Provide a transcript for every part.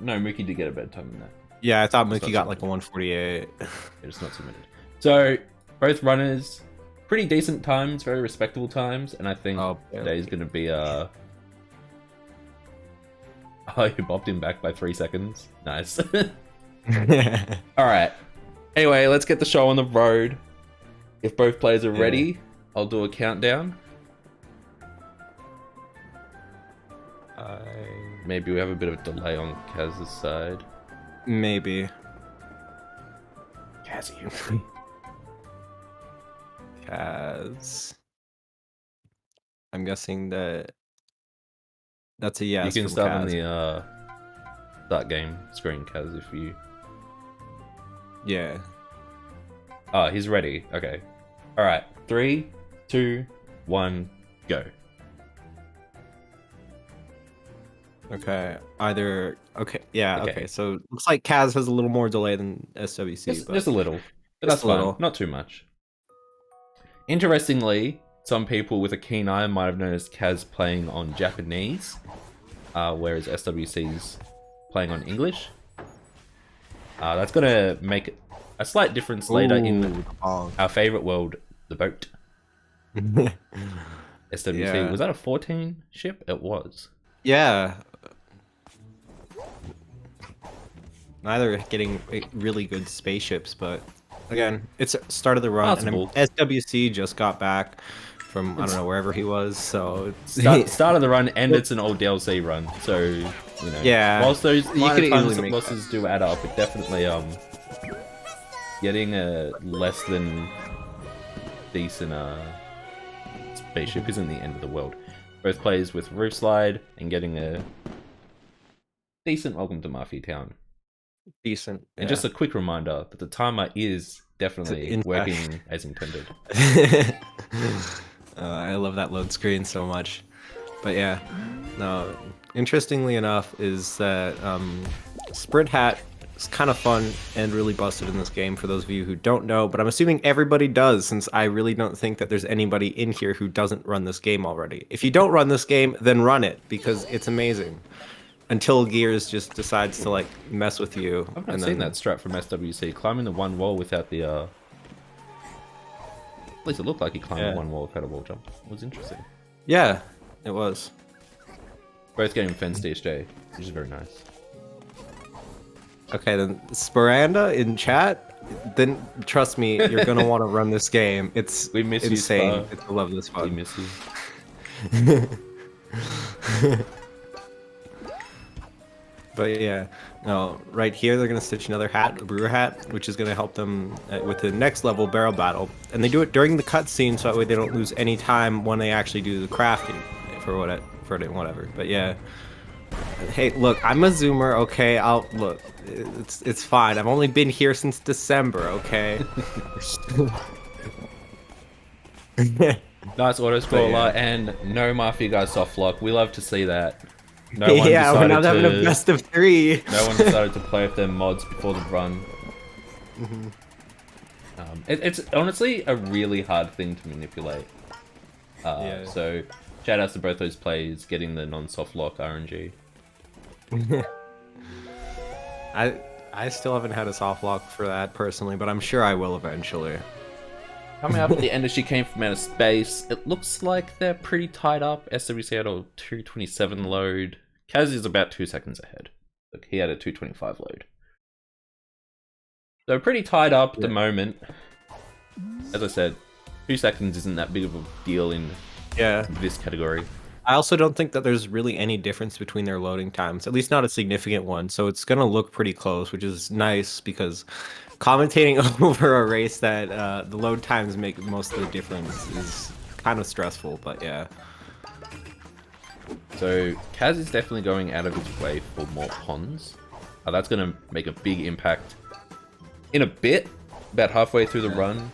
No, Mookie did get a better time than that. Yeah, I thought It's Mookie not got like submitted. a 148. It's not submitted. So both runners, pretty decent times, very respectable times, and I think Oh, today's barely. gonna be Oh, you bopped him back by 3 seconds. Nice. All right. Anyway, let's get the show on the road. If both players are ready, I'll do a countdown. Maybe we have a bit of a delay on Kaz's side. Maybe. Kaz, are you free? Kaz. I'm guessing that's a yes. You can from start on Kaz. the start game screen, Kaz, if you... Yeah. Oh, he's ready. Okay. All right. 3, 2, 1, go. Okay. Either. Okay. Yeah. Okay. Okay. So looks like Kaz has a little more delay than SWC, but Just a little. But just that's a fine. little. Not too much. Interestingly, some people with a keen eye might have noticed Kaz playing on Japanese, whereas SWC's playing on English. That's going to make a slight difference later in our favorite world, the boat. SWC. Yeah. Was that a 14 ship? It was. Yeah. Neither getting really good spaceships, but again, it's start of the run, Possible. and SWC just got back from I don't know wherever he was, so Start of the run, and it's an old DLC run, so you know. Yeah. Whilst those You could easily times make losses do add up, it definitely getting a less than decent spaceship isn't the end of the world. Both players with roof slide and getting a decent welcome to Mafia Town. decent. And just a quick reminder that the timer is definitely In working as intended. I love that load screen so much. But yeah, no. Interestingly enough, is that Sprint Hat is kind of fun and really busted in this game for those of you who don't know. But I'm assuming everybody does, since I really don't think that there's anybody in here who doesn't run this game already. If you don't run this game, then run it because it's amazing. Until Gears just decides to like mess with you. I've not seen that strat from SWC, climbing the one wall without the at least it looked like he climbed the one wall without a wall jump. It was interesting. Yeah, it was. Both getting fence DSJ, which is very nice. Okay, then Sparanda in chat, then trust me, you're gonna want to run this game. It's We miss insane. you, I love this fun. We miss you. But yeah, no, right here they're gonna stitch another hat, a brewer hat, which is gonna help them with the next level barrel battle. And they do it during the cutscene, so that way they don't lose any time when they actually do the crafting for whatever. But yeah, hey, look, I'm a zoomer, okay? I'll look. It's fine. I've only been here since December, okay? Nice auto scroller and no Mafia guys soft lock. We love to see that. No one Yeah, we're not having decided a best of 3. no one decided to play with their mods before the run. It's honestly a really hard thing to manipulate. So shout outs to both those players getting the non-soft lock RNG. I still haven't had a soft lock for that personally, but I'm sure I will eventually. Coming up at the end as she came from outer space, it looks like they're pretty tied up. SWC had a 227 load. Kaz is about 2 seconds ahead. Look, he had a 225 load. So pretty tied up at the moment. As I said, 2 seconds isn't that big of a deal in this category. I also don't think that there's really any difference between their loading times, at least not a significant one. So it's going to look pretty close, which is nice because commentating over a race that the load times make most of the difference is kind of stressful, but yeah. So Kaz is definitely going out of his way for more ponds. That's going to make a big impact in a bit, about halfway through the run.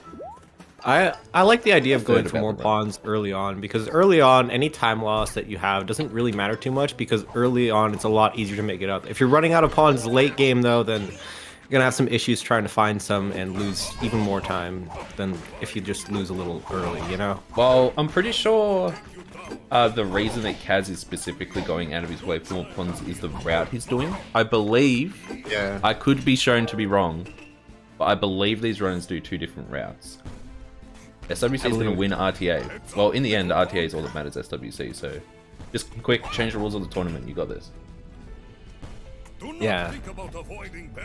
I like the idea of going for more pawns early on, because early on, any time loss that you have doesn't really matter too much, because early on it's a lot easier to make it up. If you're running out of pawns late game though, then you're gonna have some issues trying to find some and lose even more time than if you just lose a little early, you know? Well, I'm pretty sure the reason that Kaz is specifically going out of his way for more pawns is the route he's doing. I believe, Yeah. I could be shown to be wrong, but I believe these runners do 2 different routes. SWC is going to win RTA. Well, in the end, RTA is all that matters, SWC, so just quick, change the rules of the tournament, you got this. Yeah.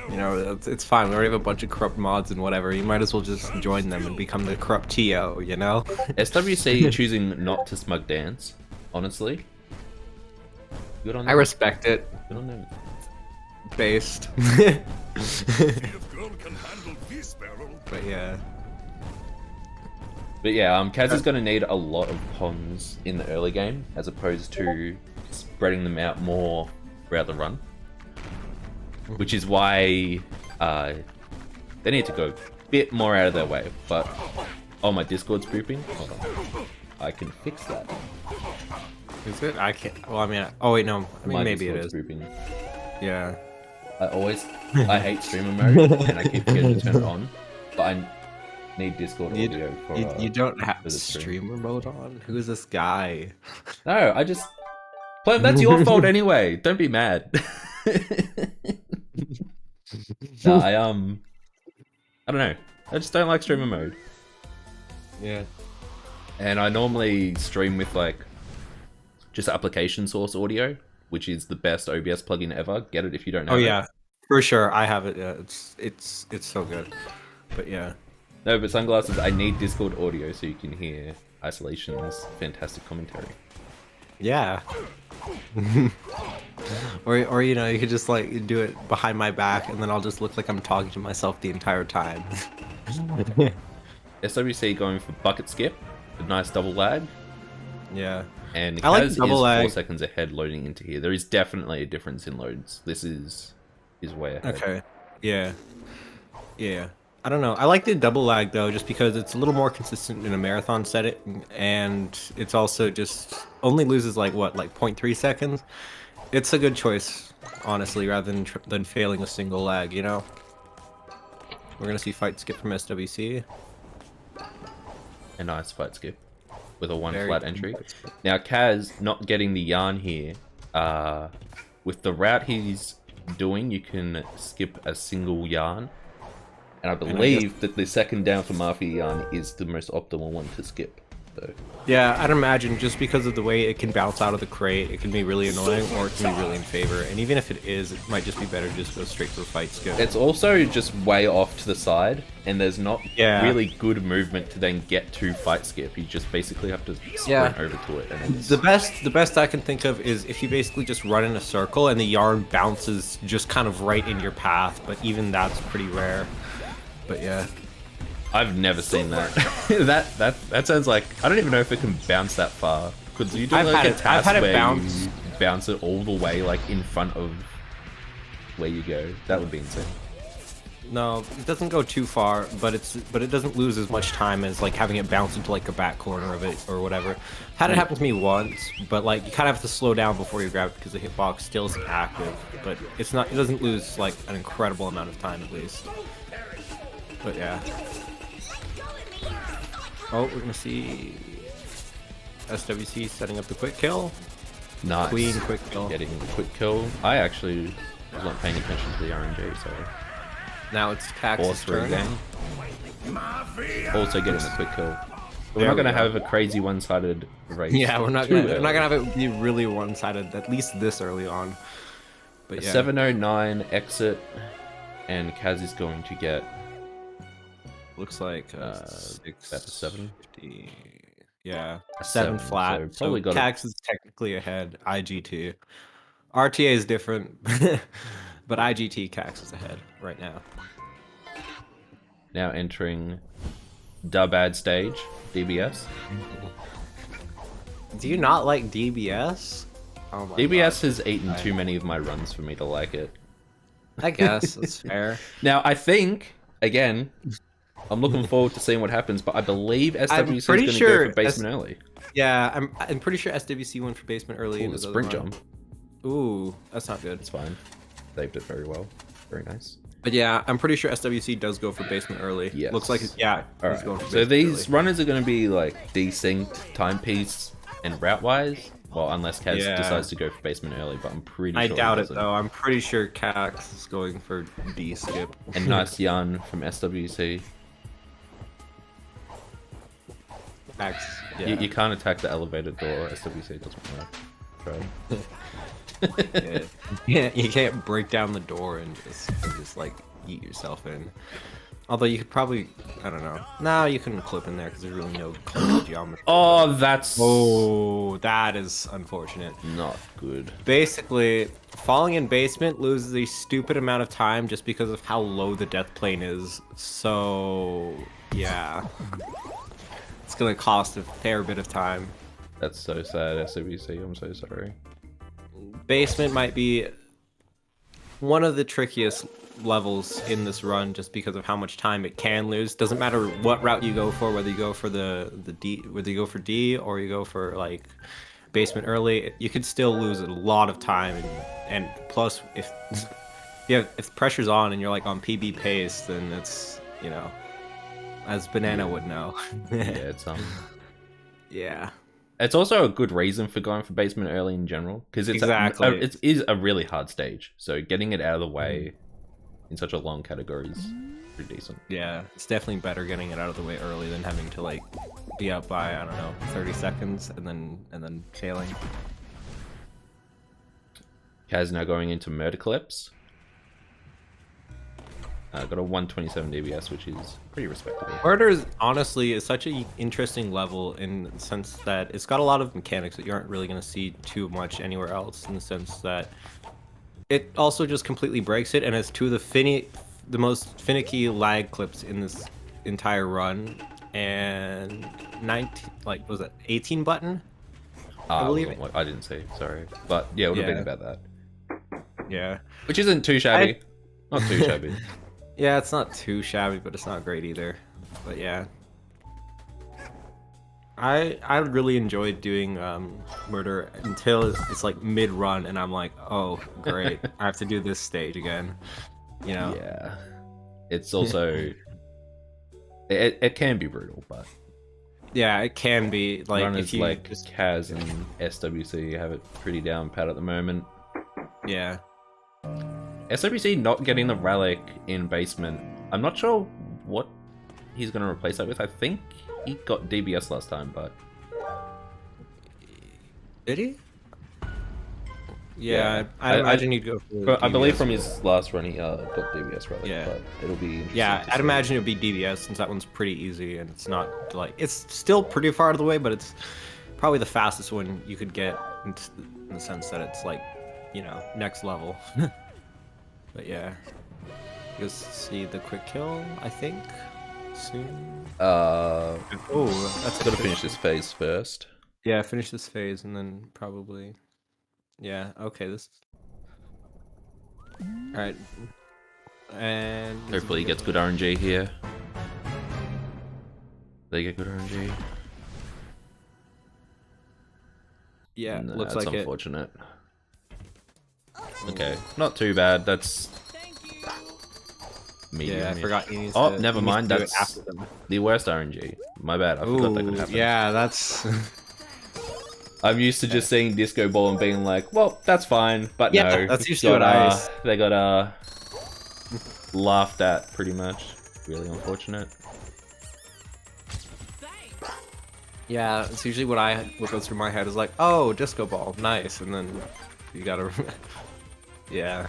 You know, it's fine. We already have a bunch of corrupt mods and whatever. You might as well just join them and become the corrupt TO, you know? SWC choosing not to smug dance, honestly. Good on them. I respect it. Good on them. Based. But yeah. But yeah, Kaz is going to need a lot of pawns in the early game, as opposed to spreading them out more throughout the run. Which is why they need to go a bit more out of their way. But, oh, my Discord's booping? Hold on. I can fix that. Is it? I can't. Well, I mean, oh wait, no. I mean, My maybe Discord's it is. booping. Yeah. I hate streamer mode, and I keep forgetting to turn it on. But I need Discord audio for You don't have for the stream. streamer mode on? Who is this guy? No, I just... Plum, that's your fault anyway. Don't be mad. No, I don't know. I just don't like streamer mode. Yeah. And I normally stream with like just application source audio, which is the best OBS plugin ever. Get it if you don't know. Oh yeah, for sure. I have it. Yeah, it's so good. But yeah. No, but Sunglasses, I need Discord audio so you can hear Isolation's fantastic commentary. Yeah. or you know, you could just like do it behind my back and then I'll just look like I'm talking to myself the entire time. SWC going for bucket skip, a nice double lag. Yeah. And I like Kaz double is lag. 4 seconds ahead loading into here. There is definitely a difference in loads. This is way ahead. Okay. Yeah. Yeah. I don't know. I like the double lag though, just because it's a little more consistent in a marathon setting, and it's also just only loses like what, like 0.3 seconds. It's a good choice, honestly, rather than failing a single lag. You know. We're gonna see fight skip from SWC. A nice fight skip with a 1 Very flat good entry. fight skip. Now Kaz not getting the yarn here. With the route he's doing, you can skip a single yarn. And I believe that the second down for Mafia yarn is the most optimal one to skip. So. Yeah, I'd imagine just because of the way it can bounce out of the crate, it can be really annoying or it can be really in favor. And even if it is, it might just be better to just go straight for fight skip. It's also just way off to the side, and there's not really good movement to then get to fight skip. You just basically have to sprint over to it. And it's... The best I can think of is if you basically just run in a circle and the yarn bounces just kind of right in your path, but even that's pretty rare. But yeah. I've never seen that. that sounds like, I don't even know if it can bounce that far. Could you do like a task where you bounce it all the way like in front of where you go? That would be insane. No, it doesn't go too far, but it doesn't lose as much time as like having it bounce into like a back corner of it or whatever. Had it happen to me once, but like you kind of have to slow down before you grab it because the hitbox still isn't active. But it's not. It doesn't lose like an incredible amount of time at least. But yeah. Oh, we're gonna see SWC setting up the quick kill. Nice. Queen quick kill. Getting the quick kill. I actually was not paying attention to the RNG, so. Now it's Cax's turn. Again. Also getting the quick kill. We're not gonna have a crazy one-sided race. Yeah, we're not gonna have it be really one-sided. At least this early on. But yeah. 709 exit, and Kaz is going to get. Looks like 7. Yeah, A 7 7, flat. so probably Cax is technically ahead. IGT, RTA is different, but IGT Cax is ahead right now. Now entering Dubad stage, DBS. Do you not like DBS? Oh my DBS has eaten too many of my runs for me to like it. I guess that's fair. Now I think again. I'm looking forward to seeing what happens, but I believe SWC is going to go for basement early. Yeah, I'm pretty sure SWC went for basement early. Ooh, the sprint jump. Ooh, that's not good. It's fine. Saved it very well. Very nice. But yeah, I'm pretty sure SWC does go for basement early. Yes. Looks like yeah. All He's going right. for So basement these early. runners are going to be like desynced timepiece and route wise. Well, unless Kaz Yeah. decides to go for basement early, but I'm pretty I sure doubt he it doesn't. though. I'm pretty sure Cax is going for D skip. And nice yarn from SWC. Cax, yeah. You can't attack the elevator door. SWC doesn't work. Right. You can't break down the door and just like eat yourself in. Although you could probably, I don't know. No, you couldn't clip in there because there's really no clear geometry. Oh, that's That is unfortunate. not good. Basically, falling in basement loses a stupid amount of time just because of how low the death plane is. So, yeah. It's gonna cost a fair bit of time. That's so sad, SWC. I'm so sorry. Basement might be one of the trickiest levels in this run just because of how much time it can lose. Doesn't matter what route you go for, whether you go for the D, whether you go for D or you go for like basement early, you could still lose a lot of time. And plus, if pressure's on and you're like on PB pace, then it's, you know, as Banana would know. Yeah, it's Yeah. It's also a good reason for going for basement early in general, because it's Exactly. it is a really hard stage. So getting it out of the way in such a long category is pretty decent. Yeah, it's definitely better getting it out of the way early than having to like be up by, I don't know, 30 seconds and then failing. Kaz now going into Murder Clips. Got a 127 DBS, which is pretty respectable. Murder honestly is such an interesting level in the sense that it's got a lot of mechanics that you aren't really going to see too much anywhere else, in the sense that it also just completely breaks it and has two of the most finicky lag clips in this entire run, and 19, like, was it 18 button? I believe it. I didn't see, sorry. But yeah, it would have been Yeah. about that. Yeah. Which isn't too shabby. Not too shabby. Yeah, it's not too shabby, but it's not great either. But yeah. I really enjoyed doing Murder until it's like mid-run and I'm like, oh, great. I have to do this stage again. You know? Yeah. It's also... it can be brutal, but... Yeah, it can be. Like, runners if you like just... Kaz and SWC have it pretty down pat at the moment. Yeah. SWC not getting the relic in basement. I'm not sure what he's going to replace that with. I think he got DBS last time, but... Did he? Yeah, I imagine he'd go for I believe DBS. from his last run he got DBS relic, Yeah. but it'll be interesting Yeah, to I'd see. imagine it would be DBS since that one's pretty easy and it's not like, it's still pretty far out of the way, but it's probably the fastest one you could get in the sense that it's like, you know, next level. But yeah, you'll see the quick kill, I think, soon. Oh, that's Gotta finish this phase first. Yeah, finish this phase and then probably, yeah. Okay, this. All right, and Hopefully he gets good RNG here. They get good RNG. Yeah, No, looks that's like it. unfortunate. Okay, not too bad. That's medium. Yeah, I forgot you need Oh, to, never you need mind. to do it That's after them. the worst RNG. My bad. I forgot that could Ooh, happen. yeah, that's. I'm used to just seeing Disco Ball and being like, well, that's fine. But Yeah, no, that's usually what I. they got laughed at pretty much. Really unfortunate. Yeah, it's usually what goes through my head is like, oh, disco ball, nice, and then you gotta. Yeah.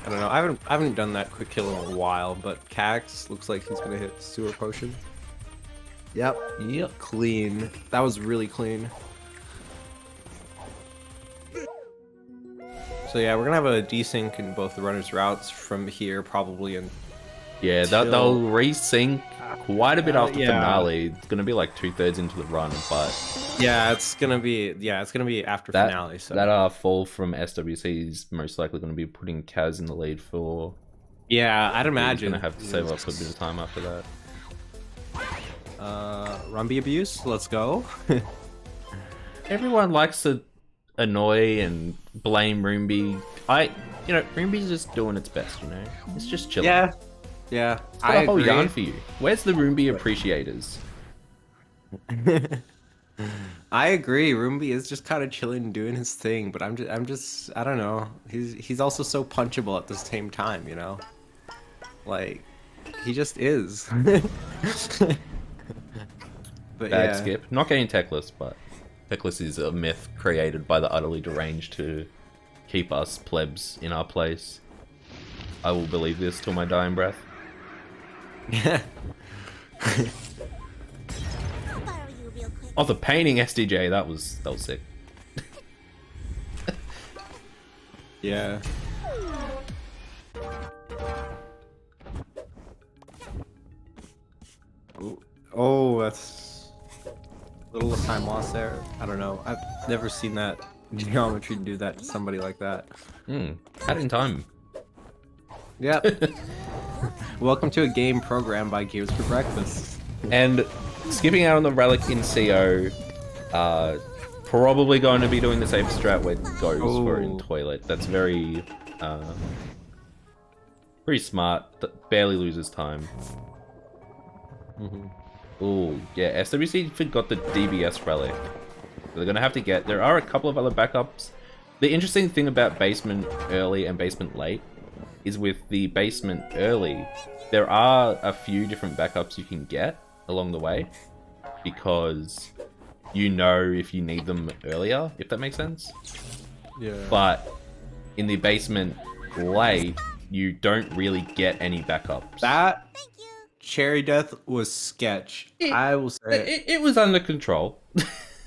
I don't know. I haven't done that quick kill in a while, but Cax looks like he's gonna hit sewer potion. Yep. Clean. That was really clean. So yeah, we're gonna have a desync in both the runners' routes from here, probably, and Yeah, Chill. they'll resync quite a bit after yeah. finale. It's gonna be like 2/3 into the run, but yeah, it's gonna be after that finale. So that fall from SWC is most likely going to be putting Kaz in the lead for. yeah, I'd He's imagine. gonna have to save up a bit of time after that. Rumby abuse. Let's go. Everyone likes to annoy and blame Roombi. Roombi's just doing its best, you know? It's just chilling. Yeah. Yeah. It's got a whole yarn for you. Where's the Roombi appreciators? I agree. Roombi is just kind of chilling and doing his thing, but I'm just I don't know. He's also so punchable at the same time, you know? Like he just is. But Bad yeah. skip. Not getting Techless, but Techless is a myth created by the utterly deranged to keep us plebs in our place. I will believe this till my dying breath. Yeah. Oh, the painting SDJ, that was sick. Yeah. Ooh. Oh, that's a little time lost there. I don't know. I've never seen that geometry do that to somebody like that. Had in time. Yep. Welcome to a game programmed by Gears for Breakfast. And skipping out on the relic in CO, probably going to be doing the same strat where goes for in toilet. That's very, pretty smart. Barely loses time. Ooh, yeah, SWC forgot the DBS relic. So they're gonna have to get. There are a couple of other backups. The interesting thing about basement early and basement late is with the basement early, there are a few different backups you can get along the way because you know if you need them earlier, if that makes sense. Yeah. But in the basement late, you don't really get any backups. That Cherry Death was sketch. I will say it was under control.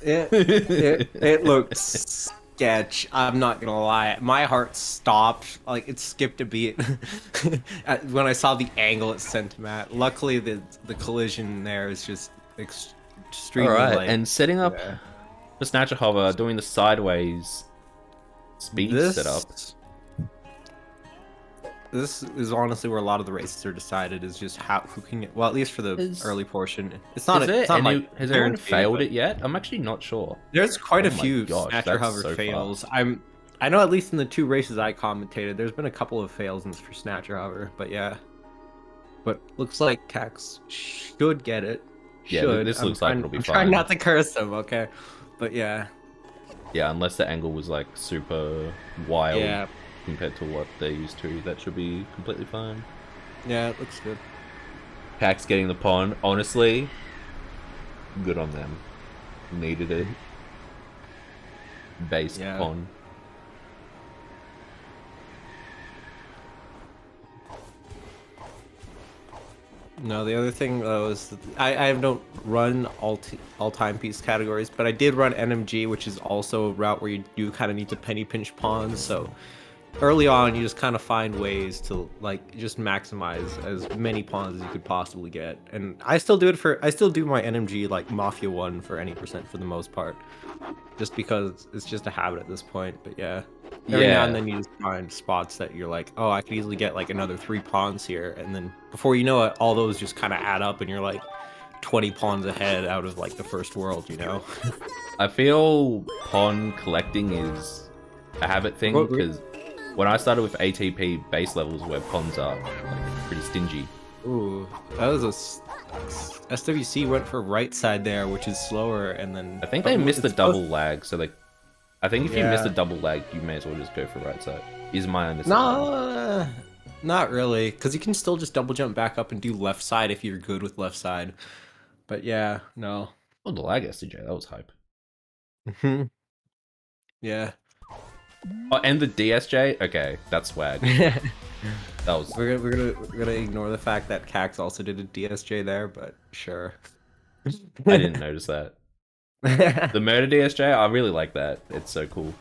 it looked sketch. I'm not gonna lie. My heart stopped. Like it skipped a beat when I saw the angle it sent him at. Luckily, the collision there is just extremely light. And setting up the Snatcher Hover, doing the sideways speed setup. This is honestly where a lot of the races are decided. Is just who can get. Well, at least for the early portion, it's not. It's not like has anyone failed it yet? I'm actually not sure. There's quite a few Snatcher Hover fails. I know at least in the 2 races I commentated, there's been a couple of fails for Snatcher Hover, but yeah. But looks like Cax should get it. Yeah, this looks like it'll be fine. I'm trying not to curse him, okay? But yeah. Yeah, unless the angle was like super wild compared to what they're used to, that should be completely fine. Yeah, it looks good. Cax getting the pond, honestly, good on them. Needed it. Base pond. No, the other thing though is I don't run all timepiece categories, but I did run NMG, which is also a route where you do kind of need to penny pinch pawns. So early on, you just kind of find ways to like just maximize as many pawns as you could possibly get. And I still do my NMG like Mafia 1 for any percent for the most part, just because it's just a habit at this point. But yeah. Every now and then you just find spots that you're like, oh, I could easily get like another 3 pawns here, and then before you know it, all those just kind of add up, and you're like 20 pawns ahead out of like the first world, you know? I feel pawn collecting is a habit thing because when I started with ATP base levels where pawns are like pretty stingy. Ooh, that was SWC went for right side there, which is slower, and then I think they missed the double lag, so they. I think if you miss a double lag, you may as well just go for right side. Is my understanding? No, not really, because you can still just double jump back up and do left side if you're good with left side. But yeah, no. Oh, the lag SDJ, that was hype. Yeah. Oh, and the DSJ, okay, that's swag. That was. We're gonna ignore the fact that Cax also did a DSJ there, but sure. I didn't notice that. The murder DSJ, I really like that. It's so cool.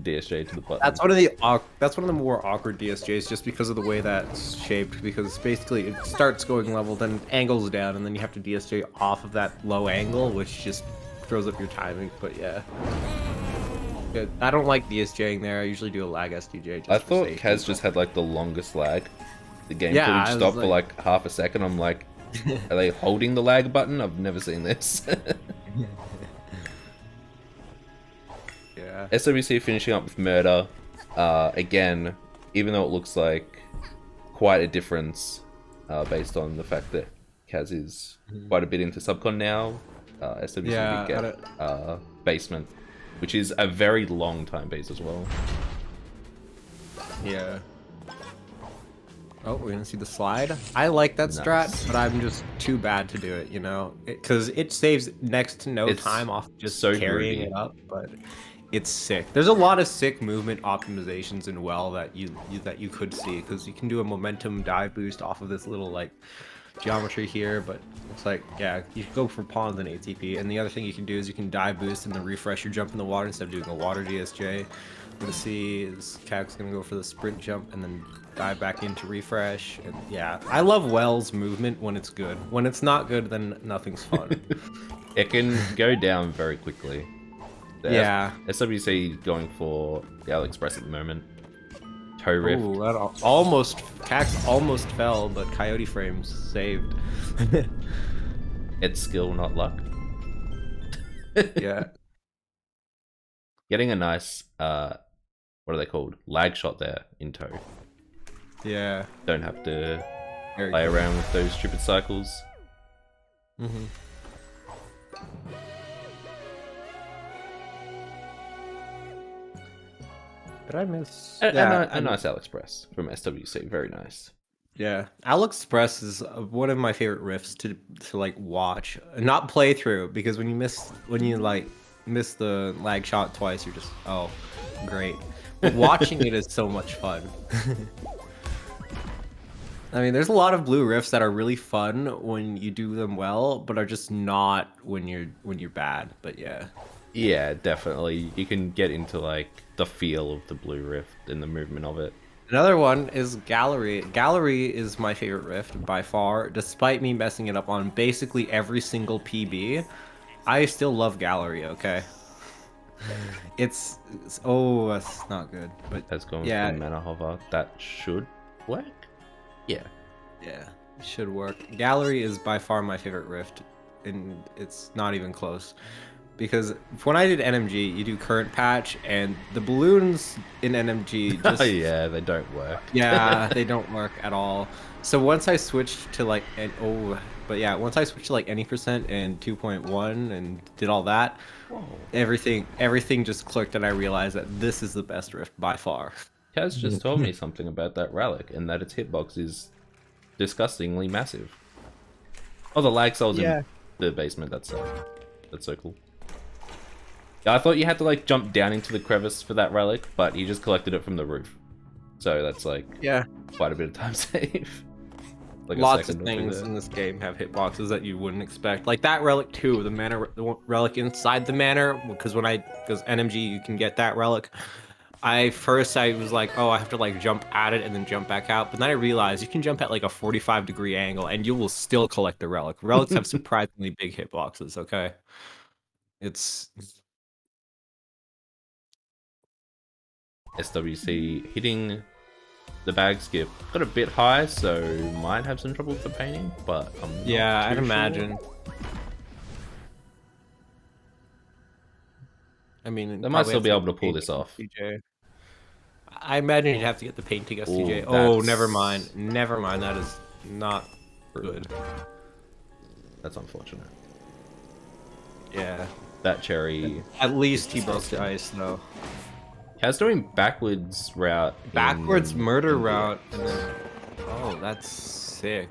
DSJ to the button. That's one of the more awkward DSJs, just because of the way that's shaped. Because basically it starts going level, then angles down, and then you have to DSJ off of that low angle, which just throws up your timing. But yeah, good. I don't like DSJing there. I usually do a lag SDJ. Just I thought Kaz just had like the longest lag. The game footage stopped for like half a second. I'm like, are they holding the lag button? I've never seen this. Yeah. SWC finishing up with Murder. Again, even though it looks like quite a difference based on the fact that Kaz is quite a bit into Subcon now, SWC Yeah, did get Basement, which is a very long time base as well. Yeah. Oh, we're gonna see the slide. I like that Nice. strat, but I'm just too bad to do it, you know? Because it saves next to no It's time off just so carrying groovy. it up, but it's sick. There's a lot of sick movement optimizations in Well that you could see, because you can do a momentum dive boost off of this little, like, geometry here, but it's like, yeah, you go for pawns and ATP, and the other thing you can do is you can dive boost and then refresh your jump in the water instead of doing a water DSJ. We're gonna see is Cac's gonna go for the sprint jump and then dive back into refresh, and yeah, I love Well's movement when it's good. When it's not good, then nothing's fun. It can go down very quickly. Yeah. SWC going for the AliExpress at the moment. Toe rift. Ooh, that almost, Cax almost fell, but Coyote Frames saved. It's skill, not luck. Yeah. Getting a nice, what are they called? Lag shot there in toe. Yeah. Don't have to Very play cool. around with those stupid cycles. Mm-hmm. Did I miss? A Yeah, nice AliExpress from SWC. Very nice. yeah. AliExpress is one of my favorite riffs to like watch, not play through, because when you like miss the lag shot twice, you're just, oh, great. But watching it is so much fun. I mean, there's a lot of blue riffs that are really fun when you do them well, but are just not when you're bad. But yeah. Yeah, definitely. You can get into like the feel of the blue rift and the movement of it. Another one is Gallery. Gallery is my favorite rift by far, despite me messing it up on basically every single PB. I still love Gallery, okay? It's oh, that's not good. But That's going yeah, for mana hover. That should work. Yeah. yeah, it should work. Gallery is by far my favorite rift, and it's not even close. Because when I did NMG, you do current patch, and the balloons in NMG just... Yeah, they don't work. Yeah, they don't work at all. So once I switched to like, once I switched to like any percent and 2.1 and did all that, Whoa. everything just clicked, and I realized that this is the best rift by far. Kaz just told me something about that relic, and that its hitbox is disgustingly massive. Oh, the lag cells in the basement. That's so cool. Yeah, I thought you had to like jump down into the crevice for that relic, but you just collected it from the roof. So that's like quite a bit of time save. Like Lots of things in this game have hitboxes that you wouldn't expect. Like that relic too, the mana relic inside the manor, because NMG you can get that relic. I was like, oh, I have to like jump at it and then jump back out. But then I realized you can jump at like a 45-degree angle and you will still collect the relic. Relics have surprisingly big hitboxes, okay? It's... SWC hitting the bag skip. Got a bit high, so might have some trouble with the painting, but I'm not I'd too imagine. Sure. I mean, They might still be able to pull this off. CJ. I imagine you'd have to get the painting STJ. Ooh, Oh, never mind. Never mind. That is not good. That's unfortunate. Yeah. That cherry. At least he broke the ice, though. Kaz doing backwards route. Backwards murder route. And then, oh, that's sick.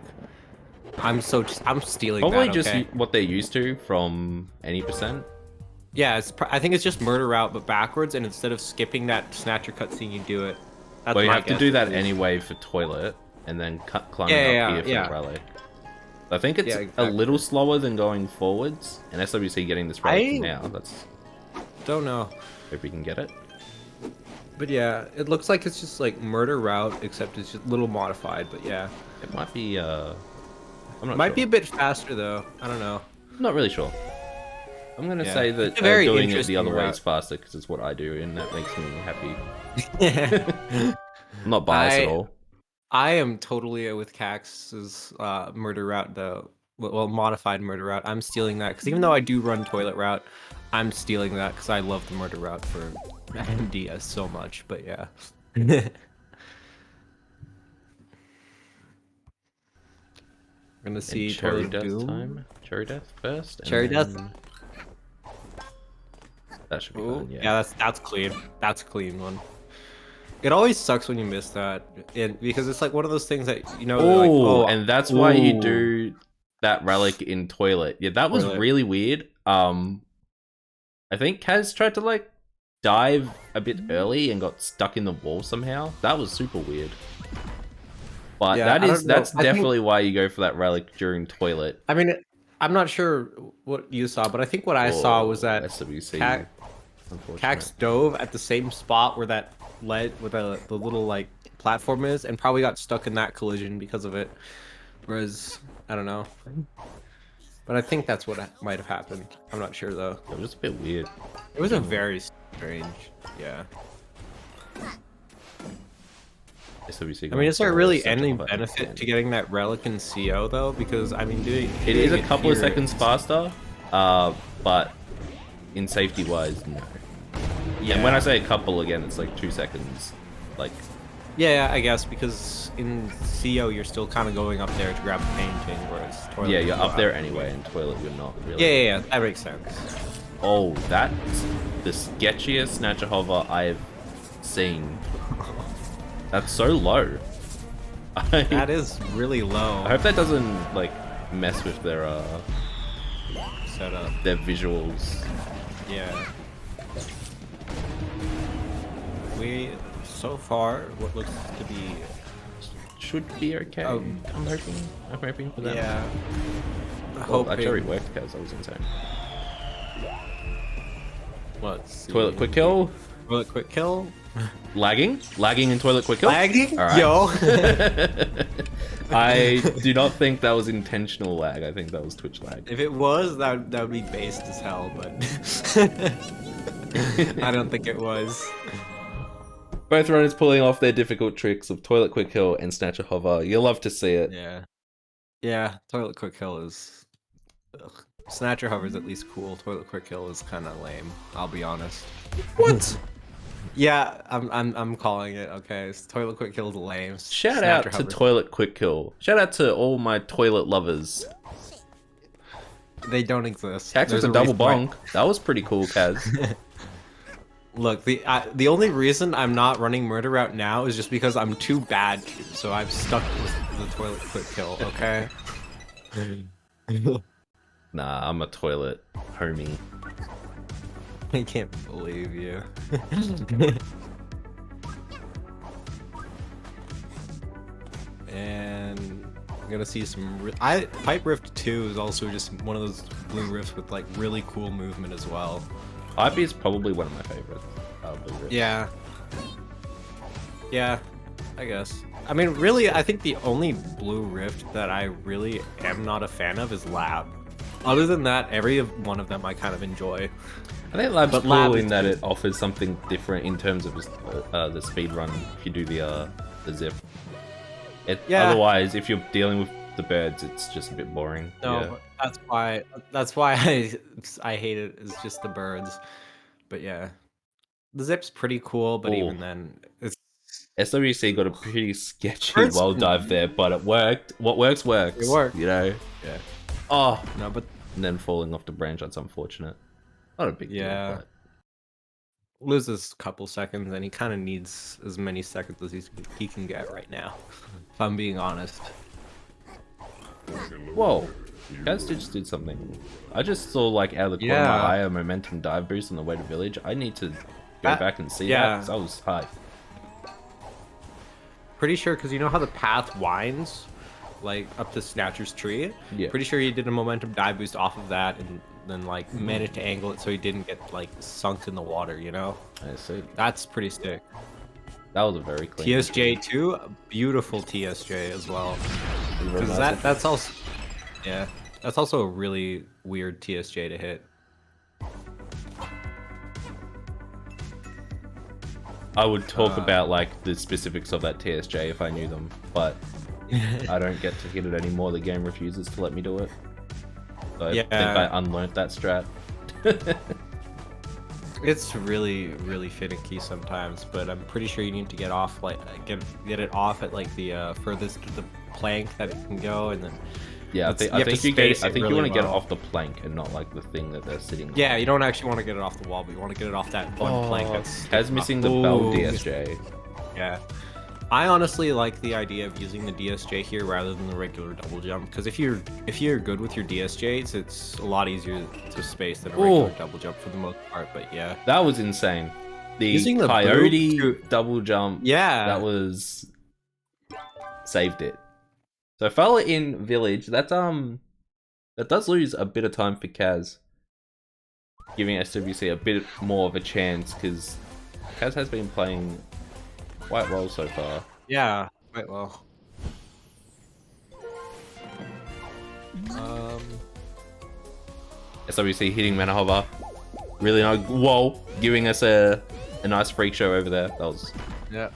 I'm stealing Probably that, just okay? what they're used to from any percent. Yeah, I think it's just murder route, but backwards, and instead of skipping that snatcher cutscene, you do it. That's Well, you my have to guess, do that at least. anyway for toilet, and then climbing up here for the relic. I think it's a little slower than going forwards, and SWC getting this relic now. That's... Don't know. Hope we can get it. But yeah, it looks like it's just like murder route, except it's just a little modified, but yeah. It might be, I'm not Might sure. be a bit faster, though. I don't know. I'm not really sure. I'm going to say that very doing it the other way route. is faster, because it's what I do, and that makes me happy. I'm not biased at all. I am totally with Cax's murder route, though. well, modified murder route. I'm stealing that because even though I do run toilet route, I'm stealing that because I love the murder route for MDS so much. But yeah. We're gonna see And Cherry Toilet Death Doom. time. Cherry Death first. And Cherry Death. then... That should be Ooh, fine, yeah. yeah, that's clean. That's a clean one. It always sucks when you miss that, because it's like one of those things that like, Oh, and that's why you ooh. do that relic in toilet. Yeah, that was Toilet. really weird. I think Kaz tried to like dive a bit early and got stuck in the wall somehow. That was super weird. But Yeah, that's definitely why you go for that relic during toilet. I mean, I'm not sure what you saw, but I think what I saw was that SWC. Cax dove at the same spot where that where the little like platform is, and probably got stuck in that collision because of it. Whereas I don't know, but I think that's what might have happened. I'm not sure though. It was just a bit weird. It was a very strange, yeah. SWC I mean, is there really any benefit to getting that relic in CO though? Because I mean, it is a couple of seconds faster, but in safety wise, no. Yeah. And when I say a couple again, it's like 2 seconds. Like. Yeah, I guess because in CO you're still kind of going up there to grab the painting, whereas toilet. Yeah, you're up there anyway, and toilet you're not really. Yeah, that makes sense. Oh, that's the sketchiest snatcher hover I've seen. That's so low. That is really low. I hope that doesn't like mess with their setup, their visuals. Yeah. We so far what looks to be should be okay. I'm hoping for that. Yeah. Well, that actually worked because that was insane. Let's see. Toilet quick kill. Toilet quick kill. Lagging in toilet quick kill. Lagging? All right. Yo. I do not think that was intentional lag. I think that was Twitch lag. If it was, that would be based as hell, but I don't think it was. Both runners pulling off their difficult tricks of toilet quick kill and snatcher hover. You'll love to see it. Yeah. Yeah, toilet quick kill is... Ugh. Snatcher hover is at least cool. Toilet quick kill is kind of lame. I'll be honest. What? Yeah, I'm calling it. Okay, toilet quick kill is lame. Shout out to toilet quick kill. Shout out to all my toilet lovers. They don't exist. Cax with a double bonk. That was pretty cool, Kaz. Look, the only reason I'm not running murder route now is just because I'm too bad to, so I'm stuck with the toilet quick kill. Okay. Nah, I'm a toilet homie. I can't believe you. And I'm gonna see some. Pipe Rift 2 is also just one of those blue rifts with like really cool movement as well. Pipe is probably one of my favorites. Blue rifts. Yeah. Yeah, I guess. I mean, really, I think the only blue rift that I really am not a fan of is Lab. Other than that, every one of them I kind of enjoy. I think Lab's cool in that it offers something different in terms of the speed run if you do the zip. Otherwise, if you're dealing with the birds, it's just a bit boring. No, yeah. That's why I hate it. It's just the birds. But yeah, the zip's pretty cool. But even then, it's SWC got a pretty sketchy well dive there, but it worked. What works works. It worked. You know. Yeah. Oh no, but and then falling off the branch. That's unfortunate. Not a big deal. But... loses a couple seconds, and he kind of needs as many seconds as he can get right now. If I'm being honest. Whoa, Kaz just did something. I just saw like out of the corner of my eye a momentum dive boost on the way to village. I need to go back and see that because I was hyped. Pretty sure, because you know how the path winds, like up to Snatcher's tree. Yeah. Pretty sure he did a momentum dive boost off of that, and then like managed to angle it so he didn't get like sunk in the water. You know. I see. That's pretty sick. That was a very clean. TSJ too, beautiful TSJ as well. Because that's also, that's also a really weird TSJ to hit. I would talk about like the specifics of that TSJ if I knew them, but I don't get to hit it anymore. The game refuses to let me do it. So I think I unlearned that strat. It's really finicky sometimes, but I'm pretty sure you need to get off like get it off at like the furthest to the plank that it can go, and then yeah, I think you want to get it off the plank and not like the thing that they're sitting on. Yeah, you don't actually want to get it off the wall, but you want to get it off that one plank that's Kaz missing the bell DSJ. Yeah. I honestly like the idea of using the DSJ here rather than the regular double jump, because if you're good with your DSJs, it's a lot easier to space than a regular double jump for the most part. But yeah, that was insane. Using the Coyote double jump, yeah, that was saved it. So fella in village, that does lose a bit of time for Kaz, giving SWC a bit more of a chance because Kaz has been playing quite well so far. Yeah, quite well. SWC hitting mana hover. Really nice. Whoa, giving us a nice freak show over there. That was. Yeah.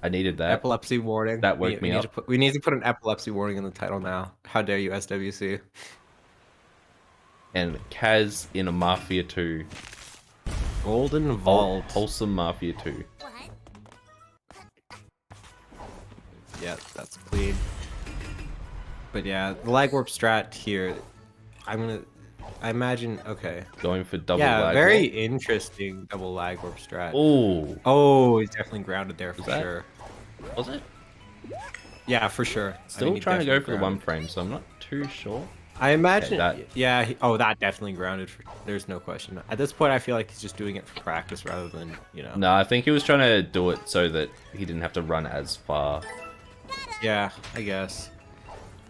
I needed that. Epilepsy warning. That woke me up. We need to put an epilepsy warning in the title now. How dare you, SWC? And Kaz in a Mafia 2. Golden Vault. Wholesome Mafia 2. Yeah, that's clean. But yeah, the lag warp strat here, I imagine, okay. Going for double lag warp. Very interesting double lag warp strat. Oh, he's definitely grounded there for sure. Was it? Yeah, for sure. Still trying to go for the one frame, so I'm not too sure. I imagine, yeah, that definitely grounded. There's no question. At this point, I feel like he's just doing it for practice rather than, you know. No, I think he was trying to do it so that he didn't have to run as far. Yeah, I guess.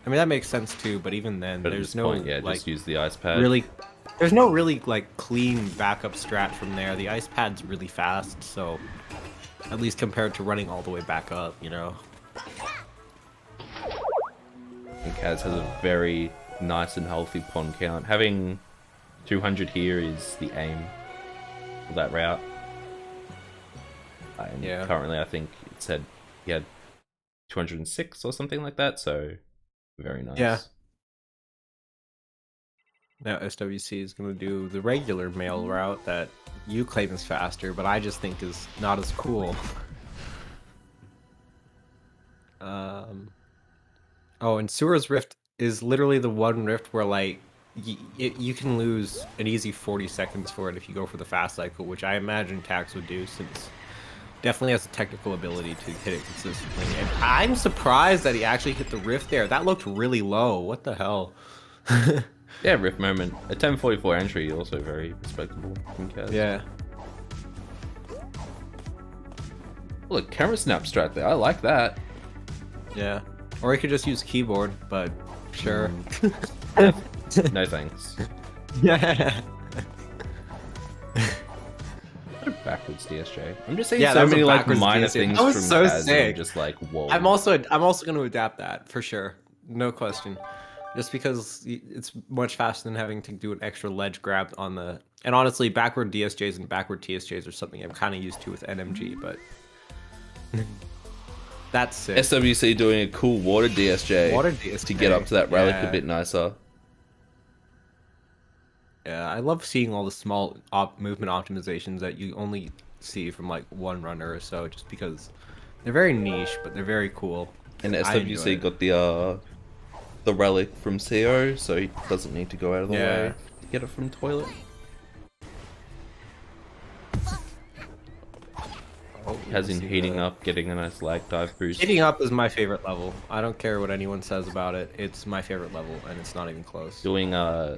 I mean, that makes sense too, but even then, there's no point, like, just use the ice pad. Really, there's no really like clean backup strat from there. The ice pad's really fast, so at least compared to running all the way back up, you know. And Kaz has a very nice and healthy pawn count. Having 200 here is the aim for that route. And currently, I think it said he had 206 or something like that, so very nice. Yeah. Now SWC is going to do the regular mail route that you claim is faster, but I just think is not as cool. Oh, and Sewer's Rift is literally the one rift where like you can lose an easy 40 seconds for it if you go for the fast cycle, which I imagine Tax would do since definitely has the technical ability to hit it consistently. And I'm surprised that he actually hit the rift there. That looked really low. What the hell? Yeah, rift moment. A 1044 entry, also very respectable from Kaz. Yeah. Look, camera snap strat there. I like that. Yeah. Or he could just use keyboard, but sure. No thanks. Yeah. Backwards DSJ. I'm just saying so many like minor things from so Kaz sick. and just like whoa. I'm also going to adapt that for sure, no question. Just because it's much faster than having to do an extra ledge grab on the. And honestly, backward DSJs and backward TSJs are something I'm kind of used to with NMG, but that's sick. SWC doing a cool water DSJ, to get up to that relic a bit nicer. Yeah, I love seeing all the small movement optimizations that you only see from like one runner or so, just because they're very niche, but they're very cool. And SWC got the relic from CO, so he doesn't need to go out of the way to get it from toilet. Has him heating up, getting a nice lag dive boost. Heating up is my favorite level. I don't care what anyone says about it. It's my favorite level, and it's not even close. Doing a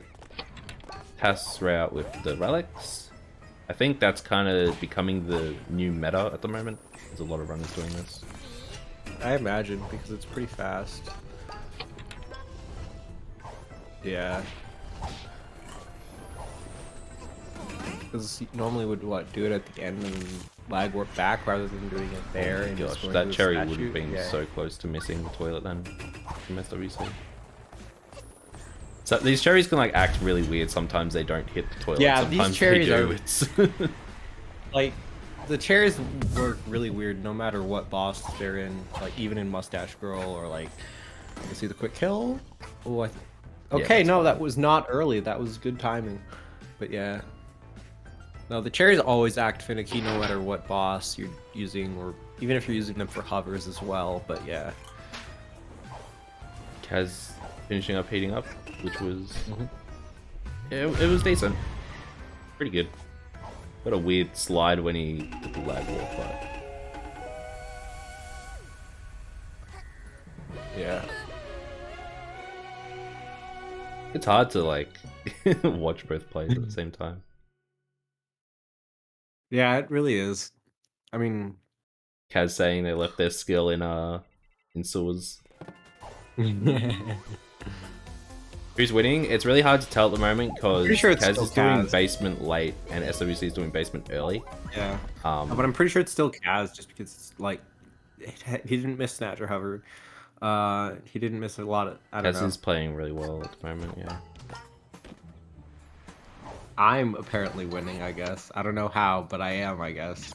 pass route with the relics. I think that's kind of becoming the new meta at the moment. There's a lot of runners doing this. I imagine, because it's pretty fast. Yeah. Because you normally would do it at the end and lag warp back rather than doing it there. Oh and gosh, that cherry would have been so close to missing the toilet then from SWC. So these cherries can like act really weird. Sometimes they don't hit the toilet. Yeah, sometimes these cherries are like the cherries work really weird no matter what boss they're in. Like even in Mustache Girl or like you see the quick kill. Oh, Okay, that's no, that fine. was not early. That was good timing. But yeah. No, the cherries always act finicky no matter what boss you're using, or even if you're using them for hovers as well. But yeah. Kaz finishing up, heating up, which was Mhm. it was decent, pretty good. Got a weird slide when he did the lag walk, but Yeah. it's hard to like watch both plays at the same time. Yeah, it really is. I mean, Kaz saying they left their skill in sewers. pretty Who's winning? It's really hard to tell at the moment because sure it's Kaz still is doing Kaz. basement late and SWC is doing basement early. Yeah. But I'm pretty sure it's still Kaz just because it's like he didn't miss Snatch or Hover. He didn't miss a lot of. I don't Kaz know. is playing really well at the moment, yeah. I'm apparently winning, I guess. I don't know how, but I am, I guess.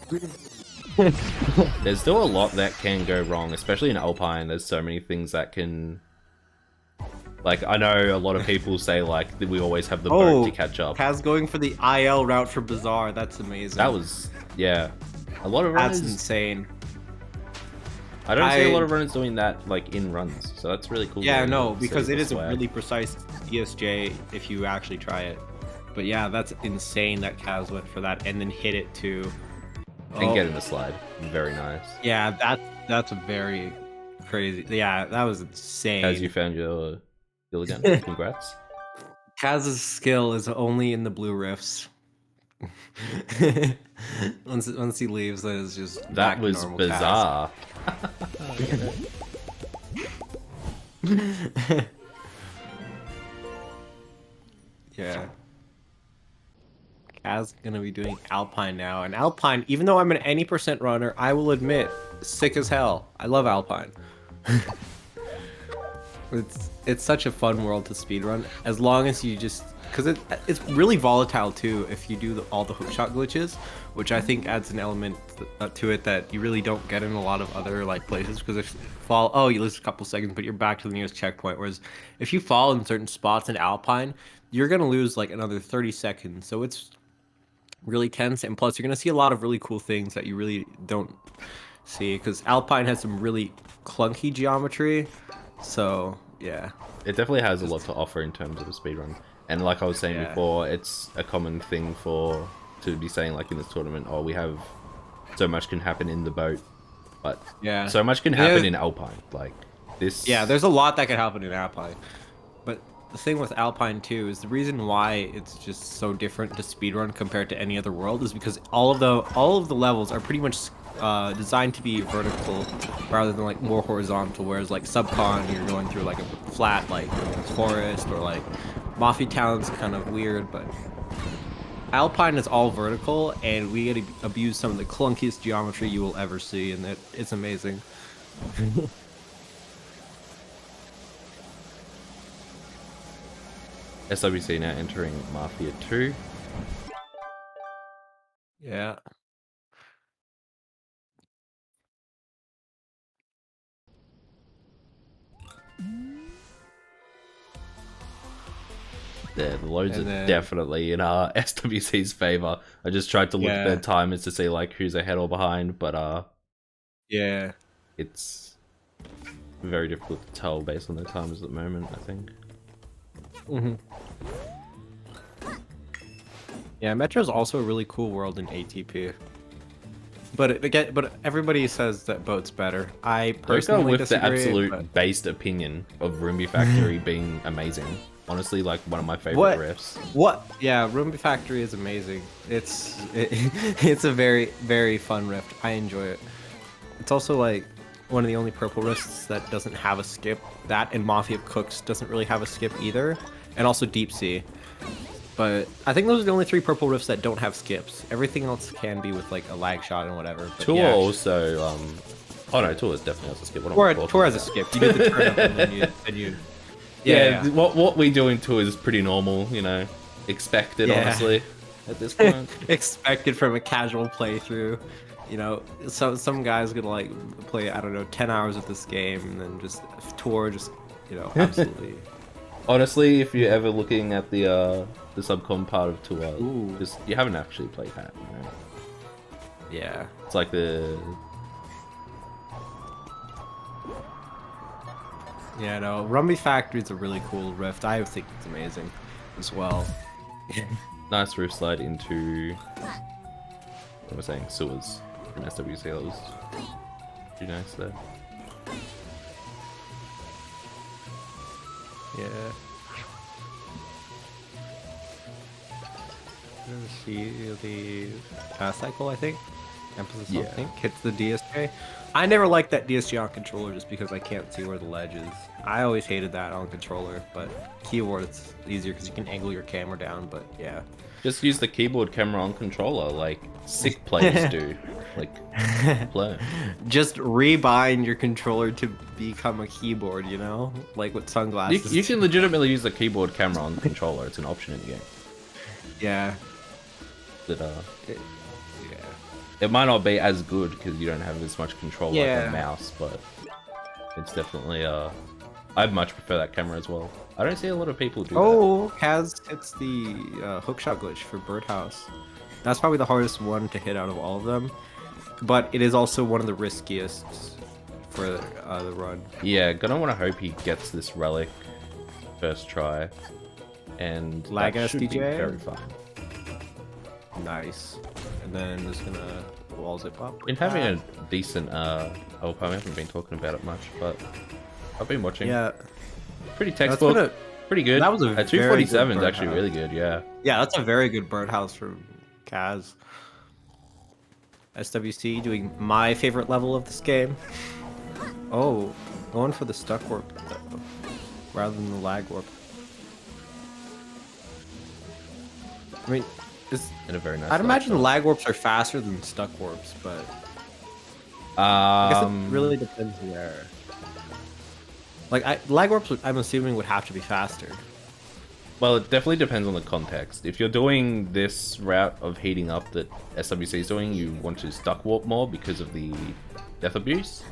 There's still a lot that can go wrong, especially in Alpine. There's so many things that can... Like, I know a lot of people say, like, that we always have the boat to catch up. Kaz going for the IL route for Bazaar. That's amazing. That was... Yeah. A lot of runners... That's insane. I don't see a lot of runners doing that, like, in runs. So that's really cool. Yeah, no, to because see it the is a swag. really precise DSJ if you actually try it. But yeah, that's insane that Kaz went for that and then hit it too. And get in the slide. Very nice. Yeah, that's a very crazy. Yeah, that was insane. As you found your skill again, congrats. Kaz's skill is only in the blue rifts. once he leaves, then it's just That back to was normal bizarre. Kaz. Yeah. Kaz gonna be doing Alpine now, and Alpine, even though I'm an any percent runner, I will admit, sick as hell. I love Alpine. It's such a fun world to speedrun, as long as you just, because it's really volatile too if you do all the hookshot glitches, which I think adds an element to it that you really don't get in a lot of other like places. Because if you fall, oh, you lose a couple seconds, but you're back to the nearest checkpoint. Whereas if you fall in certain spots in Alpine, you're gonna lose like another 30 seconds. So it's really tense, and plus you're gonna see a lot of really cool things that you really don't see, because Alpine has some really clunky geometry. So yeah, It definitely has a lot to offer in terms of a speedrun. And like I was saying before, it's a common thing to be saying like in this tournament, oh, we have so much can happen in the boat, but yeah, so much can happen in Alpine. Like this. yeah, there's a lot that can happen in Alpine. But the thing with Alpine too is the reason why it's just so different to speedrun compared to any other world is because all of the levels are pretty much designed to be vertical rather than like more horizontal. Whereas like Subcon, you're going through like a flat like forest, or like Mafia Town's kind of weird, but Alpine is all vertical, and we get to abuse some of the clunkiest geometry you will ever see, and it's amazing. SWC now entering Mafia 2. Yeah. Yeah, the loads And are then- definitely in SWC's favor. I just tried to look at Yeah. their timers to see like who's ahead or behind, but Yeah. it's very difficult to tell based on their timers at the moment, I think. Mm-hmm. Yeah, Metro's also a really cool world in ATP. But everybody says that boat's better. I Let's go personally with the disagree. absolute but- based opinion of Roomby Factory being amazing. Honestly, like one of my favorite What? riffs. What? Yeah, Roomba Factory is amazing. It's a very, very fun rift. I enjoy it. It's also like one of the only purple rifts that doesn't have a skip. That and Mafia Cooks doesn't really have a skip either. And also Deep Sea. But I think those are the only 3 purple rifts that don't have skips. Everything else can be with like a lag shot and whatever. But Tour yeah, also, oh no, Tour definitely has a skip. What am I talking Tour has a about? skip. You do the turn up and then you Yeah, what we do in Tour is pretty normal, you know, expected, Yeah. honestly, at this point. expected from a casual playthrough. You know, some guy's gonna like play, I don't know, 10 hours of this game and then just Tour just, you know, absolutely Honestly, if you're ever looking at the subcom part of Tour, Ooh. just you haven't actually played Hat, you know? Yeah. It's like the Yeah, no, Rumby Factory is a really cool rift. I think it's amazing as well. nice roof slide into what was I saying, sewers from SWC. That was pretty nice there. Yeah. Let's see the cycle, I think. Emphasis Yeah. on pink hits the DSJ. I never liked that DSJ on controller just because I can't see where the ledge is. I always hated that on controller, but keyboard it's easier because you can angle your camera down. But yeah, Just use the keyboard camera on controller like sick players do. Like play. just rebind your controller to become a keyboard. You know, like with sunglasses. You can legitimately use the keyboard camera on the controller. It's an option in the game. Yeah. That Yeah. it might not be as good because you don't have as much control like Yeah. on a mouse, but it's definitely I'd much prefer that camera as well. I don't see a lot of people do that. Oh, Kaz hits the hookshot glitch for Birdhouse. That's probably the hardest one to hit out of all of them, but it is also one of the riskiest for the run. Yeah, gonna want to hope he gets this relic first try, and Lag that should be SDJ? very fun. Nice. And then just gonna wall zip up. Been having a decent Alpine. I haven't been talking about it much, but I've been watching. Yeah. Pretty That's textbook. been Pretty good. that was a At very 247 good is actually Birdhouse. really good. Yeah. Yeah, that's a very good Birdhouse from Kaz. SWC doing my favorite level of this game. Oh, going for the stuck warp though, rather than the lag warp. I mean, In a very nice. I'd imagine shot. lag warps are faster than stuck warps, but I guess it really depends where. Like, lag warps, I'm assuming, would have to be faster. Well, it definitely depends on the context. If you're doing this route of heating up that SWC is doing, you want to stuck warp more because of the death abuse.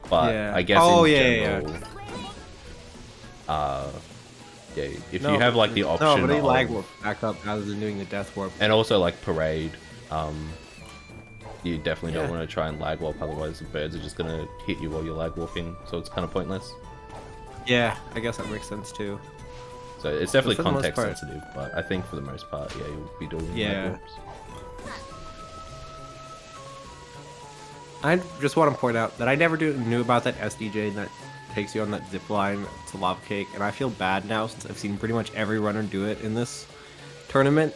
But Yeah. I guess Oh, in yeah, general, yeah, if No, you have like the option No, but they of, lag warp back up rather than doing the death warp. and also like parade, you definitely don't Yeah. want to try and lag warp, otherwise the birds are just gonna hit you while you're lag warping, so it's kind of pointless. Yeah, I guess that makes sense too. So it's definitely for the most context part- sensitive, but I think for the most part, yeah, you'll be doing Yeah. lag warps. I just want to point out that I never knew about that SDJ that takes you on that zip line to lava cake, and I feel bad now since I've seen pretty much every runner do it in this tournament.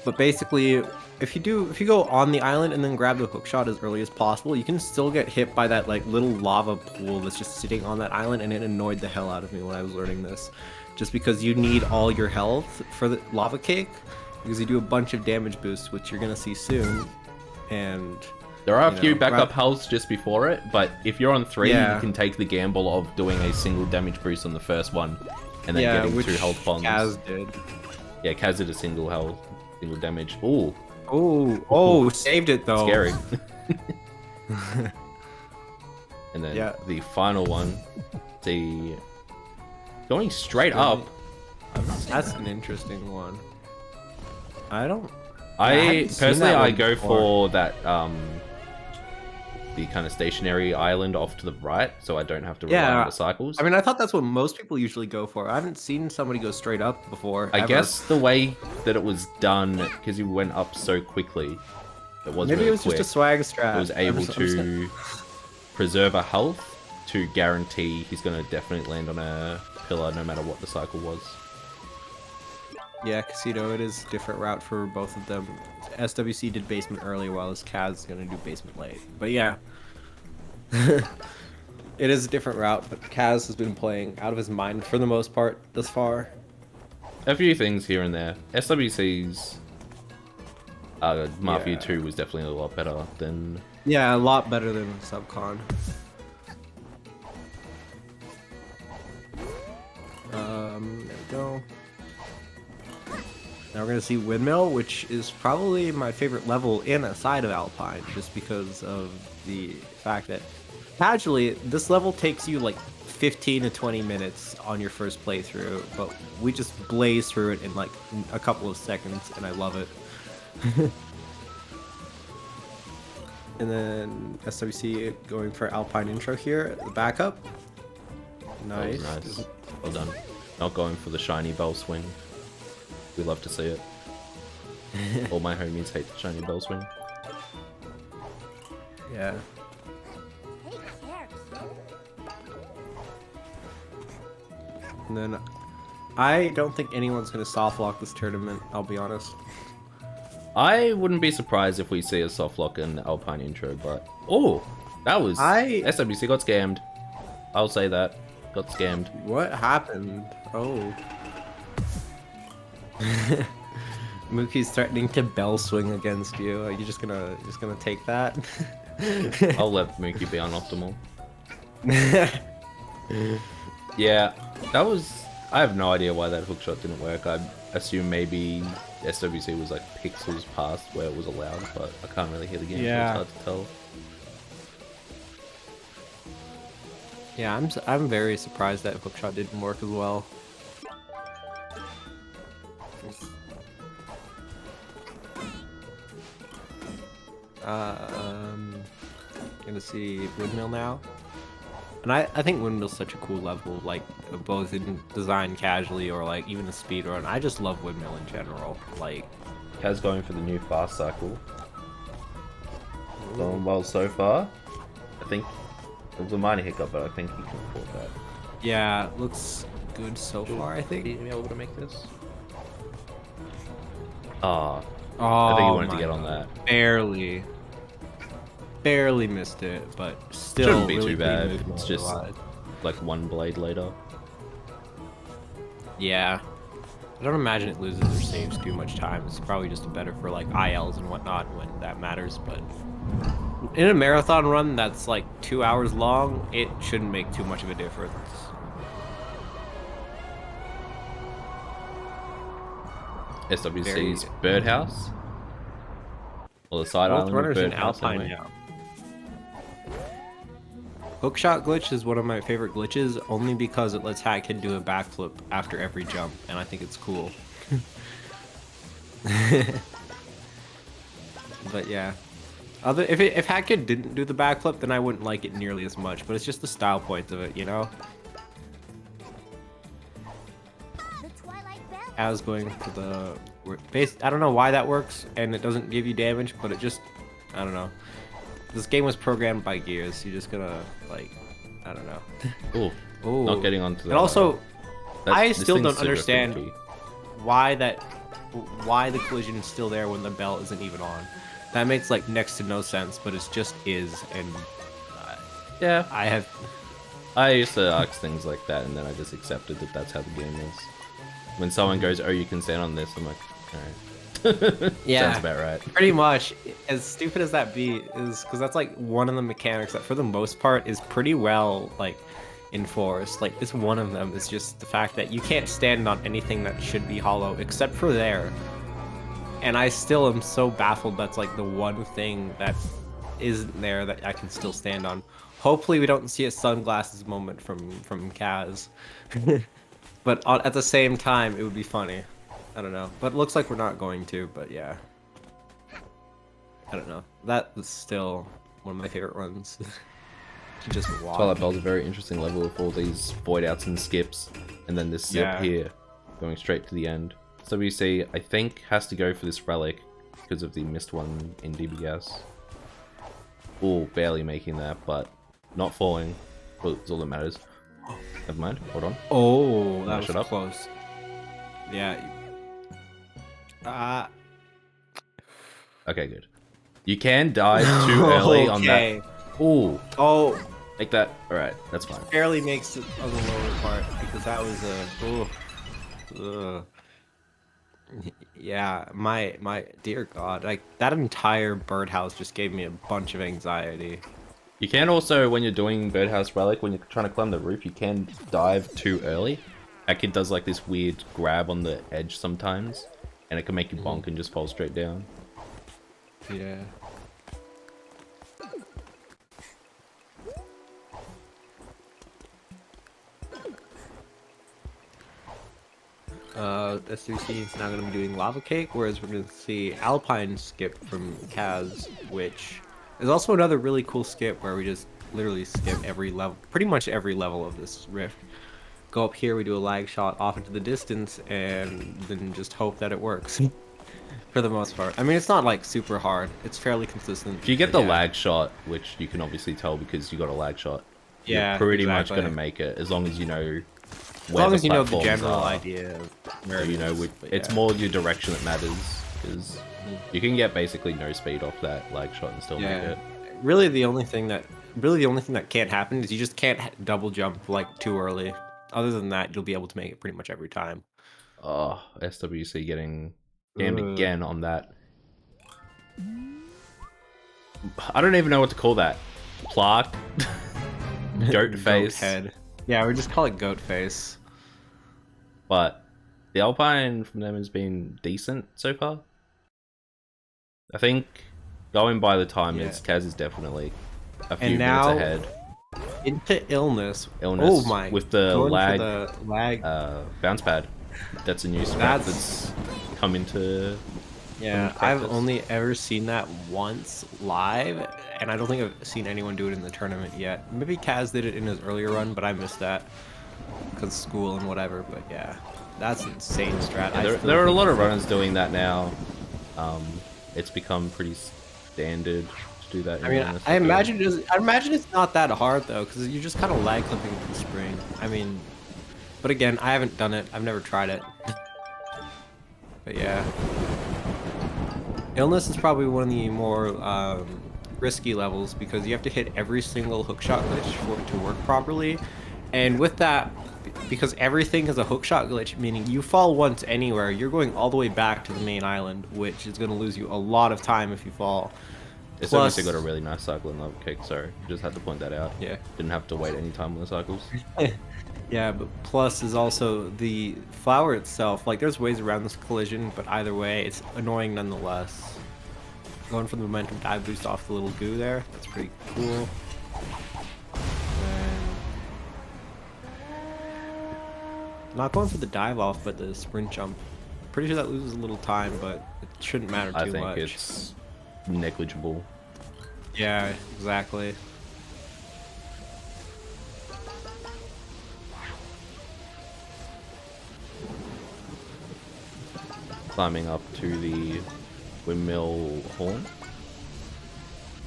But basically, if you go on the island and then grab the hook shot as early as possible, you can still get hit by that like little lava pool that's just sitting on that island, and it annoyed the hell out of me when I was learning this, just because you need all your health for the lava cake, because you do a bunch of damage boosts, which you're gonna see soon, and There are a you few know, backup ra- healths just before it, but if you're on 3, Yeah. you can take the gamble of doing a single damage boost on the first one, and then yeah, getting which 2 health bombs. Kaz did. Yeah, Kaz did a single health, single damage. Ooh, Oh, saved it though. scary. And then Yeah. the final one, the going straight up. That's an interesting one. I don't. I haven't seen personally that I one go before. for that the kind of stationary island off to the right, so I don't have to rely Yeah, on the cycles. I mean, I thought that's what most people usually go for. I haven't seen somebody go straight up before. I ever. guess the way that it was done, because you went up so quickly, it was maybe really it was quick. just a swag strat. It was able to preserve a health to guarantee he's going to definitely land on a pillar no matter what the cycle was. Yeah, Casino. It is a different route for both of them. SWC did basement early, while his Kaz is gonna do basement late. But yeah, it is a different route. But Kaz has been playing out of his mind for the most part thus far. A few things here and there. SWC's Mafia Yeah. 2 was definitely a lot better than... Yeah, a lot better than Subcon. There we go. Now we're gonna see Windmill, which is probably my favorite level in a side of Alpine, just because of the fact that casually this level takes you like 15 to 20 minutes on your first playthrough, but we just blaze through it in like a couple of seconds, and I love it. And then SWC going for Alpine intro here, the backup. That was Nice. nice. Well done. Not going for the shiny bell swing. We love to see it. All my homies hate the shiny bell swing. Yeah. And then I don't think anyone's gonna soft lock this tournament, I'll be honest. I wouldn't be surprised if we see a soft lock in Alpine intro, but oh, that was SWC got scammed. I'll say that. Got scammed. What happened? Oh. Mookie's threatening to bell swing against you. Are you just gonna take that? I'll let Mookie be unoptimal. Yeah, that was... I have no idea why that hookshot didn't work. I assume maybe SWC was like pixels past where it was allowed, but I can't really hear the game, Yeah. so it's hard to tell. Yeah, I'm very surprised that hookshot didn't work as well. Gonna see Windmill now. And I think Windmill's such a cool level, like both in design casually or like even a speed run. I just love Windmill in general. Like, Kaz going for the new fast cycle. Going well so far. I think it was a minor hiccup, but I think he can afford that. yeah, looks good so far, I think. Be able to make this? Ah, Oh, I think he wanted to my get on God. that. Barely missed it, but still Shouldn't be really too clean bad. movement It's just otherwise. like one blade later. Yeah. I don't imagine it loses or saves too much time. It's probably just better for like ILs and whatnot when that matters, but in a marathon run that's like 2 hours long, it shouldn't make too much of a difference. SWC's Birdhouse. Or the side Both island of runners in Birdhouse. Alpine Anyway. now. Hookshot glitch is one of my favorite glitches, only because it lets Hackhead do a backflip after every jump, and I think it's cool. But yeah, if Hackhead didn't do the backflip, then I wouldn't like it nearly as much. But it's just the style point of it, you know. I was going for the base. I don't know why that works, and it doesn't give you damage, but it just, I don't know. This game was programmed by Gears. You're just gonna like, I don't know. Ooh, Ooh. not getting onto that. And also, I this still thing's don't super understand funky. why the collision is still there when the bell isn't even on. That makes like next to no sense, but it just is, and Yeah, I used to ask things like that, and then I just accepted that that's how the game is. When someone goes, "Oh, you can stand on this," I'm like, "Alright." Yeah. Sounds about right. pretty much, as stupid as that be, is because that's like one of the mechanics that for the most part is pretty well like enforced. Like this one of them is just the fact that you can't stand on anything that should be hollow except for there. And I still am so baffled that's like the one thing that isn't there that I can still stand on. Hopefully we don't see a sunglasses moment from Kaz. But at the same time, it would be funny. I don't know. But it looks like we're not going to, but yeah. I don't know. That was still one of my favorite runs. To just watch. Twilight Bell's a very interesting level with all these void outs and skips, and then this zip Yeah. here, going straight to the end. SWC, I think, has to go for this relic because of the missed one in DBS. Oh, barely making that, but not falling. Well, that's all that matters. Never mind, hold on. Oh, that Mash was it up. close. Yeah. Okay, good. You can dive too early on Okay. that. Ooh, Oh, like that. Alright, that's fine. barely makes it on the lower part because that was a. Yeah, my dear God, like that entire birdhouse just gave me a bunch of anxiety. You can also, when you're doing Birdhouse Relic, when you're trying to climb the roof, you can dive too early. That kid does like this weird grab on the edge sometimes, and it can make you bonk and just fall straight down. Yeah. SWC is now going to be doing Lava Cake, whereas we're going to see Alpine skip from Kaz, which is also another really cool skip where we just literally skip every level, pretty much every level of this rift. Go up here, we do a lag shot off into the distance, and then just hope that it works. For the most part. I mean, it's not like super hard. It's fairly consistent. If you get but the yeah. lag shot, which you can obviously tell because you got a lag shot, Yeah, you're pretty much exactly. going to make it as long as you know As where long the as you know the platforms general are. idea of where So, it you know, is, but it's yeah. more your direction that matters because you can get basically no speed off that lag shot and still make Yeah. it. Really the only thing that can't happen is you just can't double jump like too early. Other than that, you'll be able to make it pretty much every time. Oh, SWC getting jammed Ugh. again on that. I don't even know what to call that. Plaque? Goat face? head. Yeah, we just call it goat face. But the Alpine from them has been decent so far. I think going by the time, Yeah. Kaz is definitely a few And minutes now ahead. into illness. Illness Oh my! with the going for lag, the lag. bounce pad. That's a new strat That's- that's come into. Yeah, from I've practice. only ever seen that once live, and I don't think I've seen anyone do it in the tournament yet. Maybe Kaz did it in his earlier run, but I missed that because school and whatever. But yeah, that's insane strat. Yeah, there are a lot of runners doing that now. It's become pretty standard to do that. I mean, Illness I as well. imagine it's not that hard though, because you're just kind of lag clipping the spring. I mean, but again, I haven't done it. I've never tried it. But yeah. Illness is probably one of the more risky levels because you have to hit every single hookshot glitch for it to work properly. And with that, because everything is a hookshot glitch, meaning you fall once anywhere, you're going all the way back to the main island, which is going to lose you a lot of time if you fall. It's Plus- obviously got a really nice cycle in Lava Cake, so just had to point that out. Yeah. Didn't have to wait any time on the cycles. Yeah, but plus is also the flower itself. Like, there's ways around this collision, but either way, it's annoying nonetheless. Going for the momentum dive boost off the little goo there. That's pretty cool. And not going for the dive off, but the sprint jump. Pretty sure that loses a little time, but it shouldn't matter I too think much. it's negligible. Yeah, exactly. Climbing up to the windmill horn.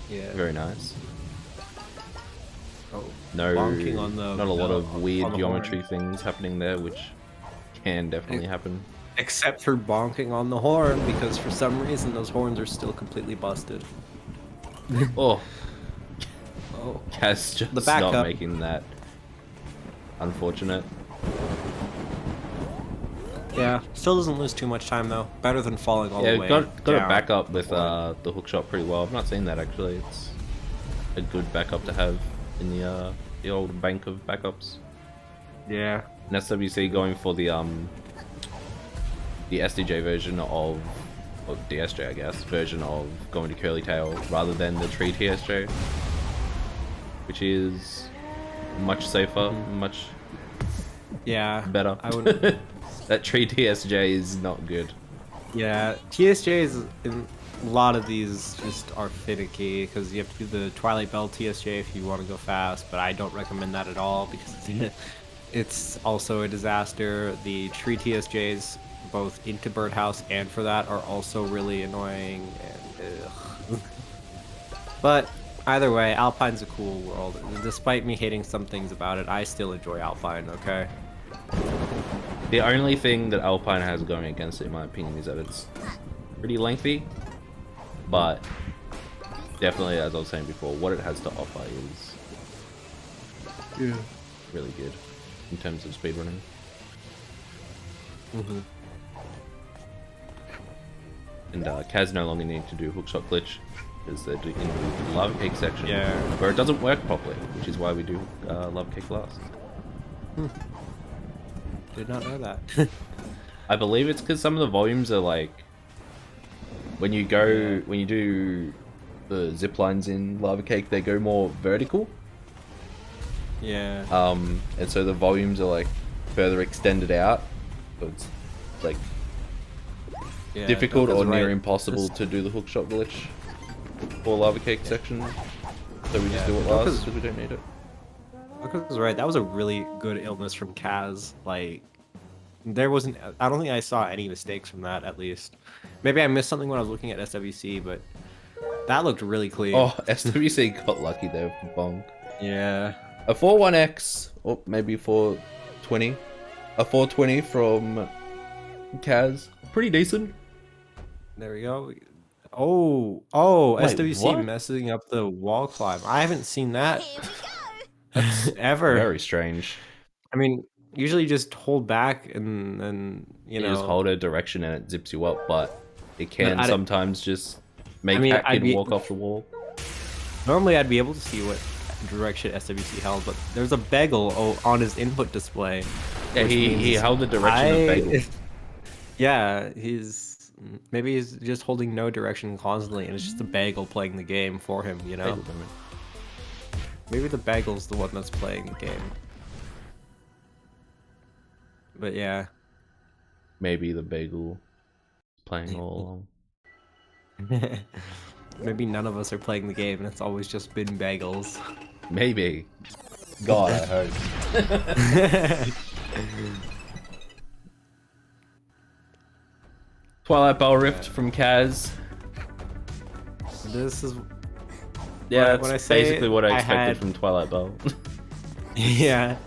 Yeah. Very nice. Oh, No, bonking on the- not a lot of on weird the geometry horn. things happening there, which can definitely happen. Except for bonking on the horn, because for some reason those horns are still completely busted. Oh, Oh. Kaz just The not backup. making that. Unfortunate. Yeah, still doesn't lose too much time though. Better than falling all Yeah, the way got down. a backup with the hook shot pretty well. I've not seen that actually. It's a good backup to have in the old bank of backups. Yeah. And SWC going for the SDJ version of, or DSJ I guess, version of going to Curly Tail rather than the Tree TSJ, which is much safer, much Yeah. better. I would. That Tree TSJ is not good. Yeah, TSJs in a lot of these just are finicky because you have to do the Twilight Bell TSJ if you want to go fast, but I don't recommend that at all because it's also a disaster. The tree TSJs, both into Birdhouse and for that, are also really annoying. And, ugh. But either way, Alpine's a cool world. Despite me hating some things about it, I still enjoy Alpine. Okay. The only thing that Alpine has going against it, in my opinion, is that it's pretty lengthy. But definitely, as I was saying before, what it has to offer is really good in terms of speedrunning. And Kaz no longer need to do hookshot glitch because they're in the lava cake section, Yeah. where it doesn't work properly, which is why we do lava cake last. Did not know that. I believe it's because some of the volumes are like when you do the zip lines in lava cake, they go more vertical. Yeah. And so the volumes are like further extended out. So it's like Yeah, difficult or Doka's near right. impossible to do the hookshot glitch for lava cake section. So we just do it last because we don't need it. Doka's right. That was a really good illness from Kaz. Like, there wasn't. I don't think I saw any mistakes from that. At least, maybe I missed something when I was looking at SWC, but that looked really clean. Oh, SWC got lucky there with the bonk. Yeah. A 4-1x, or maybe 420. A 420 from Kaz. Pretty decent. There we go. Oh, Wait, SWC what? messing up the wall climb. I haven't seen that That's ever. very strange. I mean, usually just hold back and then, you You know. just hold a direction and it zips you up, but it can sometimes just make that kid walk off the wall. Normally I'd be able to see what direction SWC held, but there's a bagel on his input display. Yeah, he held the direction of bagel. Yeah, maybe he's just holding no direction constantly, and it's just a bagel playing the game for him, you know? Maybe the bagel's the one that's playing the game. But yeah. Maybe the bagel is playing all along. Maybe none of us are playing the game, and it's always just been bagels. Maybe. God, I hope. Twilight Bell Rift from Kaz. This is... Yeah, when that's I basically what I expected from Twilight Bell. Yeah.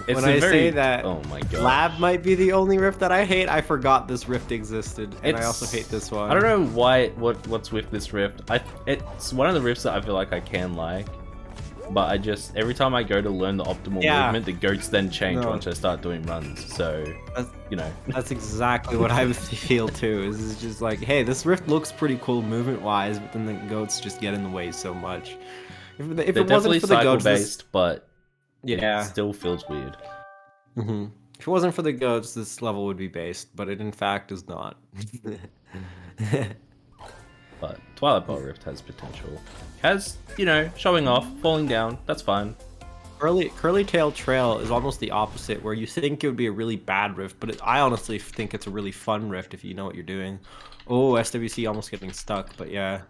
It's when I say that oh my god, Lab might be the only rift that I hate, I forgot this rift existed, and I also hate this one. I don't know what's with this rift. It's one of the rifts that I feel like I can like, but I just every time I go to learn the optimal movement, the goats then change once I start doing runs. So you know, that's exactly what I feel too. Is just like, hey, this rift looks pretty cool movement wise, but then the goats just get in the way so much. If it wasn't for the goats, based, but yeah, it still feels weird. If it wasn't for the goats, this level would be based, but it in fact is not. But Twilight Bell Rift has potential. Has, you know, showing off, falling down, that's fine. Curly Tail Trail is almost the opposite, where you think it would be a really bad rift, but I honestly think it's a really fun rift if you know what you're doing. Oh, SWC almost getting stuck, but yeah.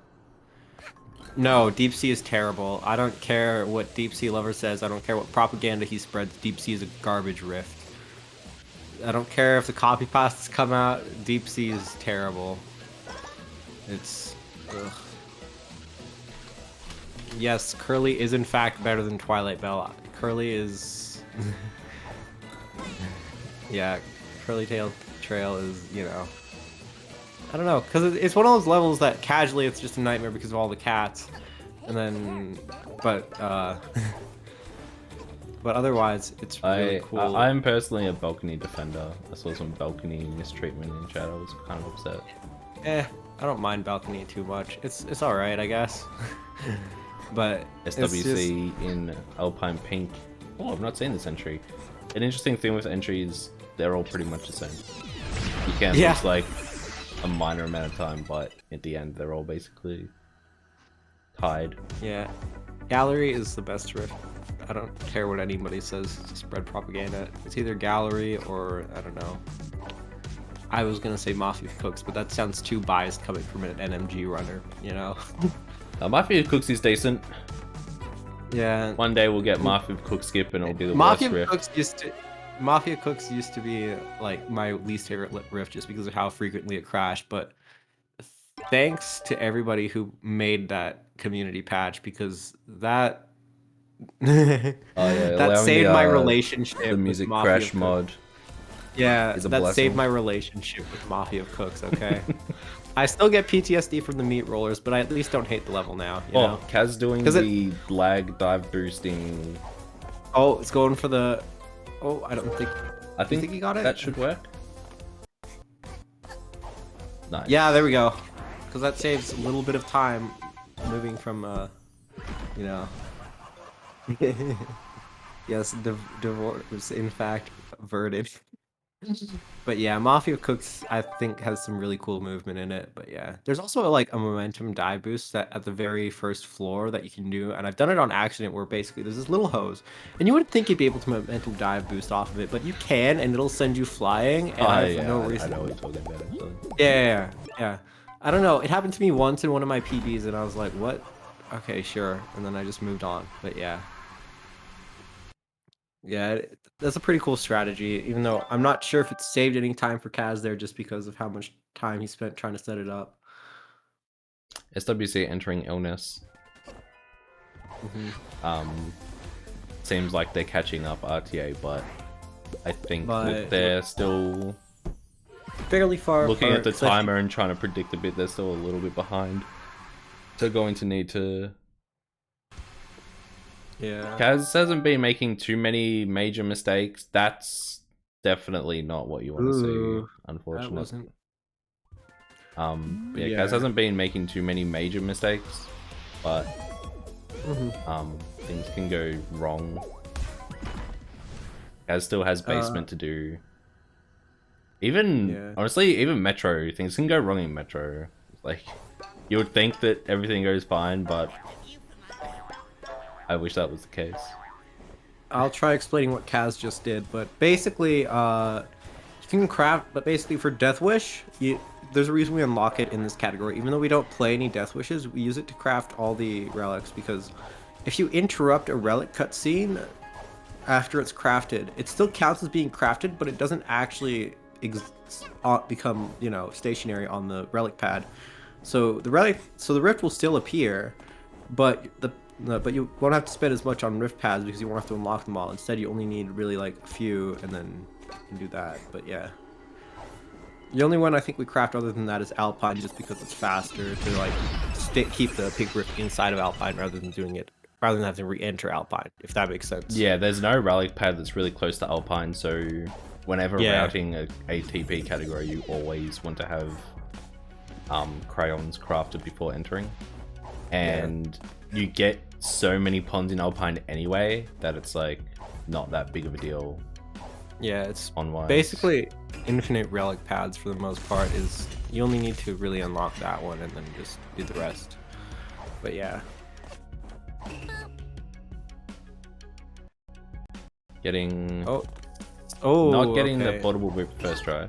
No, Deep Sea is terrible. I don't care what Deep Sea Lover says. I don't care what propaganda he spreads. Deep Sea is a garbage rift. I don't care if the copy pastes come out. Deep Sea is terrible. It's... Ugh. Yes, Curly is in fact better than Twilight Bell. Curly is... yeah, Curly Tail Trail is, you know... I don't know, because it's one of those levels that casually it's just a nightmare because of all the cats. And then... But otherwise, it's really cool. I'm personally a balcony defender. I saw some balcony mistreatment in chat. I was kind of upset. I don't mind balcony too much. It's alright, I guess. But SWC in Alpine Pink. Oh, I've not seen this entry. An interesting thing with entries, they're all pretty much the same. You can lose like a minor amount of time, but at the end they're all basically tied. Yeah. Gallery is the best rift. I don't care what anybody says to spread propaganda. It's either Gallery or, I don't know. I was gonna say Mafia Cooks, but that sounds too biased coming from an NMG runner, you know? Mafia Cooks is decent. Yeah. One day we'll get Mafia Cook skip and it'll be the worst rift. Mafia Cooks used to be like my least favorite rift just because of how frequently it crashed, but thanks to everybody who made that community patch, because that that saved my relationship the music with crash Mafia mod. Yeah, that saved my relationship with Mafia of Cooks, okay? I still get PTSD from the meat rollers, but I at least don't hate the level now, you know? Kaz doing the lag dive boosting. Oh, it's going for the... Oh, I don't think... I think he got it? That should work. Nice. Yeah, there we go. Because that saves a little bit of time moving from, you know... Yes, divorce, in fact, averted. But yeah, Mafia Cooks I think has some really cool movement in it. But yeah, there's also like a momentum dive boost that at the very first floor that you can do, and I've done it on accident where basically there's this little hose, and you wouldn't think you'd be able to momentum dive boost off of it, but you can, and it'll send you flying. And Oh I have no yeah, I reason. know what you're talking about actually. Yeah. I don't know. It happened to me once in one of my PBs, and I was like, "What? Okay, sure." And then I just moved on. But yeah. Yeah, that's a pretty cool strategy, even though I'm not sure if it saved any time for Kaz there just because of how much time he spent trying to set it up. SWC entering illness. Hmm. Seems like they're catching up RTA, but I think But they're still fairly far looking apart, at the especially- timer and trying to predict a bit. They're still a little bit behind. So going to need to. Yeah. Kaz hasn't been making too many major mistakes. That's definitely not what you want to see, Ooh, that unfortunately. wasn't. Yeah, Yeah. Kaz hasn't been making too many major mistakes, but things can go wrong. Kaz still has basement to do. Even Yeah. honestly, even Metro, things can go wrong in Metro. Like you would think that everything goes fine, but I wish that was the case. I'll try explaining what Kaz just did, but basically, you can craft. But basically, for Death Wish, there's a reason we unlock it in this category. Even though we don't play any Death Wishes, we use it to craft all the relics. Because if you interrupt a relic cutscene after it's crafted, it still counts as being crafted, but it doesn't actually become, stationary on the relic pad. So the rift will still appear, but but you won't have to spend as much on rift pads because you won't have to unlock them all. Instead, you only need really like a few, and then you can do that. But yeah, the only one I think we craft other than that is Alpine, just because it's faster to like keep the pig rift inside of Alpine rather than having to re-enter Alpine, if that makes sense. Yeah, there's no relic pad that's really close to Alpine, so whenever routing a ATP category, you always want to have crayons crafted before entering. And you get so many ponds in Alpine anyway that it's like not that big of a deal. Yeah, it's on basically infinite relic pads for the most part. Is you only need to really unlock that one and then just do the rest. But yeah. Getting Oh, not getting okay. the portable whip first try.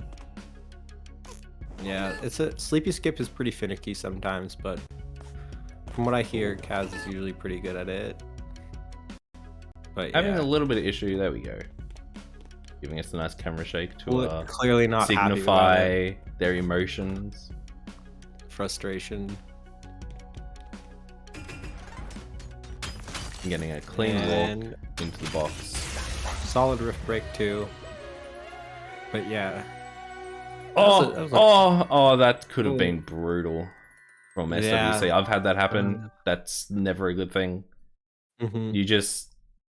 Yeah, sleepy skip is pretty finicky sometimes, but from what I hear, Kaz is usually pretty good at it. But yeah. Having a little bit of issue, there we go. Giving us a nice camera shake to clearly not signify their emotions. Frustration. Getting a clean walk into the box. Solid rift break too. But yeah. That could have been brutal from SWC. Yeah. I've had that happen. That's never a good thing. Mm-hmm.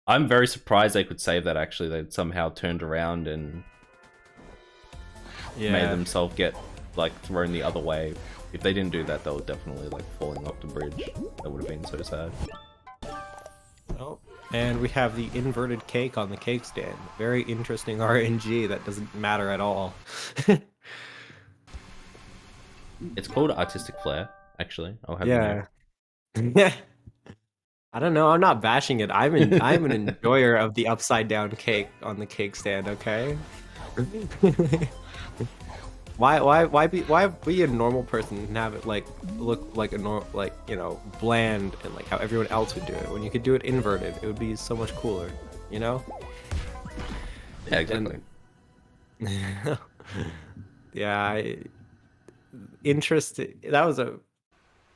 I'm very surprised they could save that actually. They'd somehow turned around and made themselves get like thrown the other way. If they didn't do that, they were definitely like falling off the bridge. That would have been so sad. Oh, and we have the inverted cake on the cake stand. Very interesting RNG that doesn't matter at all. It's called artistic flair, actually. I'll have you know. I don't know. I'm not bashing it. I'm an enjoyer of the upside down cake on the cake stand. Okay. Why be a normal person and have it like look like a bland and like how everyone else would do it when you could do it inverted? It would be so much cooler, you know? Yeah, exactly. Interesting. That was a.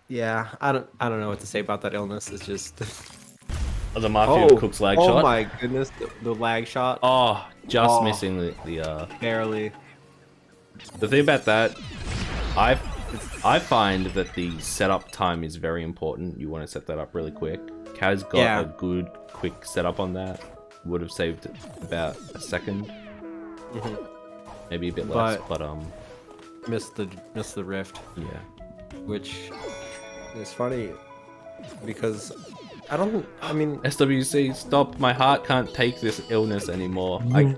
Yeah, I don't know what to say about that illness. It's just. The Mafia Cook's lag shot. Oh my goodness, the lag shot. Oh, just missing the barely. The thing about that, I find that the setup time is very important. You want to set that up really quick. Kaz got a good quick setup on that. Would have saved about a second. Maybe a bit less, but missed the rift. Yeah. Which is funny because I mean, SWC, stop! My heart can't take this illness anymore. I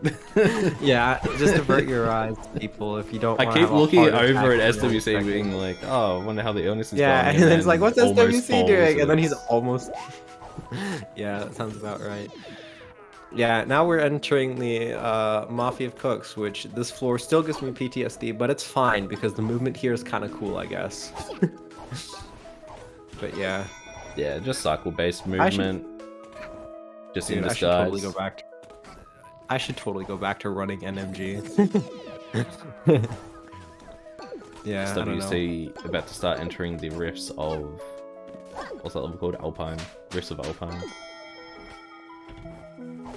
yeah, just avert your eyes, people, if you don't I want to keep have a looking heart over attack at in 1 SWC, being second. like, "Oh, I wonder how the illness is Yeah, going," and then it's like, then what's almost SWC falls. doing? And then he's It's- almost. Yeah, that sounds about right. Yeah, now we're entering the Mafia of Cooks, which this floor still gives me PTSD, but it's fine because the movement here is kind of cool, I guess. But yeah. yeah, just cycle-based I should- movement. Just in Dude, I should disguise. totally go back. I should totally go back to running NMG. Yeah, I don't know. SWC about to start entering the rifts of what's that level called? Alpine. Rifts of Alpine.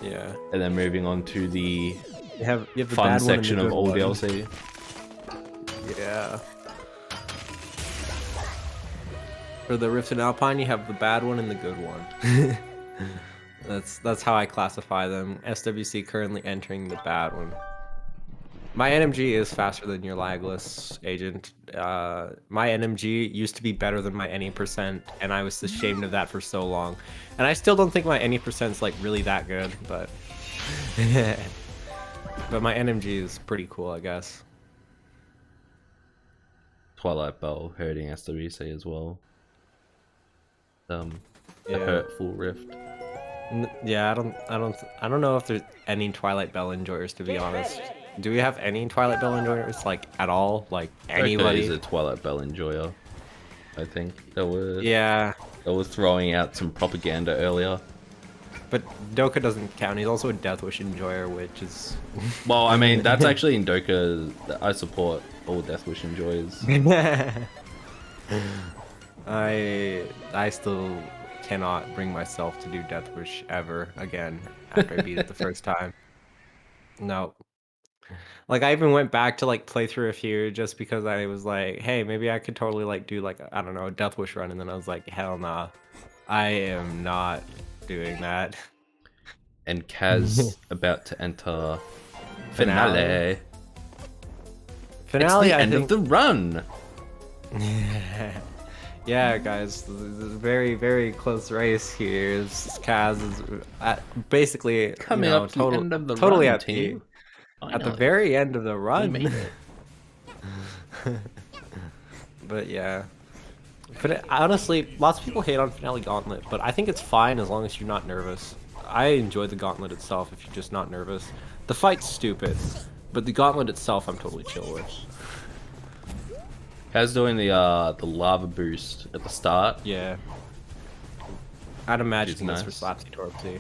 Yeah. And then moving on to the You have the fun bad one and the section of good all one. DLC. Yeah. For the Rift and Alpine, you have the bad one and the good one. That's how I classify them. SWC currently entering the bad one. My NMG is faster than your lagless agent. My NMG used to be better than my any percent, and I was ashamed of that for so long. And I still don't think my any percent's like really that good, but but my NMG is pretty cool, I guess. Twilight Bell hurting SWC as well. The Yeah. hurtful rift. Yeah, I don't know if there's any Twilight Bell enjoyers, to be honest. Do we have any Twilight Bell enjoyers, like, at all? Like, anybody? is a Twilight Bell enjoyer. I think that was Yeah, throwing out some propaganda earlier. but Doka doesn't count. He's also a Deathwish enjoyer, which is... Well, I mean that's actually in Doka. I support all Deathwish enjoyers. I still cannot bring myself to do Deathwish ever again after I beat it the first time. No. Like, I even went back to, like, play through a few just because I was like, hey, maybe I could totally, like, do, like, I don't know, a Deathwish run, and then I was like, hell nah. I am not doing that. And Kaz about to enter finale. Finale, it's the I end think... of the run. Yeah, guys, this is a very, very close race here. Kaz is basically Coming up to the end of the totally run, at team. at the very end of the We run. made it. But yeah, honestly, lots of people hate on Finale Gauntlet, but I think it's fine as long as you're not nervous. I enjoy the Gauntlet itself if you're just not nervous. The fight's stupid, but the Gauntlet itself I'm totally chill with. Kaz doing the lava boost at the start. Yeah. I'd imagine It's it's nice. for Slapsy Torpsy.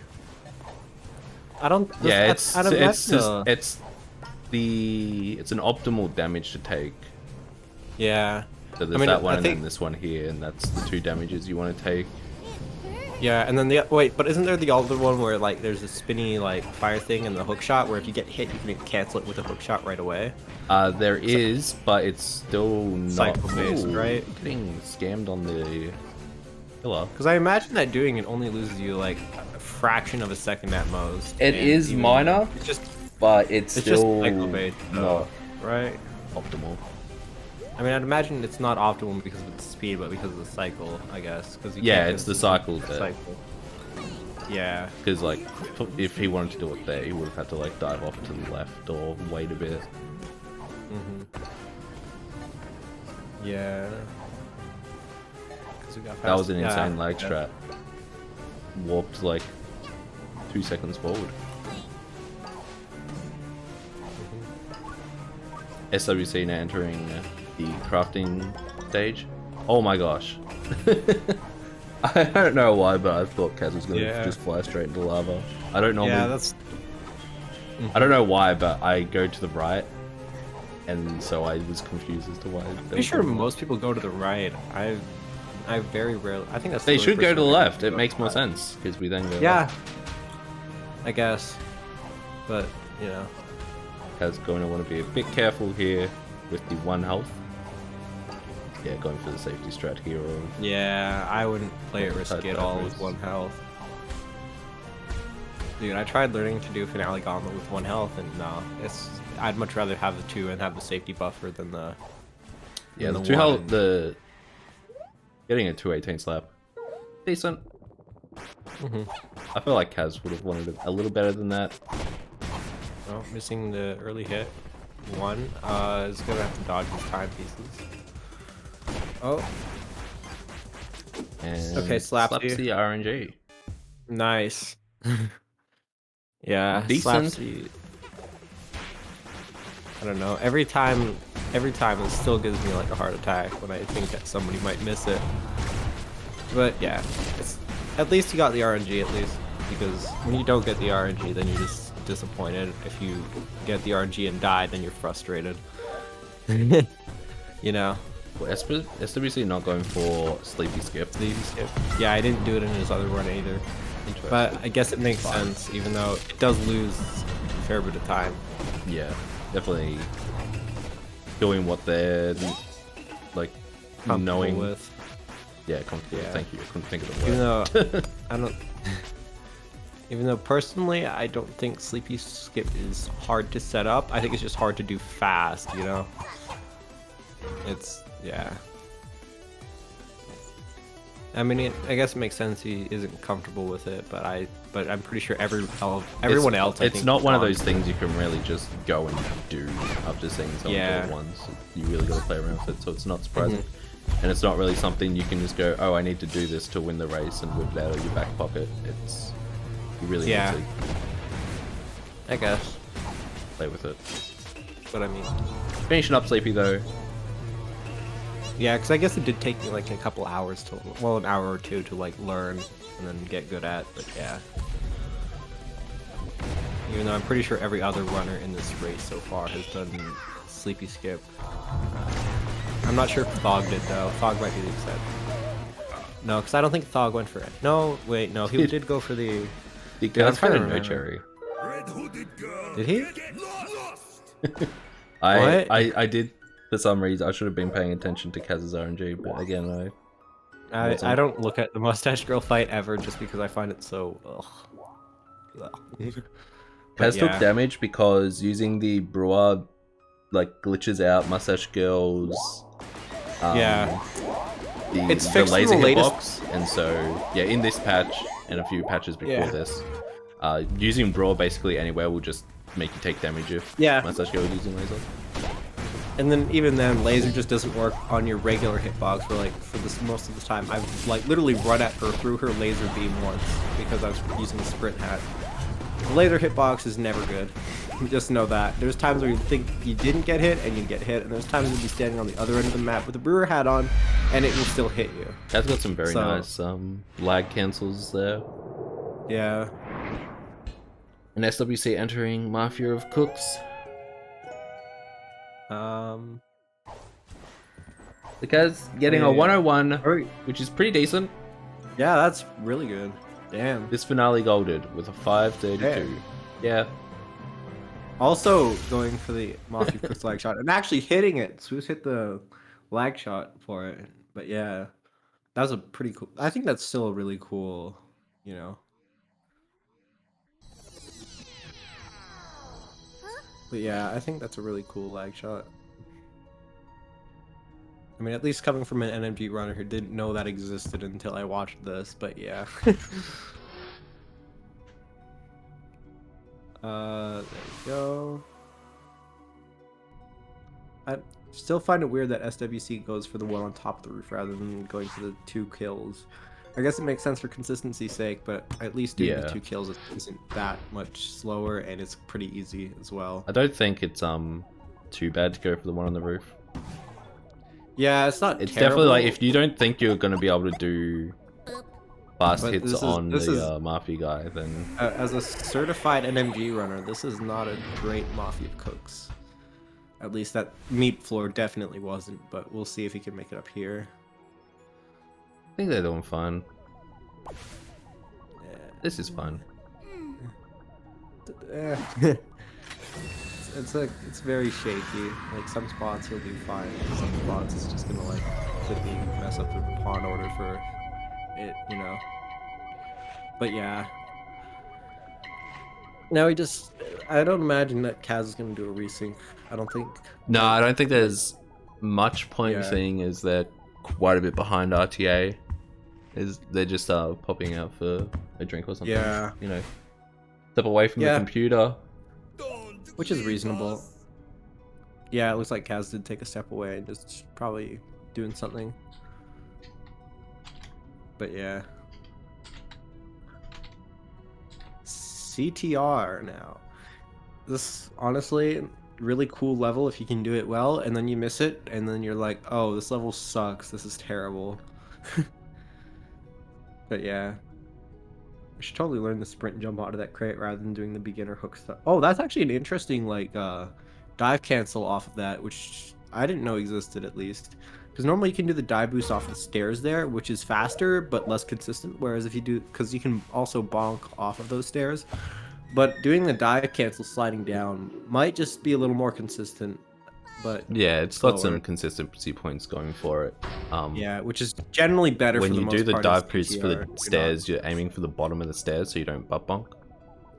I don't. Yeah, I'd imagine it's an optimal damage to take. yeah. So there's I mean, that one I and think- then this one here, and that's the two damages you want to take. Yeah, and then wait, but isn't there the other one where like there's a spinny like fire thing and the hook shot where if you get hit you can cancel it with a hook shot right away? There is, but it's still not Cycle-based, right? Getting scammed on the killer. Because I imagine that doing it only loses you like a fraction of a second at most. It and is even- minor, It's just but it's it's just still cycle based, not right? optimal. I mean, I'd imagine it's not optimal because of the speed, but because of the cycle, I guess. Because Yeah, it's the cycle that. cycle. Yeah. Because like, if he wanted to do it there, he would have had to like dive off to the left or wait a bit. Yeah. 'Cause we got That was fast- an yeah, insane lag yeah. strat. Warped like 2 seconds forward. SWC now entering the crafting stage. Oh my gosh. I don't know why, but I thought Kaz was going to Yeah. just fly straight into lava. I don't normally. Yeah, that's. I don't know why, but I go to the right, and so I was confused as to why. Pretty sure most people go to the right. I very rarely. I think that's. They the should go to the person left. that It makes more right. sense because we then go. Yeah. left. I guess. But you know. Kaz going to want to be a bit careful here with the 1 health. Yeah, going for the safety strat here. Or Yeah, I wouldn't play it risky at all with 1 health. Dude, I tried learning to do Finale Gauntlet with 1 health, and no, I'd much rather have the 2 and have the safety buffer than the. yeah, than the 2 one. health. Getting a 218 slap, decent. I feel like Kaz would have wanted it a little better than that. Oh, missing the early hit. One is gonna have to dodge his time pieces. Oh, And okay, slaps slaps you. the RNG. Nice. Yeah, Decent. slaps you. I don't know. Every time it still gives me like a heart attack when I think that somebody might miss it. But yeah, at least you got the RNG at least, because when you don't get the RNG, then you're just disappointed. If you get the RNG and die, then you're frustrated. You know. Well, SWC not going for Sleepy Skip. Sleepy Skip. Yeah, I didn't do it in his other run either. But I guess it makes sense, even though it does lose a fair bit of time. Yeah, definitely doing what they're like knowing with. Yeah, comfortable. Yeah. Thank you. I couldn't think of the Even word. though I don't. Even though personally, I don't think Sleepy Skip is hard to set up. I think it's just hard to do fast. You know. Yeah. I mean, I guess it makes sense he isn't comfortable with it, but I'm pretty sure everyone else. It's not one of those things you can really just go and do after seeing someone do it once. You really got to play around with it, so it's not surprising. And it's not really something you can just go, oh, I need to do this to win the race and whip it out of your back pocket. It's you really need to. I guess. Play with it. But I mean, finishing up Sleepy though. Yeah, because I guess it did take me like a couple hours to, well, an hour or two to like learn and then get good at, but yeah. Even though I'm pretty sure every other runner in this race so far has done Sleepy Skip. I'm not sure if Thog did though. Thog might be the exception. No, because I don't think Thog went for it. No, wait, no, he did go for the... The guy's kind of no cherry. Did he? I did. For some reason, I should have been paying attention to Kaz's RNG, but again, I don't look at the Mustache Girl fight ever just because I find it so... Kaz took damage because using the Brewer like glitches out Mustache Girl's the laser hitbox, and so in this patch and a few patches before this, using Brewer basically anywhere will just make you take damage if Mustache Girl is using laser. And then even then, laser just doesn't work on your regular hitbox. For this most of the time, I've like literally run at her through her laser beam once because I was using the sprint hat. The laser hitbox is never good. Just know that. There's times where you think you didn't get hit and you get hit, and there's times you'll be standing on the other end of the map with the Brewer hat on, and it will still hit you. That's got some very nice lag cancels there. Yeah. And SWC entering Mafia of Cooks. Because getting a 101, which is pretty decent. Yeah, that's really good. Damn. This finale golded with a 532. Yeah. Also going for the Mafia Cooks lag shot and actually hitting it. Swoosh hit the lag shot for it. But yeah, that was a pretty cool. I think that's still a really cool, you know. But yeah, I think that's a really cool lag shot. I mean, at least coming from an NMG runner who didn't know that existed until I watched this, but yeah. There you go. I still find it weird that SWC goes for the one on top of the roof rather than going for the 2 kills. I guess it makes sense for consistency's sake, but at least doing the 2 kills isn't that much slower, and it's pretty easy as well. I don't think it's too bad to go for the one on the roof. Yeah, it's not. It's definitely like if you don't think you're going to be able to do fast hits on the Mafia guy, then as a certified NMG runner, this is not a great Mafia Cooks. At least that meat floor definitely wasn't, but we'll see if he can make it up here. I think they're doing fine. This is fun. It's very shaky. Like some spots he'll do fine, some spots it's just gonna like quickly mess up the pawn order for it, you know. But yeah. Now I don't imagine that Kaz is gonna do a resync. I don't think. No, I don't think there's much point seeing as they're quite a bit behind RTA. They're just popping out for a drink or something. Yeah. You know, step away from the computer. Which is reasonable. Yeah, it looks like Kaz did take a step away and just probably doing something. But yeah. CTR now. This, honestly, really cool level if you can do it well, and then you miss it, and then you're like, oh, this level sucks, this is terrible. But yeah. I should totally learn the sprint and jump out of that crate rather than doing the beginner hook stuff. Oh, that's actually an interesting, like, dive cancel off of that, which I didn't know existed, at least. Because normally you can do the dive boost off the stairs there, which is faster, but less consistent. Whereas if you do, because you can also bonk off of those stairs. But doing the dive cancel sliding down might just be a little more consistent. But yeah, it's got some consistency points going for it. Yeah, which is generally better when for the you most do the part dive boost for the CTR, stairs, you're aiming for the bottom of the stairs so you don't butt bonk.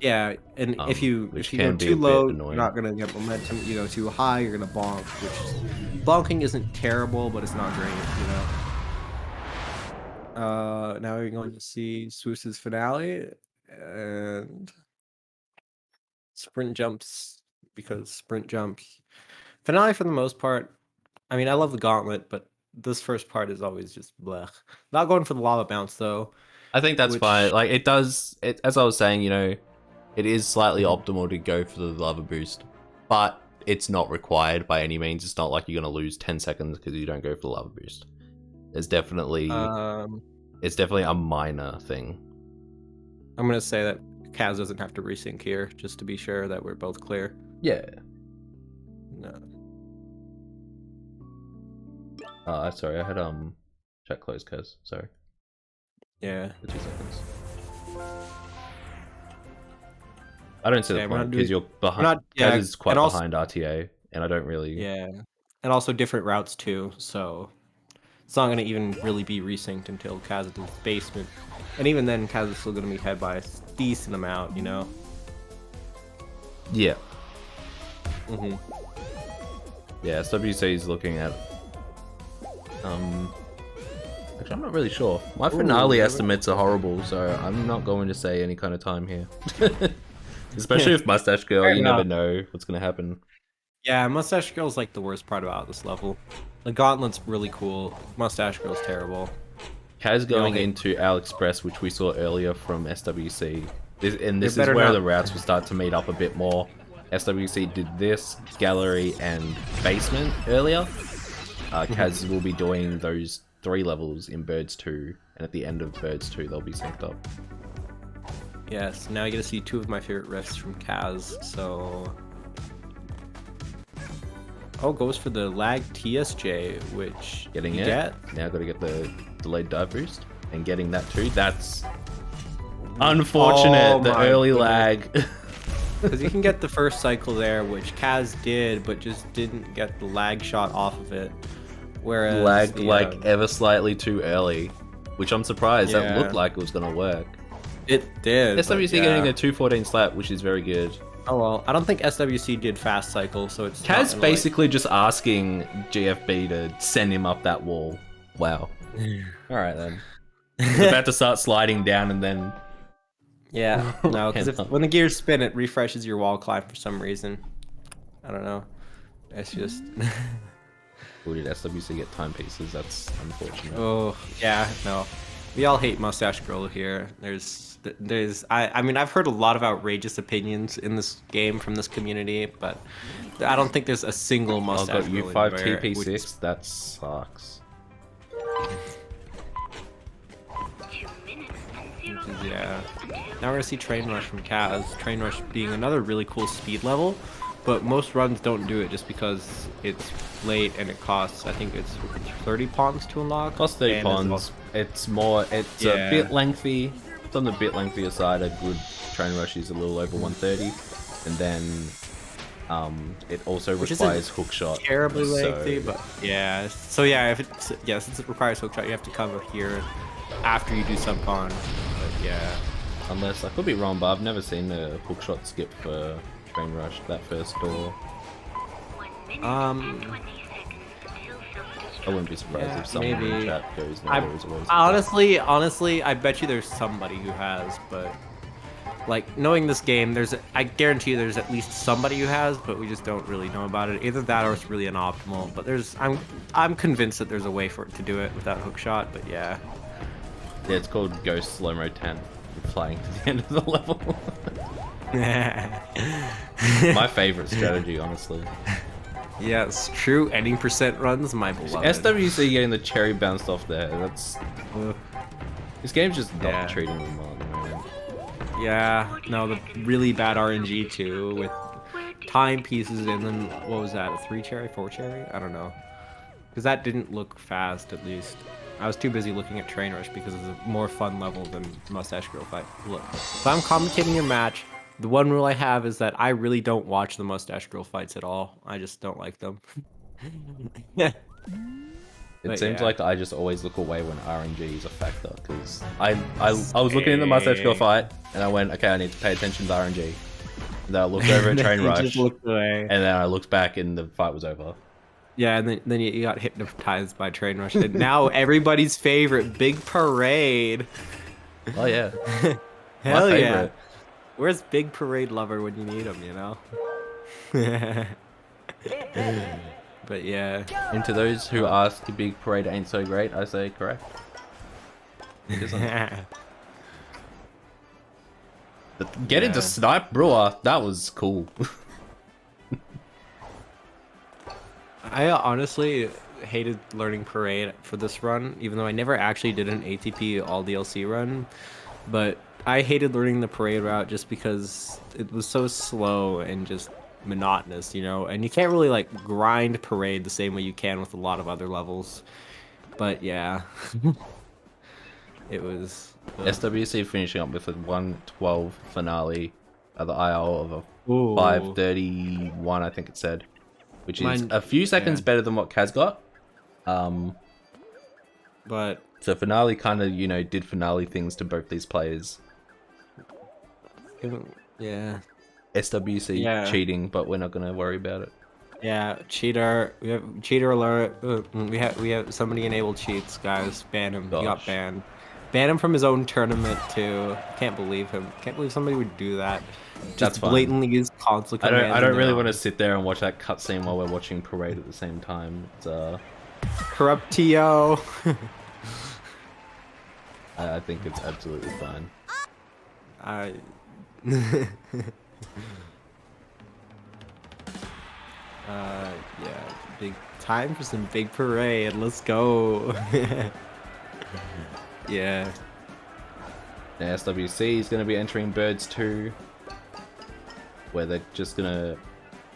Yeah, and if you go too low, you're not gonna get momentum. You go too high, you're gonna bonk. Which bonking isn't terrible, but it's not great, you know. Now we're going to see swc's finale and sprint jumps, because sprint jumps. Finale for the most part. I mean, I love the gauntlet, but this first part is always just blech. Not going for the lava bounce though. I think that's fine. Like it does. As I was saying, you know, it is slightly optimal to go for the lava boost, but it's not required by any means. It's not like you're gonna lose 10 seconds because you don't go for the lava boost. It's definitely a minor thing. I'm gonna say that Kaz doesn't have to resync here, just to be sure that we're both clear. Yeah. No. Sorry, I had chat closed, Kaz. Sorry. Yeah. For 2 seconds. I don't see the point because you're behind. Kaz is quite behind RTA, and I don't really. Yeah, and also different routes too, so it's not gonna even really be resynced until Kaz is basement, and even then, Kaz is still gonna be ahead by a decent amount, you know. Yeah. Yeah, SWC is looking at. Actually, I'm not really sure. My finale estimates are horrible, so I'm not going to say any kind of time here. Especially with Mustache Girl, you never know what's going to happen. Yeah, Mustache Girl's like the worst part about this level. The Gauntlet's really cool. Mustache Girl's terrible. Kaz going into Al Express, which we saw earlier from SWC. And this is where the routes will start to meet up a bit more. SWC did this, Gallery, and Basement earlier. Kaz will be doing those 3 levels in Birds 2, and at the end of Birds 2 they'll be synced up. Yes, now you get to see 2 of my favorite riffs from Kaz, so... Oh, goes for the lag TSJ, which getting you it. Get. Now got to get the delayed dive boost, and getting that too. That's unfortunate, the early lag. Because you can get the first cycle there, which Kaz did, but just didn't get the lag shot off of it. Whereas lagged like ever slightly too early, which I'm surprised. That looked like it was gonna work. It did. SWC getting a 214 slap, which is very good. Oh well, I don't think SWC did fast cycle, so it's Kaz basically just asking GFB to send him up that wall. Wow. All right then. He's about to start sliding down, and then. Yeah, no, because when the gears spin, it refreshes your wall climb for some reason. I don't know. It's just. Or did SWC get timepieces? That's unfortunate. Oh yeah, no. We all hate Mustache Girl here. I mean, I've heard a lot of outrageous opinions in this game from this community, but I don't think there's a single Mustache Girl. U5 TP6, that sucks. Yeah. Now we're gonna see Train Rush from Kaz. Train Rush being another really cool speed level, but most runs don't do it just because it's late and it costs, I think it's 30 pawns to unlock. Costs 30 pawns. It's a bit lengthy. It's on the bit lengthier side. A good Train Rush is a little over 130, and then it also requires hookshot. Terribly lengthy, but yeah. So yeah, since it requires hookshot, you have to come here after you do some pawn. But yeah. Unless I could be wrong, but I've never seen a hookshot skip for Train Rush that first door. I wouldn't be surprised Yeah, if someone in maybe. the chat goes, no, I there is always a honestly, I bet you there's somebody who has, but like knowing this game, I guarantee you there's at least somebody who has, but we just don't really know about it. Either that or it's really inoptimal. But I'm convinced that there's a way for it to do it without hookshot. But yeah. Yeah, it's called Ghost Slow-Mo 10. You're flying to the end of the level. My favorite strategy, honestly. Yes, true. Ending percent runs, my beloved. SWC getting the cherry bounced off there. That's this game's just not treating them well at the moment. Yeah, no, the really bad RNG too with timepieces and then what was that? A 3 cherry, 4 cherry? I don't know. Because that didn't look fast, at least. I was too busy looking at Train Rush because it's a more fun level than Mustache Girl fight. Look, if I'm commentating your match, the one rule I have is that I really don't watch the Mustache Girl fights at all. I just don't like them. It seems like I just always look away when RNG is a factor, because I was looking at the Mustache Girl fight, and I went, okay, I need to pay attention to RNG. And then I looked over at Train Rush, and then I looked back and the fight was over. Yeah, and then you got hypnotized by Train Rush, and now everybody's favorite, Big Parade. Oh yeah. Hell yeah. Where's Big Parade Lover when you need him, you know? But yeah. And to those who ask if Big Parade ain't so great, I say correct. Get into Snipe Brewer, that was cool. I honestly hated learning Parade for this run, even though I never actually did an ATP all DLC run. But I hated learning the Parade route just because it was so slow and just monotonous, you know? And you can't really like grind Parade the same way you can with a lot of other levels. But yeah. It was... SWC finishing up with a 1:12 finale at the IL of a 5:31, I think it said. Which is a few seconds better than what Kaz got. But so finale kind of, you know, did finale things to both these players. Yeah. SWC cheating, but we're not gonna worry about it. Yeah, cheater. We have cheater alert. We have somebody enabled cheats, guys. Ban him. He got banned. Ban him from his own tournament too. Can't believe him. Can't believe somebody would do that. Just blatantly use console commands. I don't really want to sit there and watch that cutscene while we're watching Parade at the same time. It's Corruptio. I think it's absolutely fine. Yeah, big time for some Big Parade. Let's go. Yeah. Now SWC is going to be entering Birds 2, where they're just going to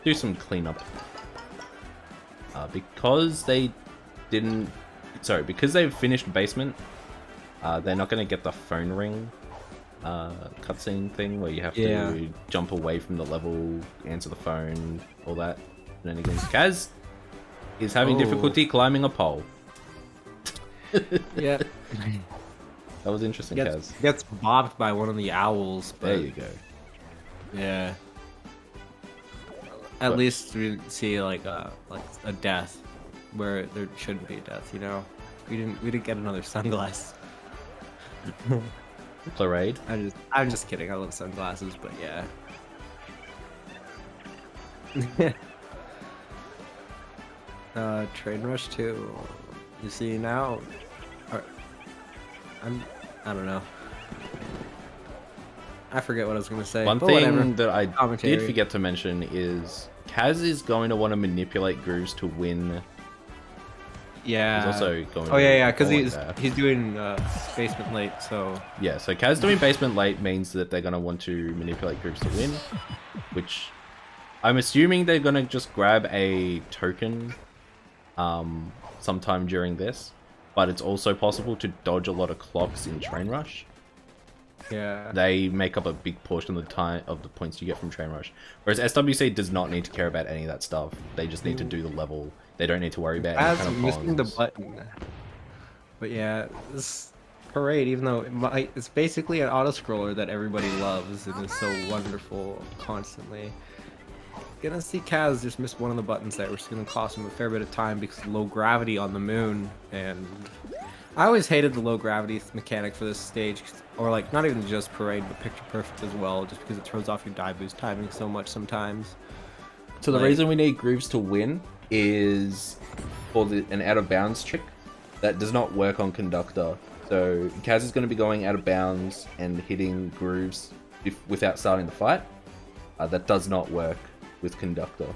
do some cleanup. Because they've finished Basement, they're not going to get the phone ring cutscene thing where you have to jump away from the level, answer the phone, all that. And then again, Kaz is having difficulty climbing a pole. Yeah. That was interesting, Kaz. Gets bopped by one of the owls. But there you go. Yeah. At least we see like a death where there shouldn't be a death, you know. We didn't get another sunglass. Parade. I'm just kidding. I love sunglasses, but yeah. Train Rush 2. You see now. I don't know. I forget what I was gonna say. One thing that I did forget to mention is Kaz is going to want to manipulate grooves to win. Yeah. He's also going. Oh yeah, because he's doing basement late, so. Yeah, so Kaz doing basement late means that they're gonna want to manipulate grooves to win, which I'm assuming they're gonna just grab a token, sometime during this. But it's also possible to dodge a lot of clocks in Train Rush. Yeah. They make up a big portion of the time of the points you get from Train Rush. Whereas SWC does not need to care about any of that stuff. They just need to do the level. They don't need to worry about any kind of missing the button. But yeah, this Parade, even though it's basically an auto scroller that everybody loves and is so wonderful constantly. gonna see Kaz just miss one of the buttons there, which is gonna cost him a fair bit of time because of low gravity on the moon. And I always hated the low gravity mechanic for this stage, or like not even just parade, but picture perfect as well, just because it throws off your die boost timing so much sometimes. So the reason we need grooves to win is for an out of bounds trick that does not work on conductor. So Kaz is going to be going out of bounds and hitting grooves without starting the fight. That does not work with conductor.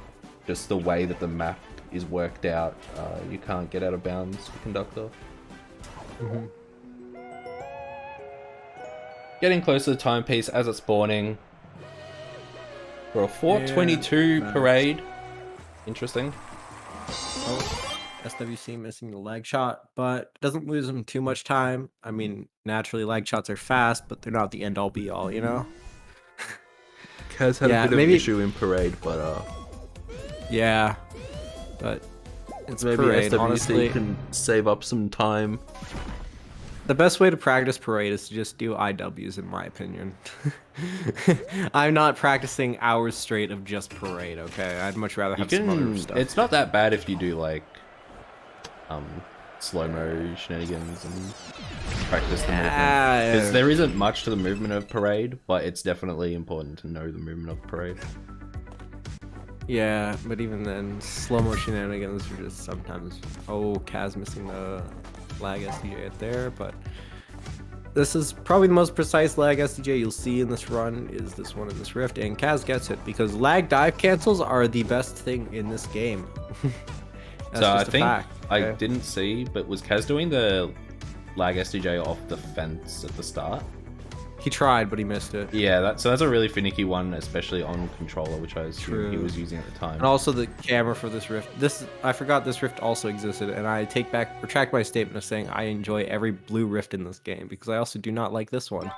Just the way that the map is worked out, you can't get out of bounds with conductor. Mm-hmm. Getting close to the timepiece as it's spawning. For a 422 parade. Interesting. Oh, SWC missing the lag shot, but doesn't lose him too much time. I mean, naturally lag shots are fast, but they're not the end all be all, you know? Kaz had a bit of an issue in parade, but yeah, but it's maybe parade, SWC honestly. can save up some time. The best way to practice parade is to just do IWs, in my opinion. I'm not practicing hours straight of just parade, okay? I'd much rather have some other stuff. It's not that bad if you do like slow-mo shenanigans and practice the movement. Because there isn't much to the movement of parade, but it's definitely important to know the movement of parade. Yeah, but even then, slow-mo shenanigans are just sometimes... Oh, Kaz missing the lag SDJ right there, but this is probably the most precise lag SDJ you'll see in this run, is this one in this rift, and Kaz gets it, because lag dive cancels are the best thing in this game. So I think I didn't see, but was Kaz doing the lag SDJ off the fence at the start? He tried, but he missed it. Yeah, so that's a really finicky one, especially on controller, which I assume he was using at the time. And also the camera for this rift. I forgot this rift also existed, and I retract my statement of saying I enjoy every blue rift in this game, because I also do not like this one.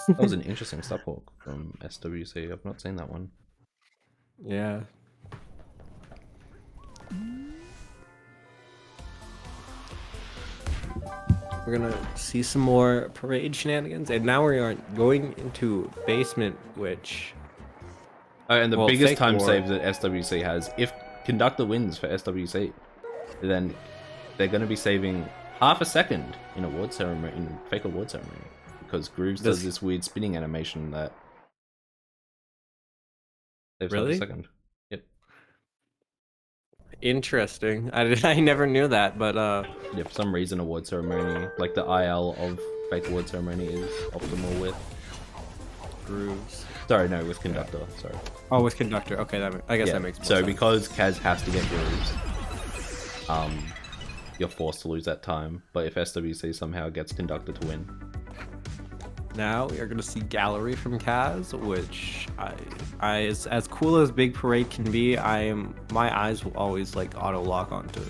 That was an interesting subhawk from SWC. I've not seen that one. Yeah. We're gonna see some more parade shenanigans, and now we are going into basement, which... Oh, and the biggest time save that SWC has, if conductor wins for SWC, then they're going to be saving half a second in award ceremony, in fake award ceremony, because Grooves does this weird spinning animation that saves half a second. Yep. Interesting. I never knew that, but yeah, for some reason award ceremony, like the IL of fake award ceremony, is optimal with Grooves. Sorry, no, with conductor. Sorry. Oh, with conductor. Okay, I guess that makes more sense. So because Kaz has to get Grooves, you're forced to lose that time. But if SWC somehow gets conductor to win, now we are going to see gallery from Kaz, which as cool as big parade can be, my eyes will always like auto lock onto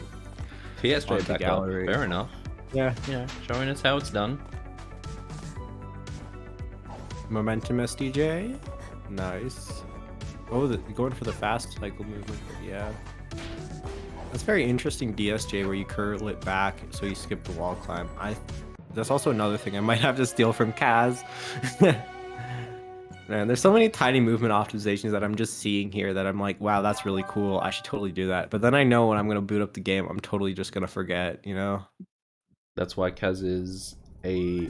TSJ back gallery. Up. Fair enough. Yeah, showing us how it's done. Momentum SDJ, nice. Oh, going for the fast cycle movement, yeah. That's very interesting DSJ where you curl it back so you skip the wall climb. That's also another thing I might have to steal from Kaz. Man, there's so many tiny movement optimizations that I'm just seeing here that I'm like, wow, that's really cool. I should totally do that. But then I know when I'm gonna boot up the game, I'm totally just gonna forget, you know? That's why Kaz is a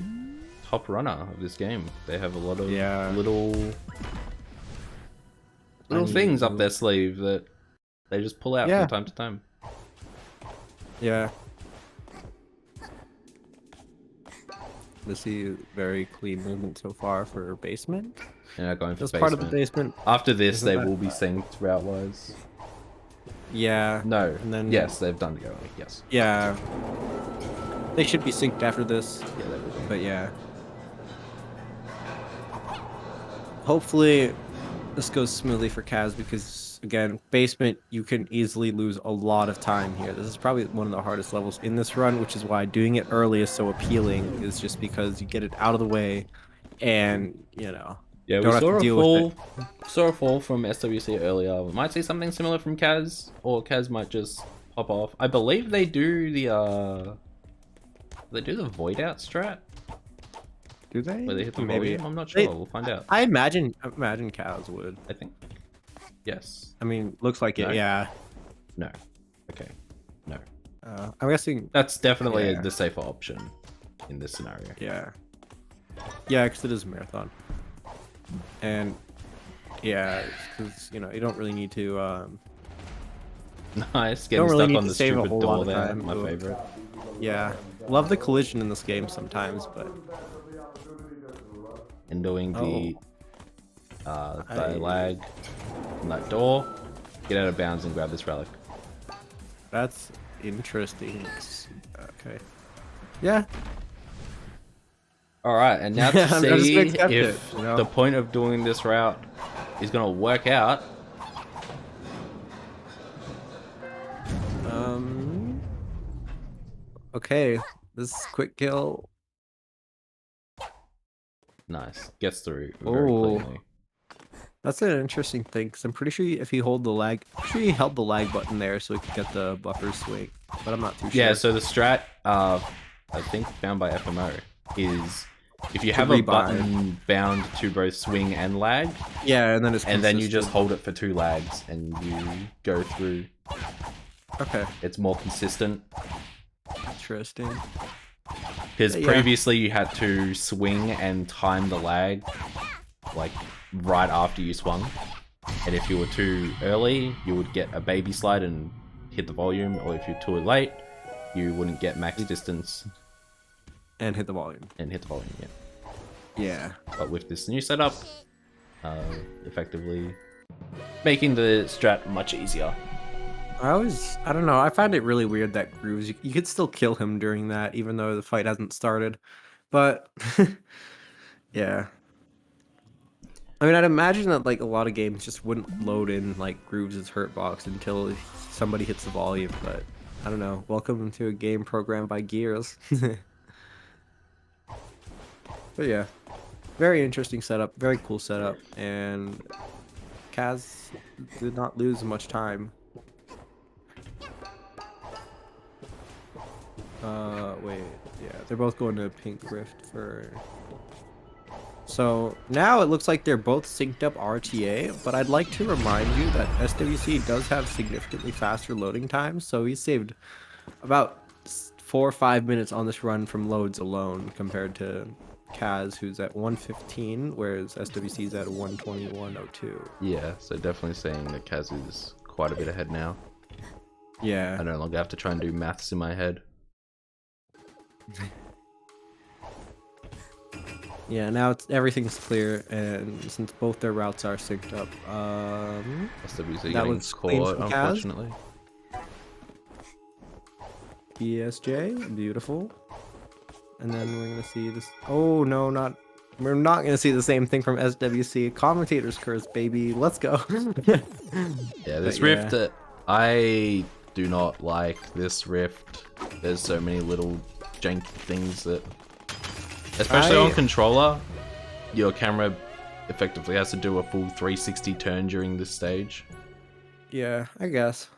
top runner of this game. They have a lot of little things up their sleeve that they just pull out from time to time. Yeah. Let's see, very clean movement so far for basement. Yeah, going for That's basement. part of the basement. After this, they will be synced route-wise. Yeah. No. And then yes, they've done gallery. Yes. Yeah. They should be synced after this. Yeah, they will be. But yeah. Hopefully this goes smoothly for Kaz, because again, basement, you can easily lose a lot of time here. This is probably one of the hardest levels in this run, which is why doing it early is so appealing, is just because you get it out of the way and, you know, yeah, we saw a fall from SWC earlier. We might see something similar from Kaz, or Kaz might just pop off. I believe they do the void out strat. Do they? Where they hit the volume? I'm not sure. We'll find out. I imagine Kaz would. I think. Yes. I mean, looks like it. No. Yeah. No. Okay. No. I'm guessing. That's definitely Yeah. the safer option in this scenario. Yeah. Yeah, because it is a marathon. And yeah, because you don't really need to. Nice. Getting really stuck need on to the save a stupid whole lot door of there. time. My favorite. Yeah, love the collision in this game sometimes, but. And doing the I- lag on that door. Get out of bounds and grab this relic. That's interesting. Okay. Yeah. All right, and now I'm to just gonna see accept if it, you know? the point of doing this route is going to work out. Okay. This quick kill. Nice. Gets through very Oh. cleanly. That's an interesting thing, because I'm pretty sure if he held the lag, button there so he could get the buffer swing, but I'm not too sure. Yeah, so the strat, I think found by FMO, is if you have a rebind. button bound to both swing and lag, Yeah, and then it's and then you just consistent. hold it for 2 lags and you go through, Okay, it's more consistent. interesting. Because Yeah. previously you had to swing and time the lag, like right after you swung. And if you were too early, you would get a baby slide and hit the volume, or if you're too late, you wouldn't get max distance And hit the volume. and hit the volume. Yeah. Yeah. But with this new setup, effectively making the strat much easier. I don't know, I find it really weird that Grooves, you could still kill him during that, even though the fight hasn't started. But, yeah. I mean, I'd imagine that, like, a lot of games just wouldn't load in, like, Grooves' hurt box until somebody hits the volume, but I don't know. Welcome to a game programmed by Gears. But yeah, very interesting setup, very cool setup, and Kaz did not lose much time. Wait, yeah, they're both going to Pink Rift for... So now it looks like they're both synced up RTA, but I'd like to remind you that SWC does have significantly faster loading times, so he saved about 4 or 5 minutes on this run from loads alone compared to Kaz, who's at 115, whereas SWC's at 121.02. Yeah, so definitely saying that Kaz is quite a bit ahead now. Yeah. I no longer have to try and do maths in my head. Yeah, now everything's clear, and since both their routes are synced up, SWC that getting looks clean caught, from Kaz. unfortunately. ESJ, beautiful. And then we're gonna see this. Oh no, we're not gonna see the same thing from SWC. Commentator's curse, baby. Let's go. Yeah, this But rift, yeah. I do not like this rift. There's so many little jank things that, especially on controller, your camera effectively has to do a full 360 turn during this stage. Yeah, I guess.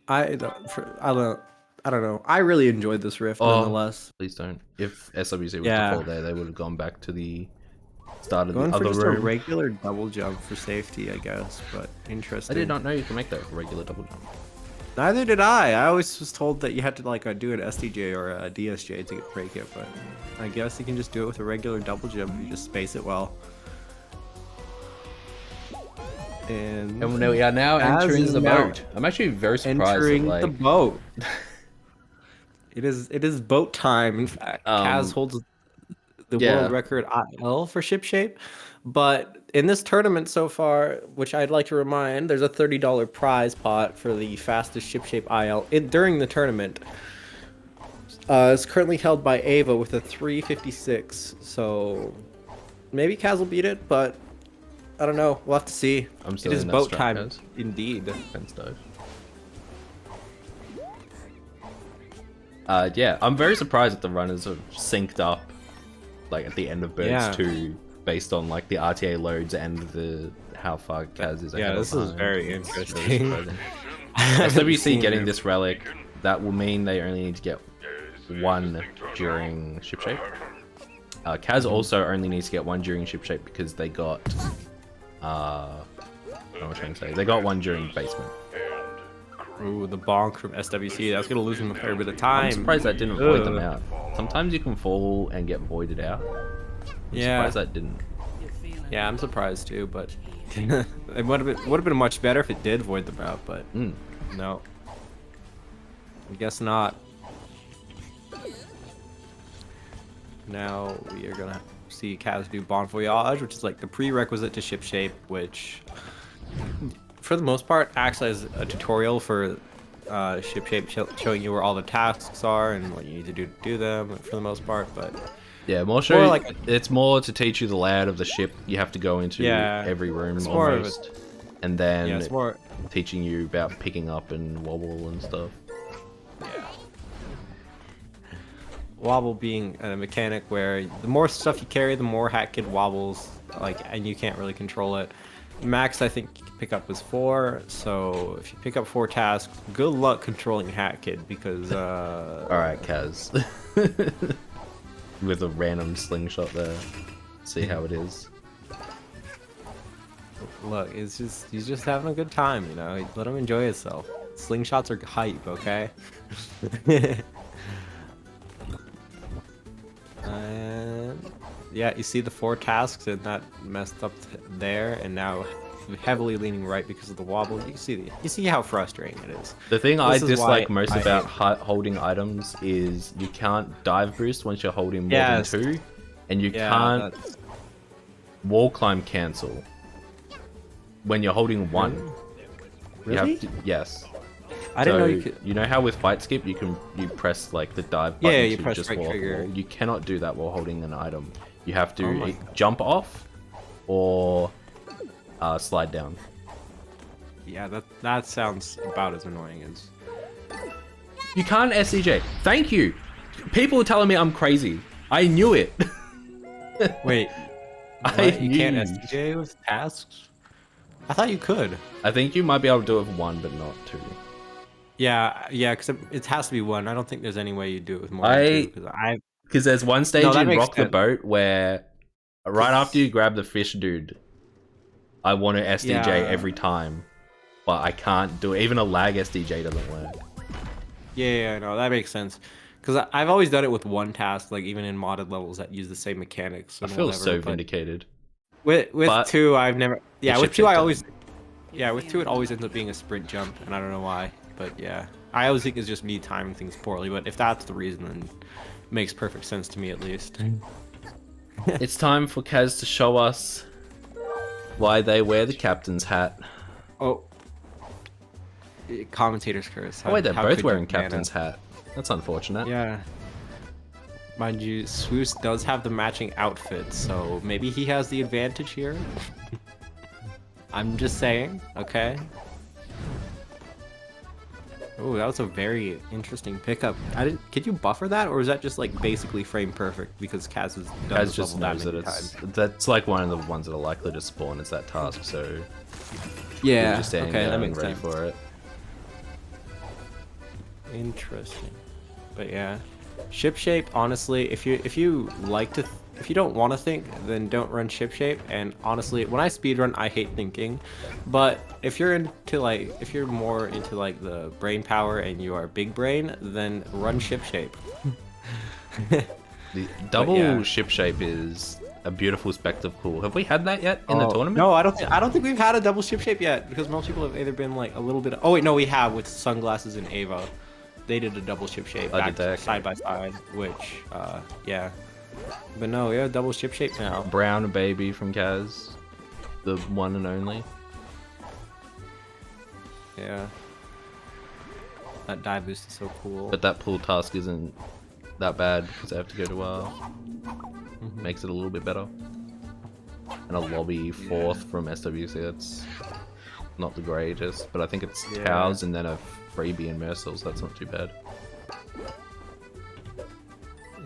I don't know. I really enjoyed this rift nonetheless. Please don't. If SWC was Yeah. default there, they would have gone back to the start of Going the for other just a room. regular double jump for safety, I guess, but I interesting. did not know you can make that regular double jump. Neither did I. I always was told that you had to like do an SDJ or a DSJ to break it, but I guess you can just do it with a regular double jump. You just space it well. And we are now Kaz entering is the now boat. I'm actually very surprised. entering that, the like, boat. It is boat time. In fact, Kaz holds the world record IL for ship shape, but in this tournament so far, which I'd like to remind, there's a $30 prize pot for the fastest ship shape IL during the tournament. It's currently held by Ava with a 356, so maybe Kaz will beat it, but I don't know. We'll have to see. I'm still It is in that boat strat, time, guys. indeed. Fence dive. Yeah, I'm very surprised that the runners are synced up, like at the end of birds 2, based on like the RTA loads and how far Kaz is. Yeah, this is very interesting. SWC getting this relic, that will mean they only need to get 1 during ship shape. Kaz also only needs to get 1 during ship shape because they got what was I trying to say? They got one during basement. Ooh, the bonk from SWC. That's gonna lose him a fair bit of time. I'm surprised that didn't void them out. Sometimes you can fall and get voided out. I'm surprised that didn't. Yeah, I'm surprised too, but it would have been much better if it did void them out, but no. I guess not. Now we are gonna see Kaz do Bon Voyage, which is like the prerequisite to ship shape, which for the most part acts as a tutorial for ship shape, showing you where all the tasks are and what you need to do them for the most part. But yeah, it's more to teach you the layout of the ship. You have to go into every room almost, and then it's more teaching you about picking up and wobble and stuff. Yeah. Wobble being a mechanic where the more stuff you carry, the more AHiT wobbles, and you can't really control it. Max, I think, you can pick up is 4, so if you pick up 4 tasks, good luck controlling AHiT because Alright, Kaz. With a random slingshot there. See how it is. Look, he's just having a good time, you know. Let him enjoy himself. Slingshots are hype, okay? And yeah, you see the 4 tasks and that messed up there, and now heavily leaning right because of the wobble. You see how frustrating it is. The thing I dislike most about holding items is you can't dive boost once you're holding more than 2, and you can't wall climb cancel when you're holding 1. Really? Yes. I didn't know you could. You know how with fight skip you press like the dive button you to press just right walk trigger. wall. You cannot do that while holding an item. You have to jump off or slide down. Yeah, that sounds about as annoying as. You can't SCJ. Thank you. People are telling me I'm crazy. I knew it. Wait, you can't SCJ with tasks? I thought you could. I think you might be able to do it with 1, but not 2. Yeah, because it has to be 1. I don't think there's any way you do it with more than 2. Because there's one stage in Rock the sense. Boat where right after you grab the fish dude, I want to SDJ every time, but I can't do it. Even a lag SDJ doesn't work. Yeah, no, that makes sense. Because I've always done it with 1 task, like even in modded levels that use the same mechanics. I feel so vindicated. With 2, I've never. Yeah, with 2, with 2, it always ends up being a sprint jump, and I don't know why. But yeah, I always think it's just me timing things poorly. But if that's the reason, then it makes perfect sense to me at least. It's time for Kaz to show us why they wear the captain's hat. Oh, commentator's curse. Oh wait, they're both wearing captain's hat. That's unfortunate. Yeah. Mind you, swc does have the matching outfit, so maybe he has the advantage here. I'm just saying, okay? Oh, that was a very interesting pickup. Could you buffer that, or is that just like basically frame perfect because Kaz has done this just level knows that that that's like one of the ones that are likely to spawn as that task, so yeah, just standing there and ready for it. Interesting, but yeah, ship shape. Honestly, if you don't want to think, then don't run ship shape. And honestly, when I speedrun, I hate thinking. But if you're more into like the brain power and you are big brain, then run ship shape. The double ship shape is a beautiful spectacle. Have we had that yet in the tournament? No, I don't think we've had a double ship shape yet, because most people have either been like a little bit. Oh wait, no, we have with sunglasses and Ava. They did a double ship shape side by side, which yeah. But no, we have double ship shape now. Brown baby from Kaz, the one and only. Yeah. That dive boost is so cool. But that pull task isn't that bad because I have to go to makes it a little bit better. And a lobby 4th from SWC, that's not the greatest, but I think it's cows and then a freebie in Mercil, so that's not too bad.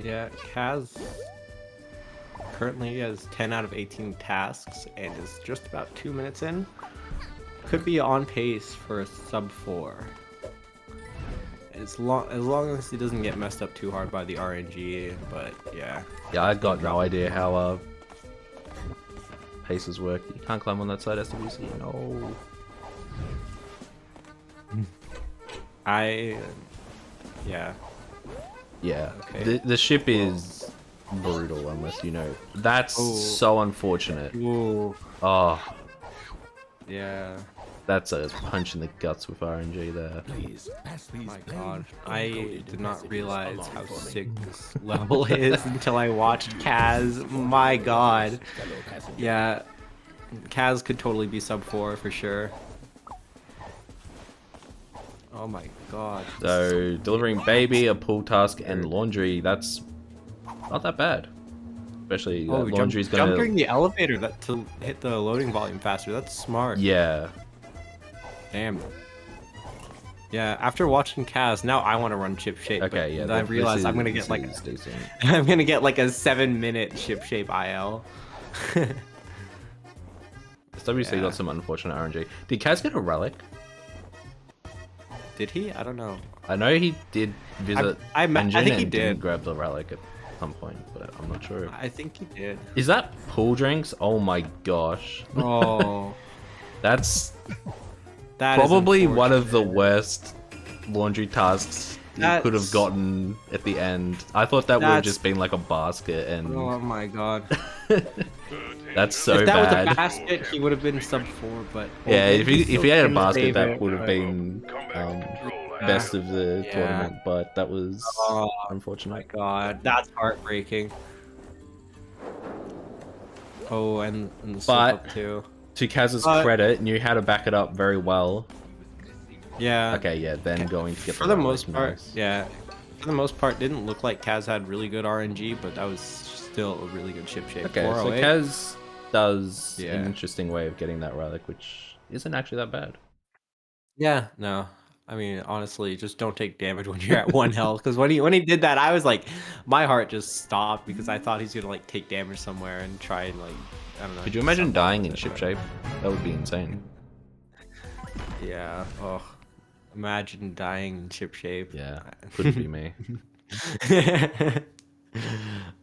Yeah, Kaz currently has 10 out of 18 tasks and is just about 2 minutes in. Could be on pace for a sub 4. As long as he doesn't get messed up too hard by the RNG, but yeah. Yeah, I've got no idea how paces work. You can't climb on that side, SWC. No. Yeah. Yeah. Okay. The ship is brutal unless you know. That's so unfortunate. Ooh. Oh, Yeah. that's a punch in the guts with RNG there. Oh my god. I did not realize how sick this level is until I watched Kaz. My god. Yeah. Kaz could totally be sub 4 for sure. Oh my god. So delivering baby, a pool task, and laundry, that's not that bad. Especially laundry's gonna jumping the elevator to hit the loading volume faster. That's smart. Yeah. Damn. Yeah, after watching Kaz, now I want to run ship shape. Okay, yeah. I realize I'm gonna get like decent. I'm gonna get like a 7-minute ship shape IL. SWC got some unfortunate RNG. Did Kaz get a relic? Did he? I don't know. I know he did visit I think he and did. grab the relic at some point, but I'm not sure. I think he did. Is that pool drinks? Oh my gosh. Oh. That's That probably is one of the worst laundry tasks you could have gotten at the end. I thought that would have just been like a basket and... Oh my god. That's so if that bad. was a basket, he would have been sub 4, but... Yeah, if he had a basket, that it, would have been best of the tournament, but that was unfortunate. Oh my god, that's heartbreaking. Oh, and the slip up too. To Kaz's credit, knew how to back it up very well. Yeah. Okay, yeah, then going to get for the most part, yeah. For the most part, didn't look like Kaz had really good RNG, but that was still a really good ship shape. Okay, so Kaz does an interesting way of getting that relic, which isn't actually that bad. Yeah, no. I mean, honestly, just don't take damage when you're at 1 health. Because when he did that, I was like, my heart just stopped because I thought he's gonna like take damage somewhere and try and like, I don't know. Could you imagine dying in ship shape? That would be insane. Yeah. Oh, imagine dying in ship shape. Yeah, couldn't be me.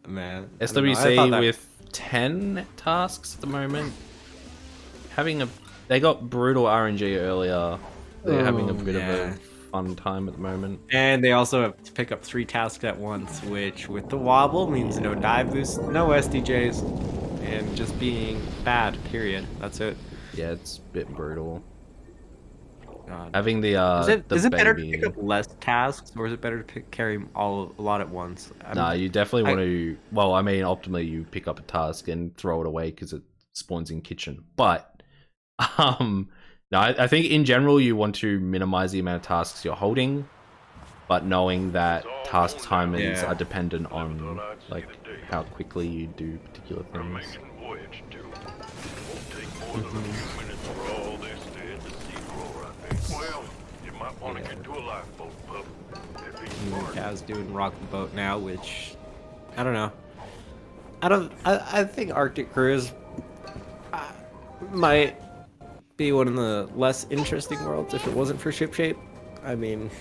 Man. SWC with 10 tasks at the moment. They got brutal RNG earlier. They're having a bit of a fun time at the moment. And they also have to pick up 3 tasks at once, which with the wobble means no dive boost, no SDJs, and just being bad, period. That's it. Yeah, it's a bit brutal. God. Having the is it better to pick up less tasks, or is it better to carry a lot at once? Nah, you definitely want to... Well, I mean, optimally, you pick up a task and throw it away because it spawns in kitchen. But, no, I think in general, you want to minimize the amount of tasks you're holding, but knowing that task timers are dependent on, like, how quickly you do particular things. Kaz doing rock the boat now, which I don't know. I think Arctic Cruise might be one of the less interesting worlds if it wasn't for ship shape. I mean,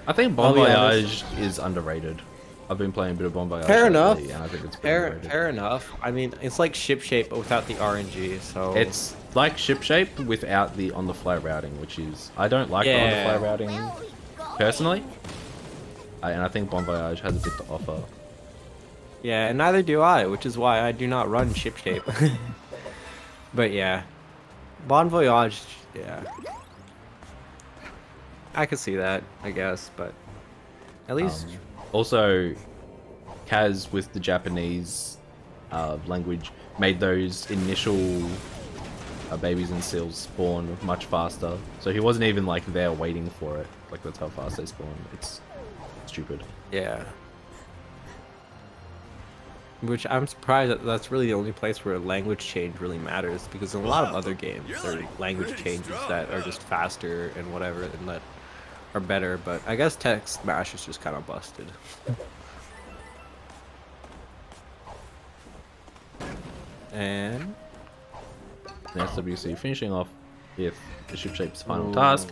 I think Bon Voyage is underrated. I've been playing a bit of Bon Voyage. Fair enough. And I think it's fair enough. I mean, it's like ship shape but without the RNG. So it's like ship shape without the on the fly routing, which is I don't like the on the fly routing personally. And I think Bon Voyage has a bit to offer. Yeah, and neither do I, which is why I do not run ship shape. But yeah, Bon Voyage, yeah. I could see that, I guess, but at least... Also, Kaz with the Japanese language made those initial babies and seals spawn much faster. So he wasn't even like there waiting for it. Like that's how fast they spawn. It's stupid. Yeah. Which I'm surprised that's really the only place where language change really matters, because in a lot of other games there are language changes that are just faster and whatever and that are better, but I guess text mash is just kind of busted. And SWC finishing off with the ship shape's final task.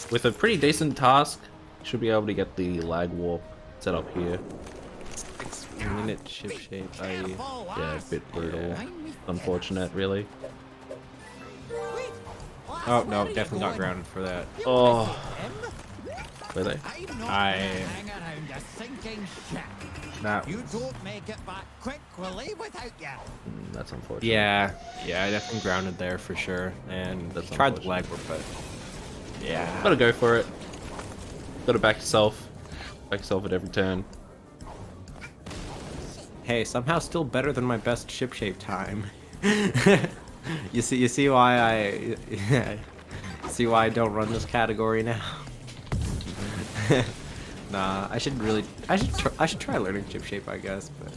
With a pretty decent task, should be able to get the lag warp set up here. minute ship shape. Yeah, a bit brutal. Unfortunate, really. Oh no, definitely got grounded for that. Oh, were they? That. You don't make it back quick, we'll leave without you. That's unfortunate. Yeah, I definitely grounded there for sure, and That's tried the unfortunate. leg work, but yeah. Gotta go for it. Gotta back yourself. Back yourself at every turn. Hey, somehow still better than my best ship shape time. You see why see why I don't run this category now. Nah, I should try learning ship shape, I guess, but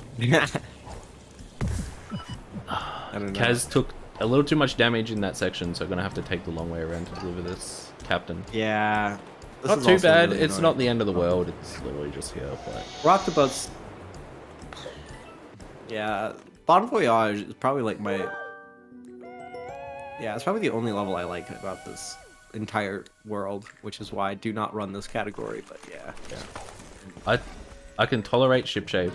I don't know. Kaz took a little too much damage in that section, so I'm gonna have to take the long way around to deliver this captain. Yeah. This Not is too also bad. really It's annoying. not the end of the world. It's literally just here. But Rock the boats. Yeah, Bon Voyage is probably like my. Yeah, it's probably the only level I like about this entire world, which is why I do not run this category. But yeah. I can tolerate ship shape.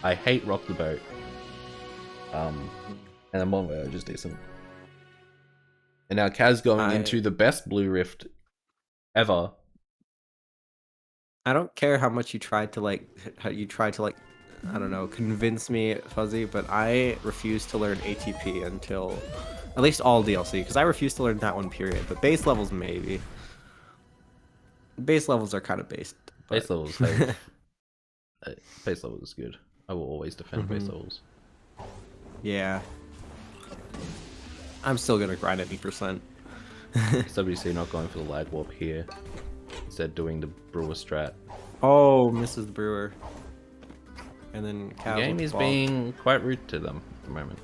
I hate rock the boat. And then Bon Voyage is decent. And now Kaz going into the best blue rift ever. I don't care how much you tried to like, I don't know, convince me, Fuzzy, but I refuse to learn ATP until at least all DLC, because I refuse to learn that one, period. But base levels, maybe. Base levels are kind of based. But... Base levels. Base level is good. I will always defend base levels. Yeah. I'm still gonna grind 80%. SWC not going for the lag warp here. Instead doing the brewer strat. Oh, Mrs. Brewer. And then The game is being quite rude to them at the moment.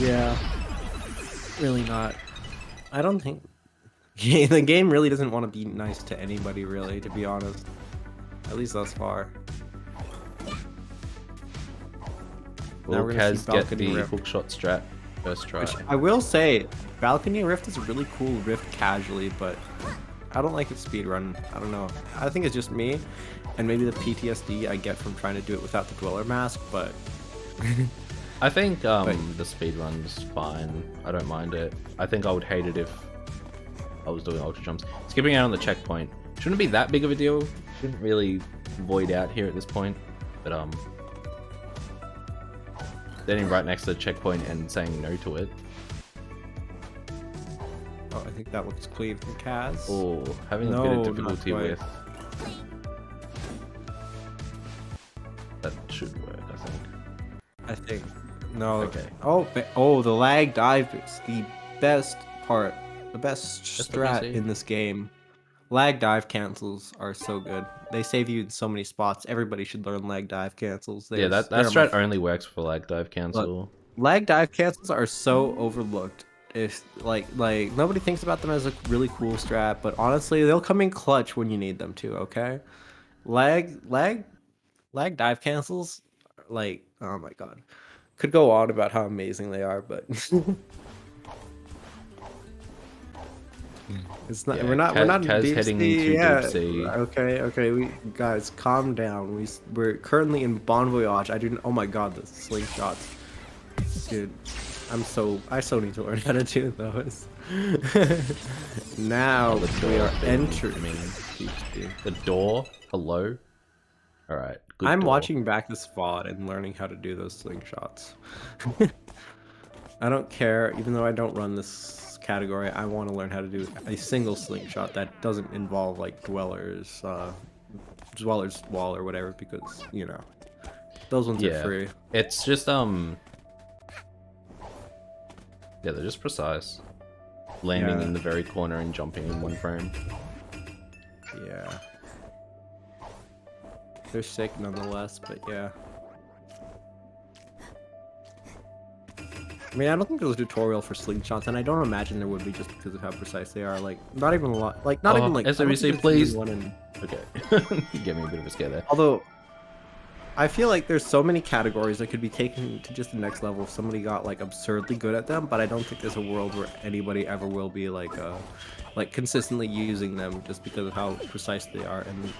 Yeah. Really not. I don't think... the game really doesn't want to be nice to anybody, really, to be honest. At least thus far. Will we're gonna see Kaz get Balcony the Rift. hookshot strat first try? Which I will say, Balcony Rift is a really cool rift casually, but I don't like it speedrun. I don't know. I think it's just me, and maybe the PTSD I get from trying to do it without the Dweller Mask, but... I think the speedrun's fine. I don't mind it. I think I would hate it if I was doing ultra jumps. Skipping out on the checkpoint shouldn't be that big of a deal. Shouldn't really void out here at this point. But standing right next to the checkpoint and saying no to it. Oh, I think that looks clean from Kaz. Oh, having a bit of difficulty with. That should work, I think. No. Okay. Oh, the lag dive is the best part. The best strat SWC. in this game. Lag dive cancels are so good. They save you in so many spots. Everybody should learn lag dive cancels. Yeah, that strat only works for lag dive cancel. Lag dive cancels are so overlooked. If like nobody thinks about them as a really cool strat, but honestly, they'll come in clutch when you need them to. Okay, lag dive cancels, like, oh my god, could go on about how amazing they are, but it's not. Yeah, we're not in Kaz deep heading sea. into deep sea. Okay. We guys, calm down. We're currently in Bon Voyage. Oh my god, the slingshots, dude. I so need to learn how to do those. Now we are entering. The door. Hello. All right. I'm watching back this VOD and learning how to do those slingshots. I don't care, even though I don't run this category. I want to learn how to do a single slingshot that doesn't involve like Dweller's wall or whatever, because you know those ones are free. It's just yeah, they're just precise. Landing in the very corner and jumping in one frame. Yeah. They're sick nonetheless, but yeah. I mean, I don't think there's a tutorial for slingshots, and I don't imagine there would be just because of how precise they are. Like, not even a lot. Like, not even like. SWC, please. Okay. You gave me a bit of a scare there. Although, I feel like there's so many categories that could be taken to just the next level if somebody got like absurdly good at them, but I don't think there's a world where anybody ever will be like consistently using them just because of how precise they are, and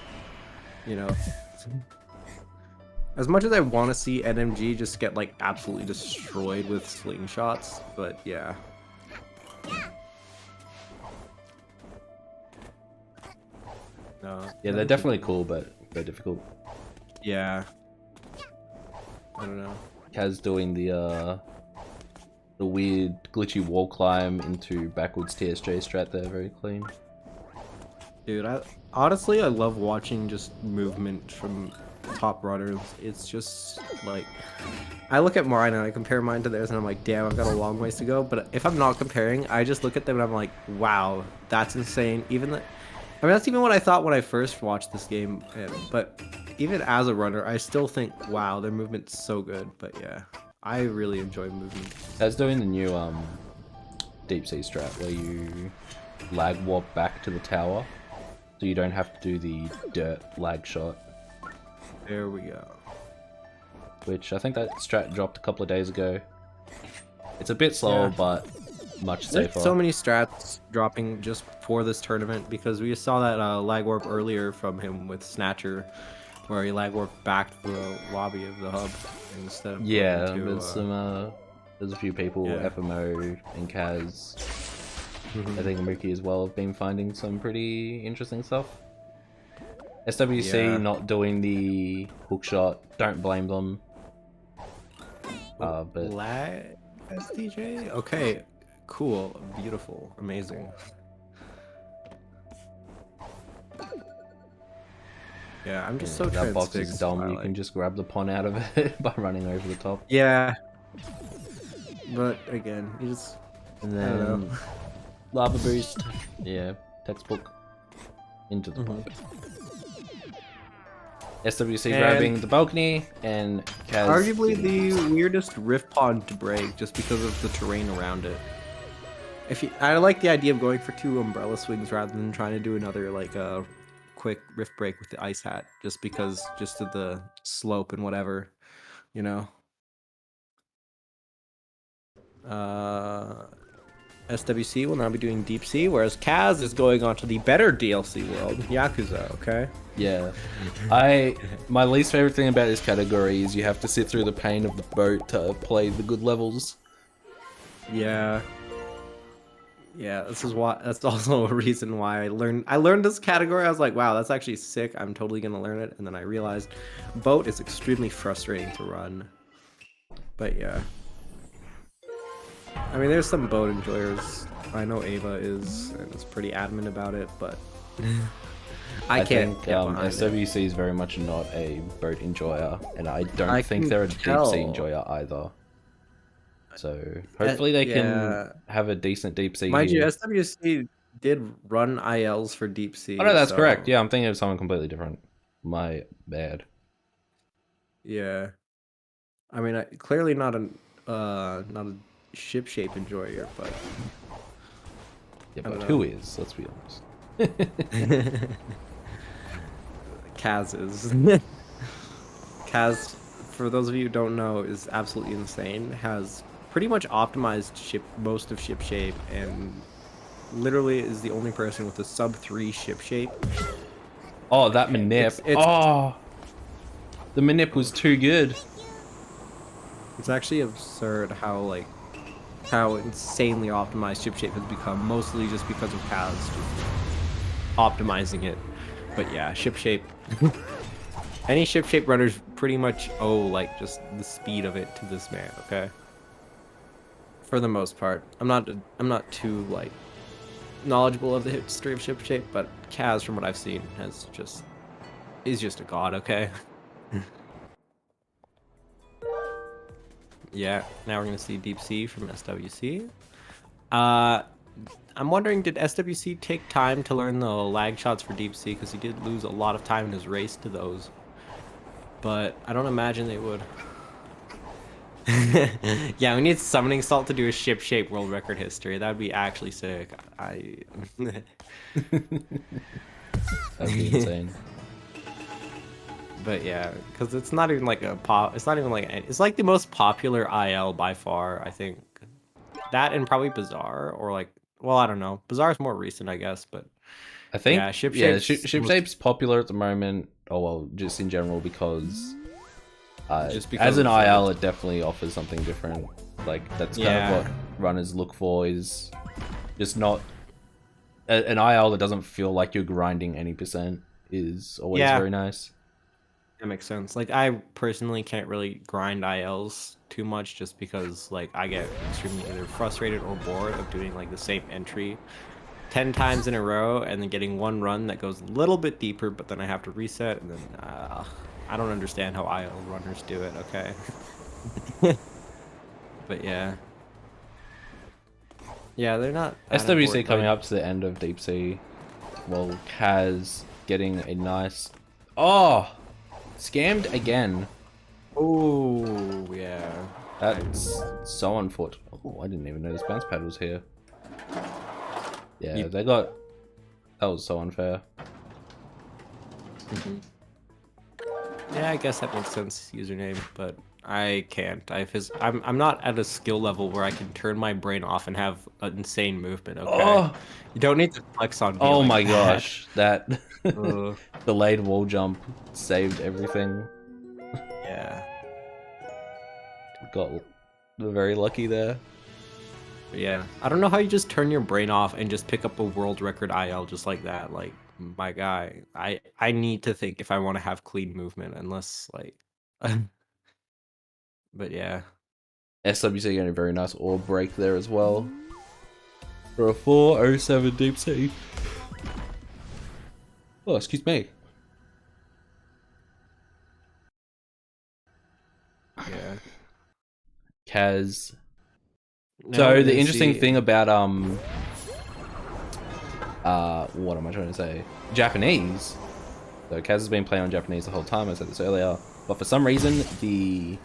you know, As much as I want to see NMG just get like absolutely destroyed with slingshots, but yeah. No, Yeah, they're definitely cool, but they're difficult. Yeah. I don't know. Kaz doing the weird glitchy wall climb into backwards TSJ strat there, very clean. Dude, honestly I love watching just movement from top runners. It's just like I look at mine and I compare mine to theirs and I'm like, damn, I've got a long ways to go. But if I'm not comparing, I just look at them and I'm like, wow, that's insane. Even I mean, that's even what I thought when I first watched this game. But even as a runner, I still think, wow, their movement's so good. But yeah, I really enjoy movement. Kaz doing the new deep sea strat where you lag warp back to the tower, so you don't have to do the dirt lag shot. There we go. Which I think that strat dropped a couple of days ago. It's a bit slower, Yeah. but much There's safer. so many strats dropping just for this tournament because we saw that lag warp earlier from him with Snatcher, where he lag warped back to the lobby of the hub instead of Yeah, going to, there's some there's a few people, yeah. FMO and Kaz, I think Mookie as well, have been finding some pretty interesting stuff. SWC Yeah. not doing the hook shot, don't blame them. But Lag SDJ? Okay, cool, beautiful, amazing. Yeah, I'm just so that box transfixed is dumb. by, You like- can just grab the pon out of it by running over the top. Yeah. But again, you just And I don't then know. lava boost. Yeah, textbook into the box. SWC And- grabbing the balcony and Kaz. Arguably getting- the weirdest rift pod to break just because of the terrain around it. I like the idea of going for 2 umbrella swings rather than trying to do another like a quick rift break with the ice hat just because just of the slope and whatever, you know. SWC will now be doing deep sea, whereas Kaz is going on to the better DLC world, Yakuza, okay? Yeah, my least favorite thing about this category is you have to sit through the pain of the boat to play the good levels. Yeah. Yeah, that's also a reason why I learned this category. I was like, wow, that's actually sick. I'm totally gonna learn it. And then I realized boat is extremely frustrating to run. But yeah. I mean, there's some boat enjoyers. I know Ava is, and is pretty adamant about it, but I can't think get behind it. SWC is very much not a boat enjoyer, and I don't I think can they're a deep tell. sea enjoyer either. So hopefully they can yeah. have a decent deep sea. Mind you, here. SWC did run ILs for deep sea. Oh no, that's so- correct. Yeah, I'm thinking of someone completely different. My bad. Yeah. I mean, clearly not a ship shape enjoyer, but Yeah, I but don't who know. is? Let's be honest. Kaz is. Kaz, for those of you who don't know, is absolutely insane. Has pretty much optimized most of ship shape, and literally is the only person with a sub 3 ship shape. Oh, that manip. It's- Oh, the manip was too good. It's actually absurd how insanely optimized ship shape has become, mostly just because of Kaz just optimizing it. But yeah, ship shape. Any ship shape runners pretty much owe like just the speed of it to this man, okay? For the most part. I'm not too like knowledgeable of the history of ship shape, but Kaz, from what I've seen, is just a god, okay? Yeah, now we're gonna see Deep Sea from SWC. I'm wondering, did SWC take time to learn the lag shots for Deep Sea? Because he did lose a lot of time in his race to those. But I don't imagine they would. Yeah, we need Summoning Salt to do a ship shape world record history. That would be actually sick. That'd be insane. But yeah, because it's not even like it's not even like it's like the most popular IL by far, I think. That and probably Bazaar, or like, well, I don't know. Bazaar's more recent, I guess, but I think yeah, ship shape's ship most- shape's popular at the moment. Oh well, just in general because Just because as an of the- IL, it definitely offers something different. Like that's kind of what runners look for, is just not an IL that doesn't feel like you're grinding any percent is always very nice. That makes sense. Like I personally can't really grind ILs too much just because like I get extremely either frustrated or bored of doing like the same entry 10 times in a row and then getting one run that goes a little bit deeper, but then I have to reset and then I don't understand how IL runners do it, okay? But yeah. Yeah, they're not that SWC important, coming like- up to the end of Deep Sea. Well, Kaz getting a nice... Oh! Scammed again. Oh, yeah. That's so on foot. Oh, I didn't even know this bounce pad was here. Yeah, they got... That was so unfair. Yeah, I guess that makes sense, username, but I can't. I'm not at a skill level where I can turn my brain off and have an insane movement, okay? Oh! You don't need to flex on me Oh like my that. gosh, that Ugh. delayed wall jump saved everything. Yeah. Got very lucky there. But yeah. I don't know how you just turn your brain off and just pick up a world record IL just like that. Like, my guy, I need to think if I want to have clean movement, unless, like... But yeah. SWC getting a very nice orb break there as well. For a 407 Deep Sea. Oh, excuse me. Yeah. Kaz. Now So the is interesting thing about what am I trying to say? Japanese. So Kaz has been playing on Japanese the whole time, I said this earlier. But for some reason the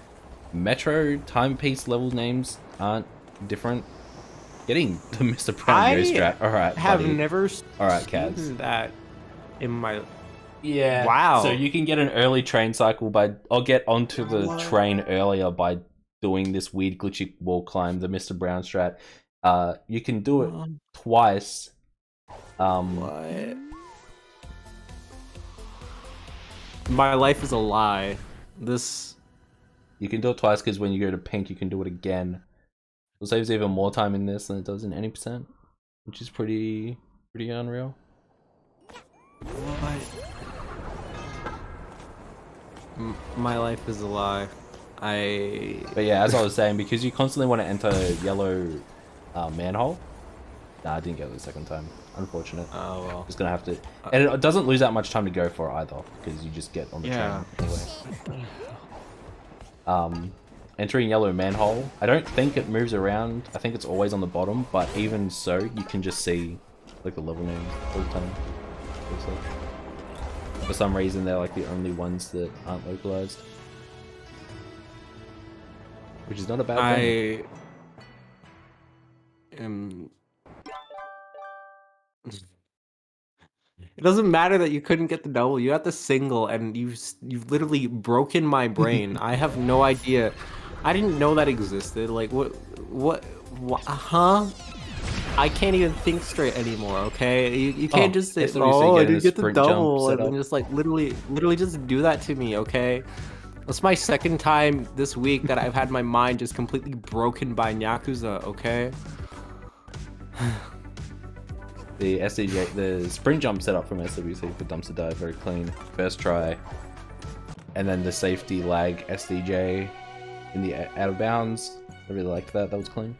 Metro timepiece level names aren't different. Getting the Mr. Brown Yo strat. Alright, have buddy. never Alright, seen Kaz. that in my... Yeah. Wow. So you can get an early train cycle by, or get onto the train earlier by doing this weird glitchy wall climb, the Mr. Brown strat. You can do it twice. What? My life is a lie. This... You can do it twice because when you go to pink, you can do it again. It saves even more time in this than it does in any percent, which is pretty unreal. What? My life is a lie. But yeah, as I was saying, because you constantly want to enter yellow manhole. Nah, I didn't get it the second time. Unfortunate. Oh well. Just gonna have to, and it doesn't lose that much time to go for either, because you just get on the train anyway. Entering yellow manhole, I don't think it moves around. I think it's always on the bottom, but even so, you can just see like the level names all the time. For some reason, they're like the only ones that aren't localized, which is not a bad thing. I am... It doesn't matter that you couldn't get the double. You got the single, and you've literally broken my brain. I have no idea. I didn't know that existed. Like what? Huh? I can't even think straight anymore. Okay, you can't just say, SWC "Oh, I getting a didn't get the sprint jump double," set and then up. just like literally just do that to me. Okay. That's my second time this week that I've had my mind just completely broken by Yakuza. Okay. The SDJ, the sprint jump setup from SWC for dumpster dive, very clean. First try, and then the safety lag SDJ in the out of bounds. I really liked that. That was clean.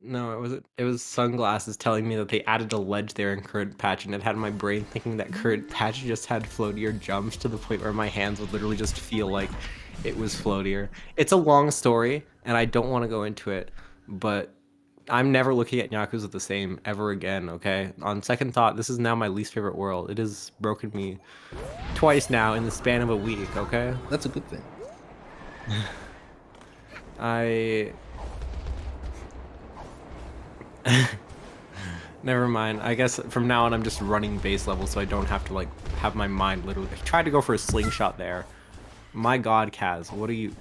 No, it was sunglasses telling me that they added a ledge there in current patch, and it had my brain thinking that current patch just had floatier jumps to the point where my hands would literally just feel like it was floatier. It's a long story, and I don't want to go into it, but I'm never looking at Yakuza the same ever again, okay? On second thought, this is now my least favorite world. It has broken me twice now in the span of a week, okay? That's a good thing. Never mind. I guess from now on I'm just running base level so I don't have to like have my mind literally... I tried to go for a slingshot there. My god, Kaz, what are you...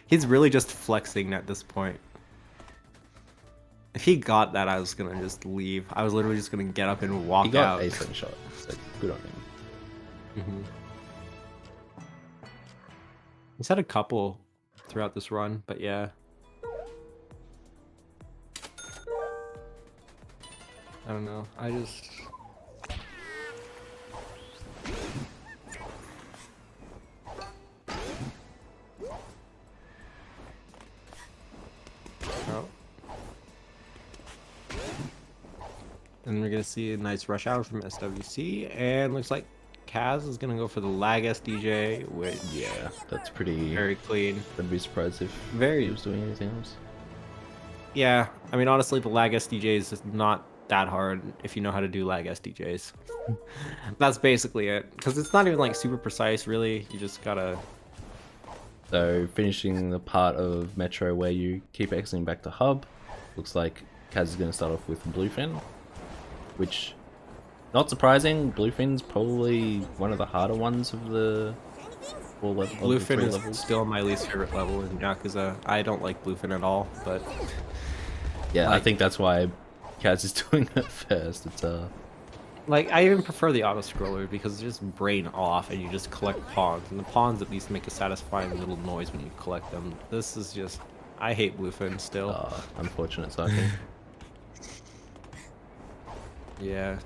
He's really just flexing at this point. If he got that, I was gonna just leave. I was literally just gonna get up and walk He got out. a slingshot, so good on him. Mhm. He's had a couple throughout this run, but yeah. I don't know. I just. Oh. And we're gonna see a nice rush hour from SWC, and looks like Kaz is gonna go for the lag SDJ, which Yeah, that's pretty. very clean. I'd be surprised if Very. he was doing anything else. Yeah, I mean honestly, the lag SDJs is not that hard if you know how to do lag SDJs. That's basically it, because it's not even like super precise, really. You just gotta. So finishing the part of Metro where you keep exiting back to hub, looks like Kaz is going to start off with Bluefin, which, not surprising, Bluefin's probably one of the harder ones of the Bluefin is levels. still my least favorite level in Yakuza. I don't like Bluefin at all, but Yeah, I like- think that's why Kaz is doing it first. It's like I even prefer the auto scroller because it's just brain off and you just collect pawns, and the pawns at least make a satisfying little noise when you collect them. This is just, I hate Bluefin still. unfortunate cycle. Yeah.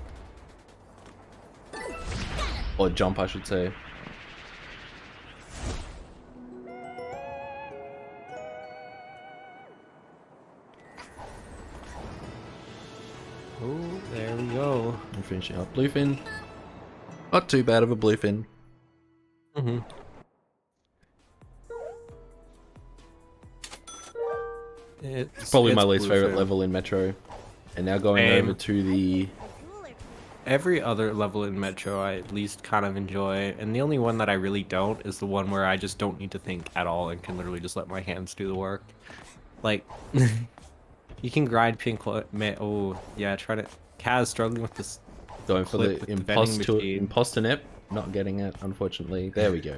Or jump, I should say. Oh, there we go. And finishing up Bluefin. Not too bad of a Bluefin. Mm-hmm. It's Probably my it's least favorite Bluefin. level in Metro. And now going Same. over to the... Every other level in Metro I at least kind of enjoy, and the only one that I really don't is the one where I just don't need to think at all and can literally just let my hands do the work. Like, you can grind pink. Oh, yeah, try to. Kaz struggling with this. Going for Clip the with the vending machine. imposter nip. Not getting it, unfortunately. There we go.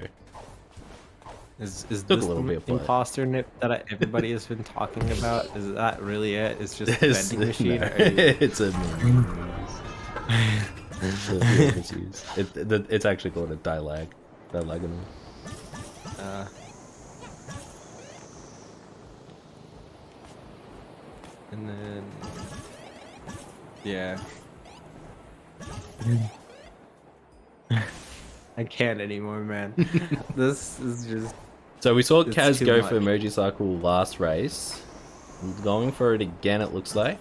Is Took a this little the bit, but- imposter nip that everybody has been talking about? Is that really it? It's just a It's- vending machine? no, Or are you- it's a it's actually called a diagonal. And then, yeah. I can't anymore, man. This is just. So we saw It's Kaz too go much. for Emoji Cycle last race. Going for it again, it looks like.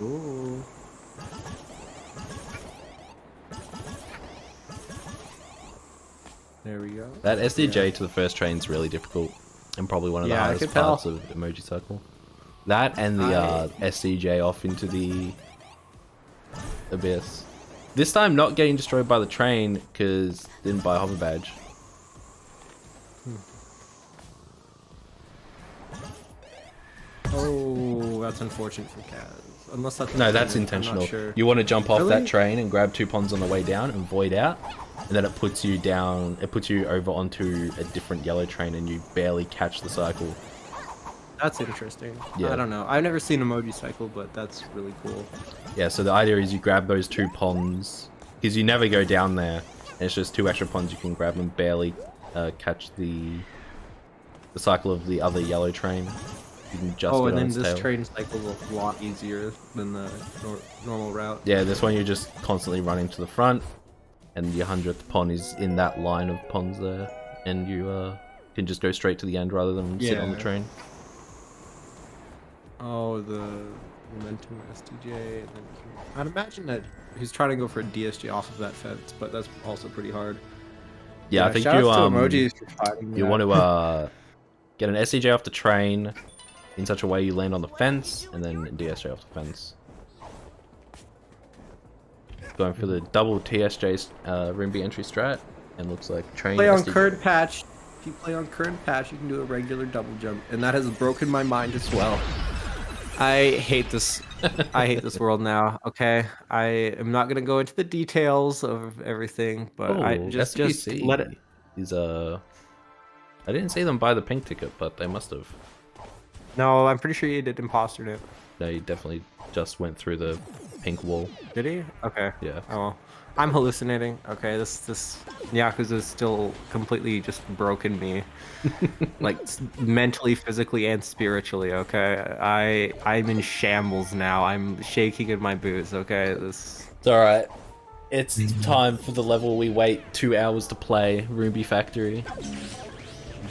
Ooh. There we go. That SDJ to the first train is really difficult, and probably one of the Yeah, I hardest could tell. parts of Emoji Cycle. That and the SCJ off into the abyss. This time not getting destroyed by the train because didn't buy a hover badge. Oh, that's unfortunate for Kaz. Unless that's No, that's intended, I'm not intentional. sure. You want to jump off Really? that train and grab 2 pawns on the way down and void out, and then it puts you down. It puts you over onto a different yellow train, and you barely catch the cycle. That's interesting. Yeah. I don't know. I've never seen emoji cycle, but that's really cool. Yeah. So the idea is you grab those 2 pawns because you never go down there. And it's just 2 extra pawns you can grab and barely catch the cycle of the other yellow train. You can just Oh, get and on then its this tail. train cycle is a lot easier than the normal route. Yeah, this one you're just constantly running to the front, and your 100th pawn is in that line of pawns there, and you can just go straight to the end rather than sit on the Yeah. train. Oh, the momentum STJ. And then I'd imagine that he's trying to go for a DSJ off of that fence, but that's also pretty hard. Yeah, I think shout you outs to emojis for finding you that. want to get an SCJ off the train in such a way you land on the fence, and then DSJ off the fence. Going for the double TSJ Rimby entry strat, and looks like train. play on SDJ. current patch. If you play on current patch, you can do a regular double jump, and that has broken my mind as well. I hate this. I hate this world now. Okay, I am not gonna go into the details of everything, but I Oh, just SBC let it. is I didn't see them buy the pink ticket, but they must have. No, I'm pretty sure he did imposter it. No, he definitely just went through the pink wall. Did he? Okay. Yeah. Oh, well. I'm hallucinating. Okay, this Yakuza's still completely just broken me, like mentally, physically, and spiritually. Okay, I'm in shambles now. I'm shaking in my boots. Okay, this. It's alright. It's time for the level we wait 2 hours to play, Ruby Factory.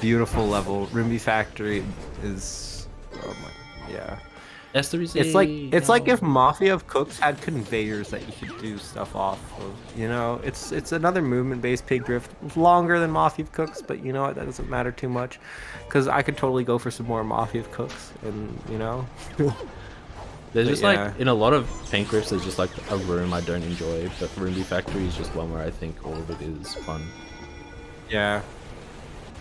Beautiful level. Ruby Factory is, oh my, yeah. SWC. It's like if Mafia of Cooks had conveyors that you could do stuff off of. You know, it's another movement-based pig drift, longer than Mafia of Cooks, but you know what? That doesn't matter too much, because I could totally go for some more Mafia of Cooks, and you know. There's But just yeah. like, in a lot of pink drifts, there's just like a room I don't enjoy, but Ruby Factory is just one where I think all of it is fun. Yeah.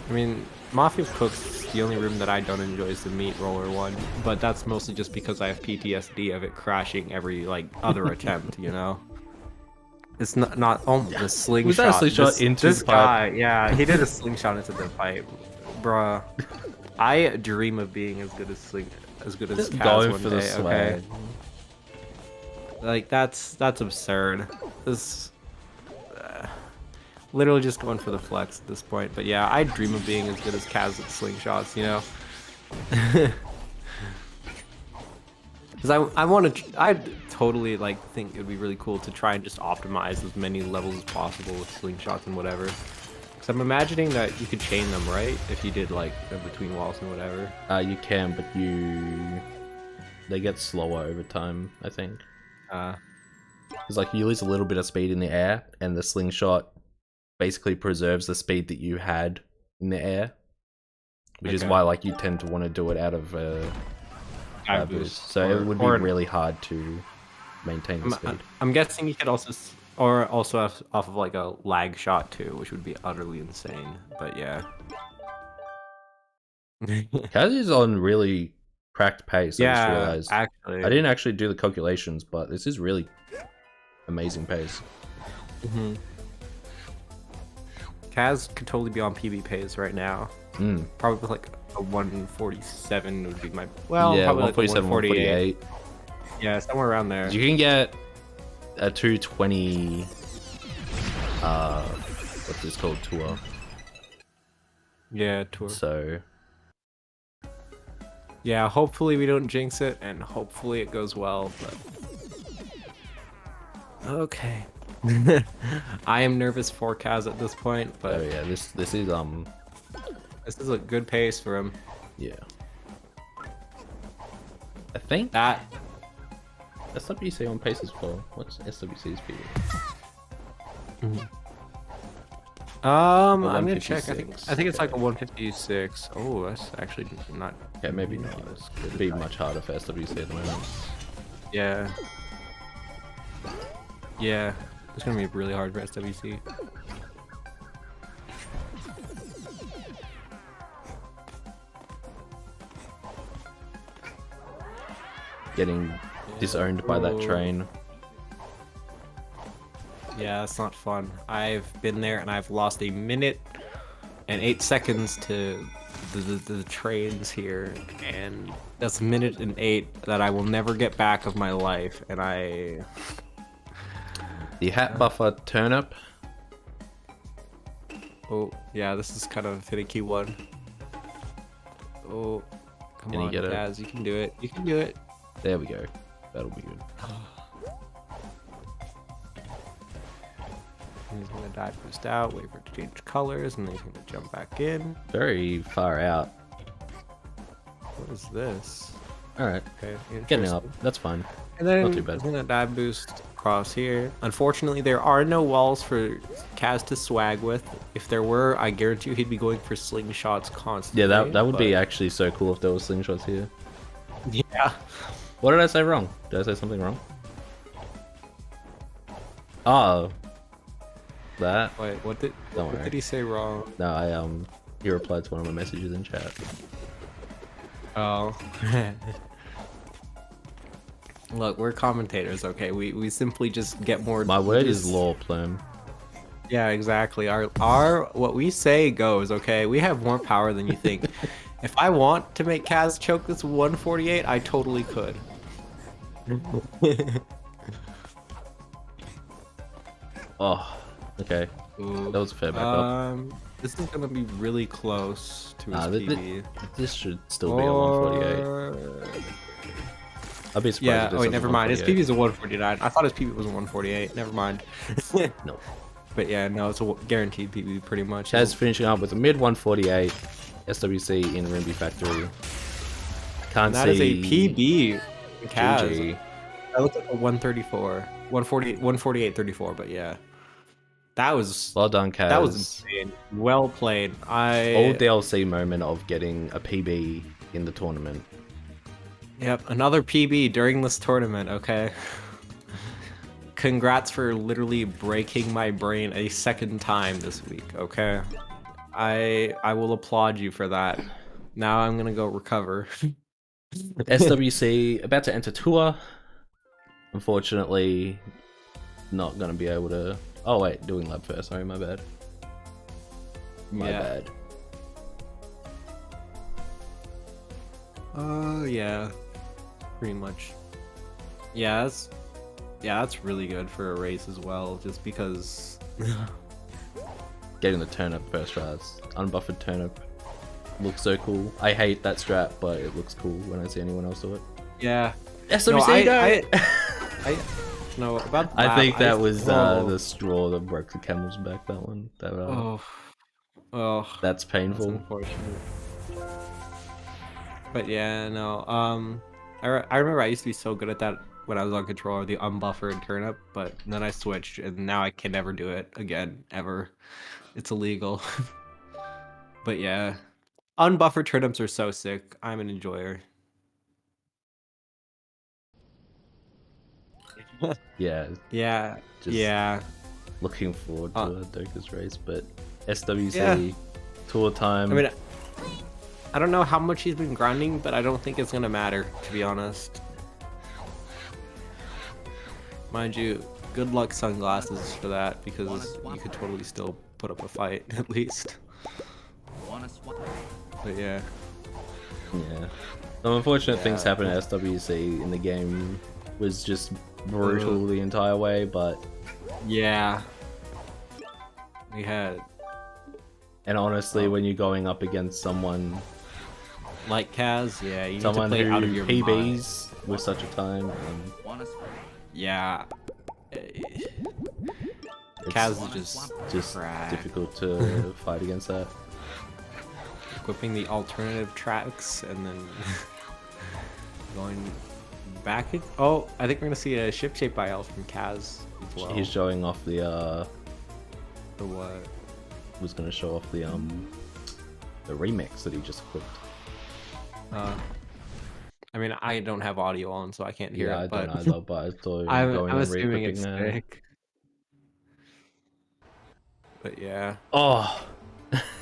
I mean, Mafia of Cooks, the only room that I don't enjoy is the meat roller one, but that's mostly just because I have PTSD of it crashing every like other attempt, you know. It's not oh the slingshot. Was that a slingshot into this the pipe? guy? Yeah, he did a slingshot into the pipe, bruh. I dream of being as good as Just Kaz going one for day. the swag. Okay, like that's absurd. This. Literally just going for the flex at this point, but yeah, I dream of being as good as Kaz at slingshots, you know. Because I totally like think it'd be really cool to try and just optimize as many levels as possible with slingshots and whatever. Because I'm imagining that you could chain them, right? If you did like between walls and whatever. You can, but they get slower over time, I think. Because like you lose a little bit of speed in the air, and the slingshot basically preserves the speed that you had in the air, which is why like you tend to want to do it out of boost. So it would be really hard to maintain the speed. I'm guessing you could also also off of like a lag shot too, which would be utterly insane. But yeah. Kaz is on really cracked pace. I just realized. Actually, I didn't actually do the calculations, but this is really amazing pace. Kaz could totally be on PB pace right now. Probably like a 147 would be my yeah, probably 147, like 148. Yeah, somewhere around there. You can get a 220. What's this called? Tour. Yeah, tour. So yeah, hopefully we don't jinx it, and hopefully it goes well. But okay. I am nervous for Kaz at this point, but oh yeah, this is a good pace for him. Yeah. I think That SWC on pace as well. What's SWC's speed? I'm gonna check. I think 156. it's like a 156. Oh, that's actually not. Yeah, maybe not. It'd be much harder for SWC at the moment. Yeah. Yeah. It's gonna be really hard for SWC. Getting disowned by that train. Yeah, that's not fun. I've been there and I've lost a minute and 8 seconds to the trains here, and that's a minute and 8 that I will never get back of my life, and The hat buffer turnip. Oh, yeah, this is kind of a finicky one. Oh, come Can you on, get it? Kaz, you can do it. You can do it. There we go. That'll be good. He's gonna dive boost out, wait for it to change colors, and then he's gonna jump back in. Very far out. What is this? Alright. Okay, Getting up. interesting. That's fine. And then Not too bad. he's gonna dive boost across here. Unfortunately, there are no walls for Kaz to swag with. If there were, I guarantee you he'd be going for slingshots constantly. Yeah, that would be but- actually so cool if there was slingshots here. Yeah. What did I say wrong? Did I say something wrong? Oh. That? Wait, what did he say wrong? No, he replied to one of my messages in chat. Oh. Look, we're commentators, okay? We simply just get more. My word just- is law, Plum. Yeah, exactly. Our what we say goes, okay? We have more power than you think. If I want to make Kaz choke this 148, I totally could. Oh, okay. Ooh. That was a fair backup. This is gonna be really close to his PB. This should still be a 148. I'd be surprised. Yeah. if this Oh, wait, was never mind. His 148. PB is a 149. I thought his PB was a 148. Never mind. No. But yeah, no, it's a guaranteed PB pretty much. Chaz finishing up with a mid 148 SWC in Rimby Factory. Can't And that see. is a PB. Kaz. GG. That looks like a 134. 148.34, but yeah. That was Well done, Kaz. that was insane. Well played. Old DLC moment of getting a PB in the tournament. Yep, another PB during this tournament, okay? Congrats for literally breaking my brain a second time this week, okay? I will applaud you for that. Now I'm gonna go recover. SWC about to enter tour. Unfortunately, not gonna be able to. Oh wait, doing lab first. Sorry, my bad. My bad. Yeah. Pretty much. Yeah, that's really good for a race as well, just because Getting the turnip first tries. Unbuffered turnip. Looks so cool. I hate that strat, but it looks cool when I see anyone else do it. yeah. SWC No, about I think that that was the straw that broke the camel's back. That one. That, that's that's painful. unfortunate. But yeah, no. I remember I used to be so good at that when I was on controller, the unbuffered turnip, but then I switched, and now I can never do it again, ever. It's illegal. But yeah, unbuffered turnips are so sick. I'm an enjoyer. Yeah. Yeah, Just yeah. looking forward to a Doka's race, but SWC Yeah. tour time. I mean, I don't know how much he's been grinding, but I don't think it's gonna matter, to be honest. Mind you, good luck sunglasses for that, because you could totally still put up a fight, at least. But yeah. Yeah. Some unfortunate things happen at SWC in the game. Was just brutal the entire way, but Yeah. We had, and honestly, when you're going up against someone, like Kaz, yeah, you need to someone play who out of your mind. PBs with such a time, Yeah. it's Kaz is just crap. difficult to fight against that. Equipping the alternative tracks and then going back in. Oh, I think we're gonna see a ship shape by L from Kaz as well. He's showing off the The what? was gonna show off the remix that he just equipped. I mean, I don't have audio on, so I can't hear Yeah, it. I But don't either, but I thought you were I'm going on assuming re-equipping it's there. sick. But yeah. Oh,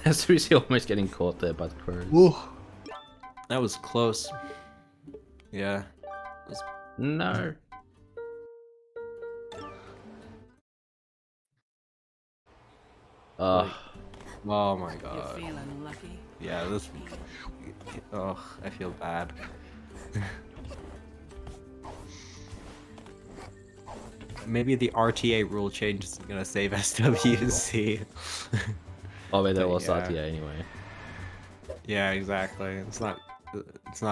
SWC almost getting caught there by the crows. That was close. Yeah. No. Oh my You're god. feeling lucky. Yeah, this. Oh, I feel bad. Maybe the RTA rule change is gonna save SWC. Oh wait, they But lost yeah. RTA anyway. Yeah, exactly. It's not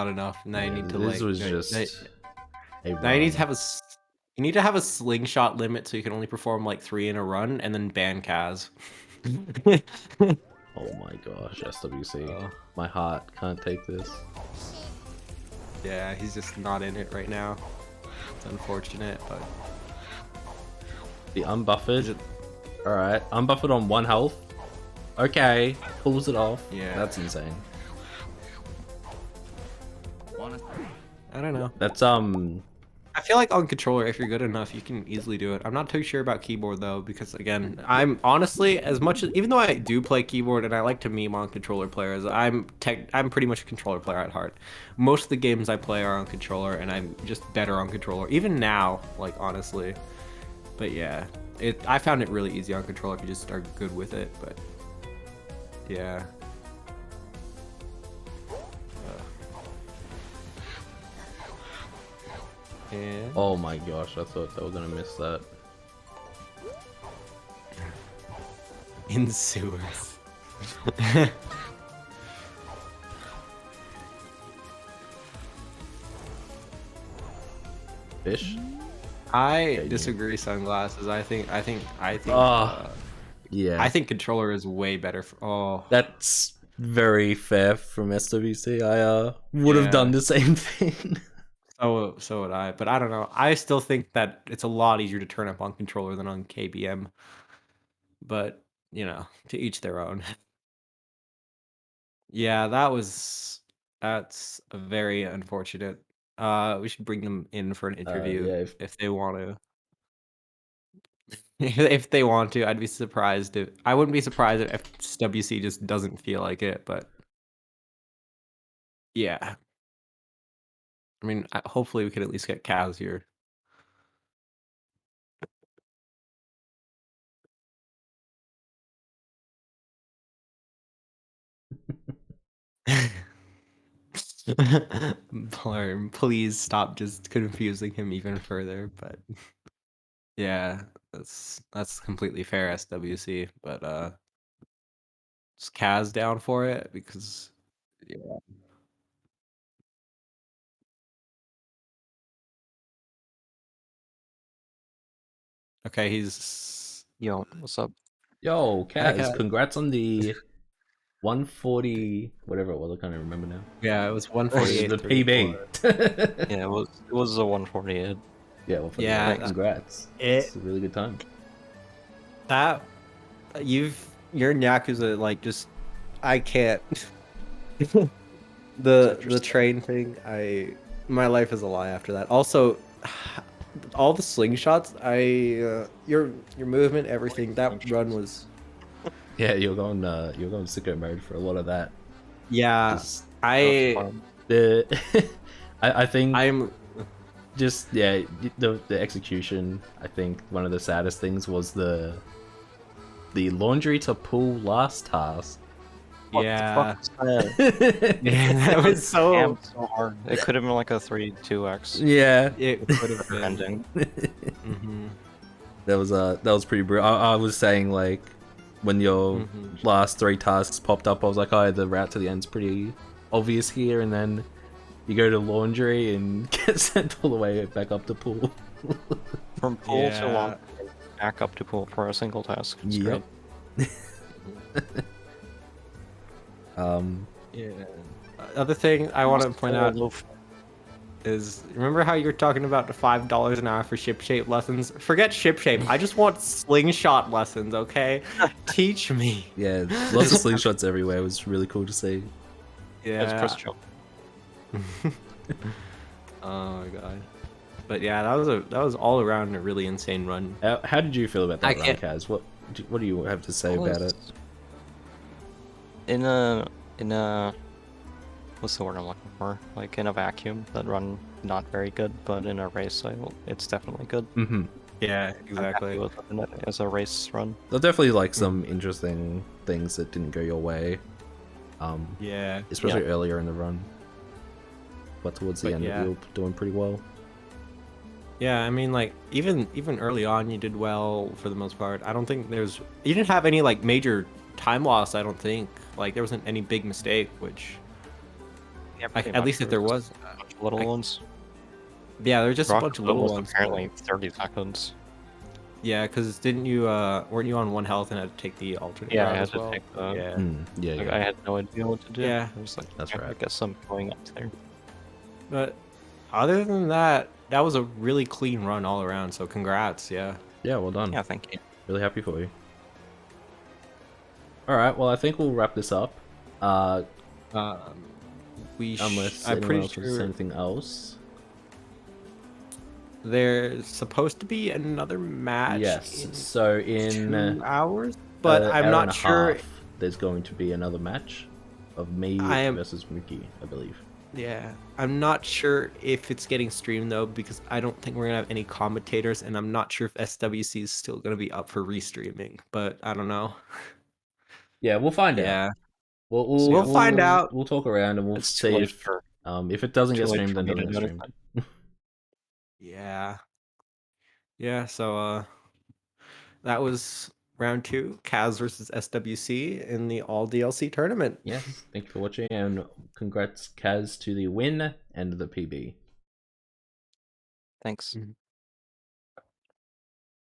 enough. Now you Yeah, need to this like. was just Now you need to have you need to have a slingshot limit so you can only perform like 3 in a run, and then ban Kaz. Oh my gosh, SWC. Oh. My heart can't take this. Yeah, he's just not in it right now. It's unfortunate, but The unbuffered. Alright, unbuffered on 1 health. Okay, pulls it off. Yeah. That's insane. I don't know. That's I feel like on controller, if you're good enough, you can easily do it. I'm not too sure about keyboard though, because again, I'm honestly, as much as, even though I do play keyboard and I like to meme on controller players, I'm pretty much a controller player at heart. Most of the games I play are on controller, and I'm just better on controller, even now, like honestly. But yeah, I found it really easy on controller if you just are good with it. But yeah. Yeah. Oh my gosh, I thought they were gonna miss that. In sewers. Fish? I disagree, sunglasses. I think Ah, yeah. I think controller is way better for That's very fair from SWC. I would have Yeah. done the same thing. so would I, but I don't know. I still think that it's a lot easier to turn up on controller than on KBM. But, you know, to each their own. Yeah, that's very unfortunate. We should bring them in for an interview yeah, if they want to. If they want to, I'd be surprised if I wouldn't be surprised if WC just doesn't feel like it, but yeah. I mean, hopefully we could at least get Kaz here. Blurm, please stop just confusing him even further, but yeah, that's completely fair, SWC, but is Kaz down for it? Because yeah. Okay, he's Yo, what's up? Yo, Hi, Kaz, Kaz. congrats on the 140, whatever it was. I can't even remember now. Yeah, it was The 148. PB. Yeah, it was a 148. Yeah, well, Yeah, congrats. it- It's a really good time. That you're in Yakuza, like, just I can't. The train thing, my life is a lie after that. Also, all the slingshots, your movement, everything, that run was Yeah, you're going sicko mode for a lot of that. yeah. Just I I think I'm just the execution. I think one of the saddest things was the laundry to pool last task. yeah. That Yeah, that was so damn so hard. It could have been like a 3-2x Yeah, it could have been. ending. Mhm. that was pretty brutal. I was saying, like, when your Mhm. last 3 tasks popped up, I was like, oh, the route to the end's pretty obvious here, and then you go to laundry and get sent all the way back up to pool. From pool to Yeah. long, back up to pool for a single task. It's Yep. great. Yeah. Other thing I want to point out Loaf. is, remember how you were talking about the $5 an hour for ship shape lessons? Forget ship shape. I just want slingshot lessons, okay? Teach me. Yeah, lots of slingshots everywhere. It was really cool to see. That's Yeah. Chris Joe. Oh my god. But yeah, that was all around a really insane run. How did you feel about that I run, can't- Kaz? What do you have to say about it? In a what's the word I'm looking for? Like in a vacuum, that run not very good, but in a race, it's definitely good. Mm-hmm. Yeah, I'm happy exactly. with it as a race run. There are definitely like some interesting things that didn't go your way. Yeah. Especially earlier in the run. But towards the But end, yeah. you were doing pretty well. Yeah, I mean, like, even early on, you did well for the most part. I don't think you didn't have any like major time loss. I don't think like there wasn't any big mistake, which Yeah, at least if there was, a bunch of little ones. yeah, there were just a bunch of little was ones. apparently 30 seconds. Yeah, because didn't you weren't you on 1 health and had to take the alternate Yeah, route I had as to well? take the. Yeah. Yeah, Like, yeah. I had no idea what to do. Yeah. I was like, That's yeah, right. I guess I'm going up there. But other than that, that was a really clean run all around. So congrats, yeah. Yeah, well done. Yeah, thank you. Really happy for you. Alright, well I think we'll wrap this up. Unless I'm anyone pretty else wants to say sure anything else. there's supposed to be another match. Yes, in so in 2 hours, but I'm hour not and a sure. half, there's going to be another match of me versus Mookie, I believe. Yeah, I'm not sure if it's getting streamed though, because I don't think we're gonna have any commentators, and I'm not sure if SWC is still gonna be up for restreaming. But I don't know. Yeah, we'll find out. Yeah, We'll find out. We'll talk around and we'll It's too see late if it doesn't too get late streamed, for then me doesn't to get do streamed. anything. Yeah. Yeah, so that was round 2, Kaz versus SWC in the all DLC tournament. Yes, thank you for watching, and congrats Kaz to the win and the PB. Thanks. Mhm.